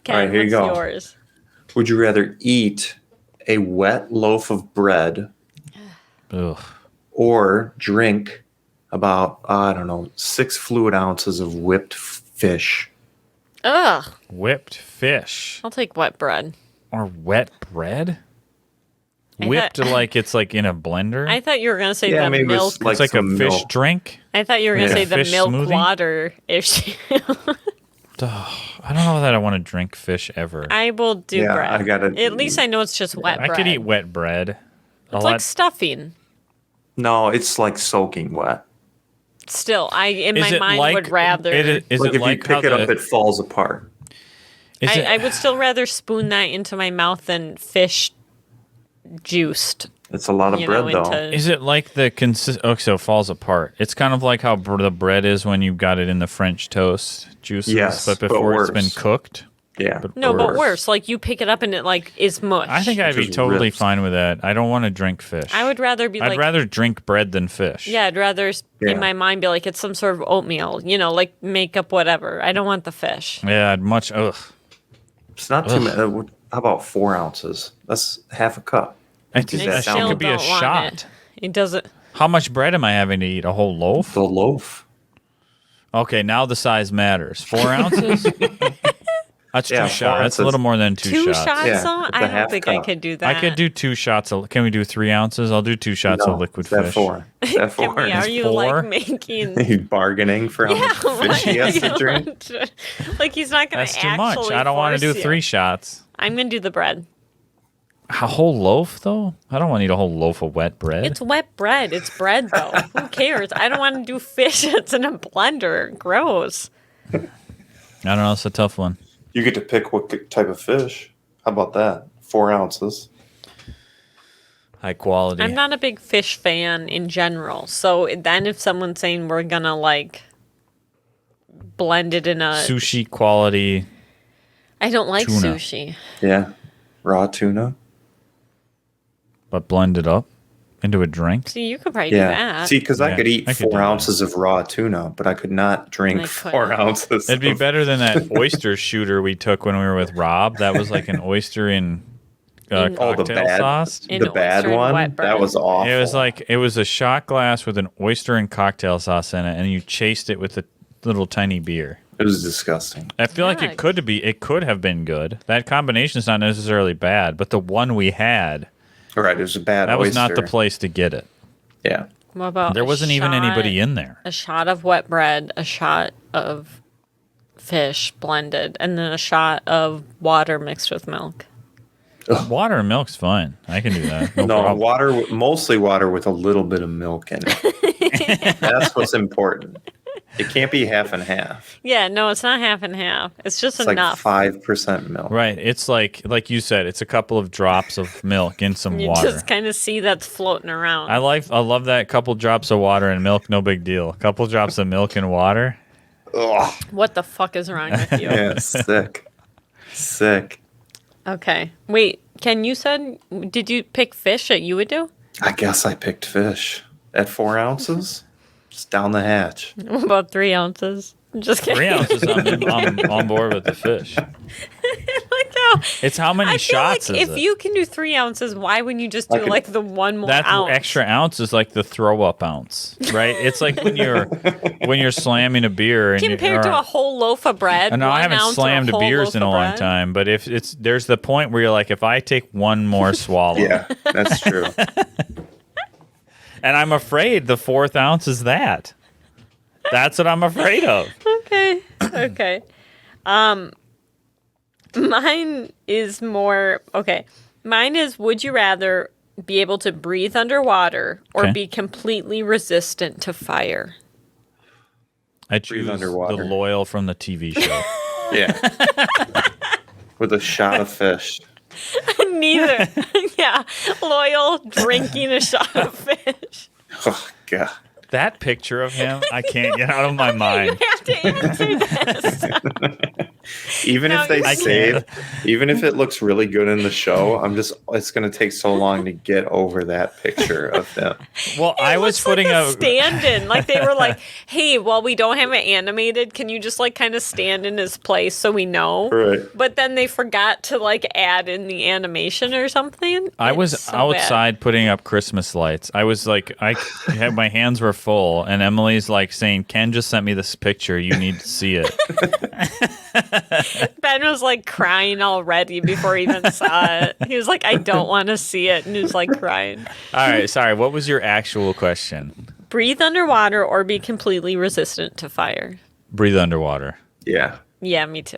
Ken, All right, here you what's go. yours? Would you rather eat a wet loaf of bread Ugh. or drink about, I don't know, 6 fluid ounces of whipped fish? Ugh, Whipped fish. I'll take wet bread. Or wet bread? I Whipped thought- like it's like in a blender? I thought you were gonna say Yeah, the maybe milk. it's like it's like a some fish milk. drink? I thought you were gonna Yeah. say the Fish milk smoothie? water issue. I don't know that I want to drink fish ever. I will do Yeah, bread. I gotta- At least I know it's just wet I bread. could eat wet bread. It's like stuffing. No, it's like soaking wet. Still, I in my mind would rather. Is Like it if like you pick how it up, the- it falls apart. is it- I would still rather spoon that into my mouth than fish juiced. It's a lot of You bread, know, though. into Is it like the Oh, so it falls apart. It's kind of like how the bread is when you got it in the French toast juices, Yes, but but before it's been worse. cooked. Yeah. No, but worse. Like you pick it up and it like is mush. I think I'd be Just totally rips. fine with that. I don't want to drink fish. I would rather be I'd like. rather drink bread than fish. Yeah, I'd rather Yeah. in my mind be like it's some sort of oatmeal. You know, like makeup, whatever. I don't want the fish. Yeah, I'd much. Ugh. It's not too many. How about 4 ounces? That's half a cup. That Does I that still could be a don't want shot. it. It doesn't. How much bread am I having to eat? A whole loaf? The loaf. Okay, now the size matters. 4 ounces? That's Yeah, 2 4 shots. That's a ounces. little more than two Two shots. shots, Yeah, though? it's a I don't half think I cup. could do that. I could do 2 shots. Can we do 3 ounces? I'll do 2 shots No, of liquid is that fish. 4? Is that Can 4? we, are you 4? like making? Are you bargaining for how much fish he has to drink? Like he's not going to That's too actually much. I don't want to do force 3 you. shots. I'm going to do the bread. A whole loaf, though? I don't want to eat a whole loaf of wet bread. It's wet bread. It's bread, though. Who cares? I don't want to do fish that's in a blender. Gross. I don't know. It's a tough one. You get to pick what type of fish. How about that? 4 ounces. High quality. I'm not a big fish fan in general. So then if someone's saying we're going to like blend it in a... Sushi quality. I don't like tuna. sushi. Yeah. Raw tuna. But blend it up into a drink. See, you could probably do Yeah. that. See, because Yeah, I could eat I could do 4 that. ounces of raw tuna, but I could not drink I 4 couldn't. ounces. It'd be of- better than that oyster shooter we took when we were with Rob. That was like an oyster in In- Oh, the cocktail bad, sauce. In the bad oyster and one. wet bread. That was awful. It was a shot glass with an oyster and cocktail sauce in it, and you chased it with a little tiny beer. It was disgusting. I feel like Yeah. it could have been good. That combination is not necessarily bad, but the one we had, All right, it was a bad. that was not the oyster. place to get it. Yeah. What about There a wasn't even shot- anybody in there. A shot of wet bread, a shot of fish blended, and then a shot of water mixed with milk. Water and milk's fine. I can do that. No, No, problem. water, mostly water with a little bit of milk in it. That's what's important. It can't be half and half. Yeah, no, it's not half and half. It's just It's enough. like 5% milk. Right. It's like you said, it's a couple of drops of milk in some You water. just kind of see that's floating around. I love that couple drops of water and milk, no big deal. A couple drops of milk and water. Ugh. What the fuck is wrong with you? Yeah, sick. Sick. Okay. Wait, Ken, you said, did you pick fish that you would do? I guess I picked fish. At 4 ounces? Just down the hatch. What about 3 ounces? I'm just kidding. 3 ounces, I'm on board with the fish. Like how- It's how many I feel shots like is if it? you can do 3 ounces, why wouldn't you just I do could- like the one more That ounce? extra ounce is like the throw up ounce, right? It's like when you're slamming a beer and Compared to a whole loaf of bread. I know I 1 haven't ounce of slammed whole beers loaf in a of long bread. time, but if there's the point where you're like, if I take one more swallow, Yeah, that's true. and I'm afraid the 4th ounce is that. That's what I'm afraid of. Okay. Okay. Mine is more okay. Mine is would you rather be able to breathe underwater or Okay. be completely resistant to fire? I choose underwater. the loyal from the TV show. Yeah. With a shot of fish. Neither. Yeah. Loyal drinking a shot of fish. Oh, God. That picture of him, I can't get out of my mind. You have to answer this. Even No, if they you- save, even if it looks really good in the show, it's going to take so long to get over that picture of him. Well, I was Looks putting like a stand-in. Like they were like, "Hey, well, we don't have it animated. Can you just like kind of stand in his place so we know?" Right. But then they forgot to like add in the animation or something. I It's was so bad. outside putting up Christmas lights. I was like, I had my hands were full, and Emily's like saying, "Ken just sent me this picture. You need to see it." Ben was like crying already before he even saw it. He was like, "I don't want to see it," and he was like crying. All right, sorry. What was your actual question? Breathe underwater or be completely resistant to fire. Breathe underwater. Yeah. Yeah, me too.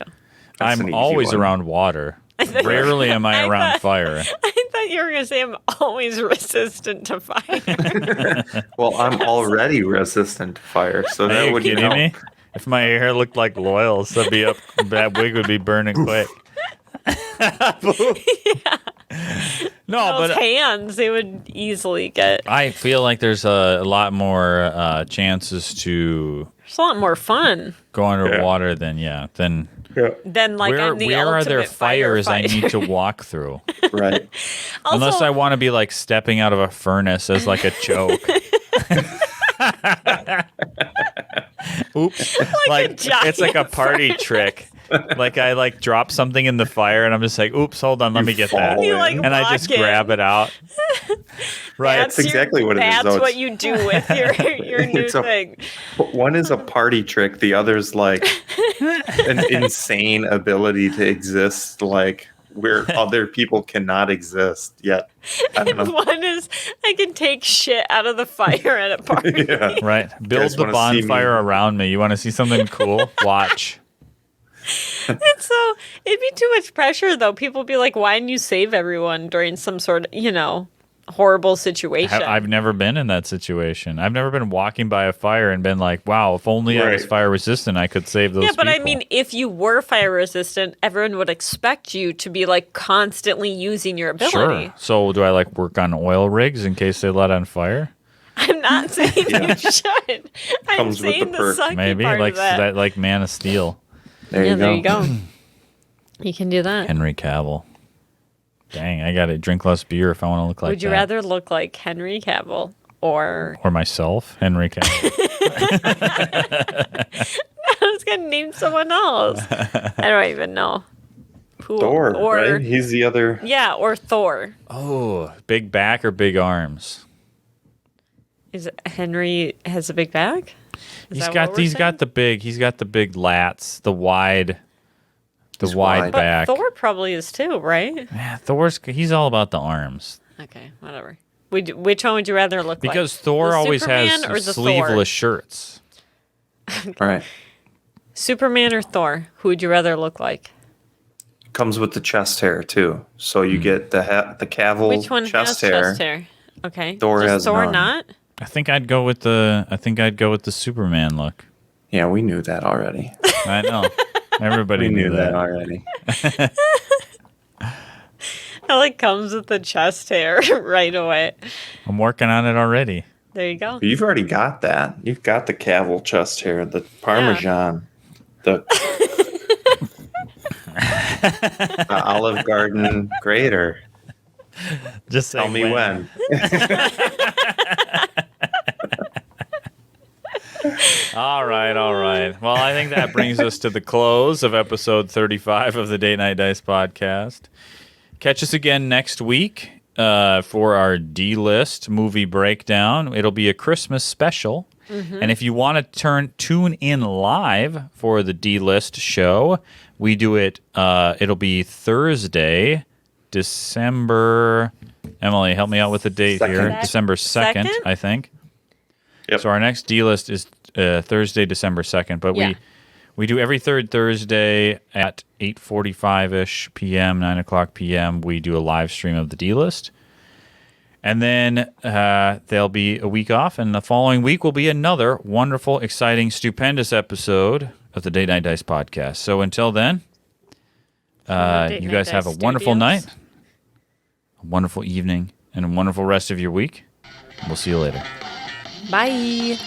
That's an I'm easy always one. around water. thought- Rarely am I I around thought- fire. I thought you were gonna say I'm always resistant to fire. Well, I'm already resistant to fire, so Are that you would kidding help. me? If my hair looked like Loyal's, that wig would be burning quick. No, Those but hands, they would easily get. I feel like there's a lot more chances to It's a lot more fun. go underwater than then like I'm the where are there ultimate fires I firefighter. need to walk through? Right. Unless Also- I want to be like stepping out of a furnace as like a joke. Oops. Like a it's like a giant party trick. Like I like drop something in the fire and I'm just like, oops, hold on, let me get that. fall You, like, And I just walk in. grab it out. Right. That's exactly what it is, That's though. what It's- you do with your new It's a- thing. One is a party trick. The other's like an insane ability to exist, like where other people cannot exist yet. I don't know. One is I can take shit out of the fire at a party. Yeah. Right. Build guys the wanna see me? bonfire around me. You want to see something cool? Watch. And so it'd be too much pressure, though. People would be like, "Why didn't you save everyone during some sort of, horrible situation?" I've never been in that situation. I've never been walking by a fire and been like, wow, if only I was Right. fire resistant, I could save those Yeah, but people. I mean, if you were fire resistant, everyone would expect you to be like constantly using your ability. Sure. So do I like work on oil rigs in case they let on fire? I'm not saying you should. I'm Comes with saying the the perk. sucky Maybe part like of that. like Man of Steel. There Yeah, you there you go. go. You can do that. Henry Cavill. Dang, I gotta drink less beer if I want to look like Would you that. rather look like Henry Cavill or Or myself, Henry Cavill. I was gonna name someone else? I don't even know. Who, Thor, or right? He's the other. yeah, or Thor. Oh, big back or big arms? Is it Henry has a big back? Is that what we're He's saying? got the big lats, the wide He's wide wide. But back. Thor probably is too, right? Yeah, he's all about the arms. Okay, whatever. Which one would you rather look like? Because Thor The always Superman or has the sleeveless Thor? shirts. Right. Superman or Thor? Who would you rather look like? Comes with the chest hair too. So you get the Cavill Which one chest has hair. chest hair? Okay. Thor Does has Thor none. not? I think I'd go with the Superman look. Yeah, we knew that already. I know. Everybody We knew knew that. that already. It like comes with the chest hair right away. I'm working on it already. There you go. You've already got that. You've got the Cavill chest hair, the Parmesan, the Olive Garden grater. Just Tell me when. All right. Well, I think that brings us to the close of episode 35 of the Date Night Dice podcast. Catch us again next week for our D-list movie breakdown. It'll be a Christmas special. And if you want to tune in live for the D-list show, we do it. It'll be Thursday, December. Emily, help me out with the date here. Second. December 2nd, Second? I think. Yep. So our next D-list is Thursday, December 2nd. But Yeah. we do every third Thursday at 8:45-ish p.m., 9 o'clock p.m. We do a live stream of the D-list. And then there'll be a week off, and the following week will be another wonderful, exciting, stupendous episode of the Date Night Dice podcast. So until then, Date you Night guys have a Dice wonderful Studios. night, a wonderful evening, and a wonderful rest of your week. We'll see you later. Bye.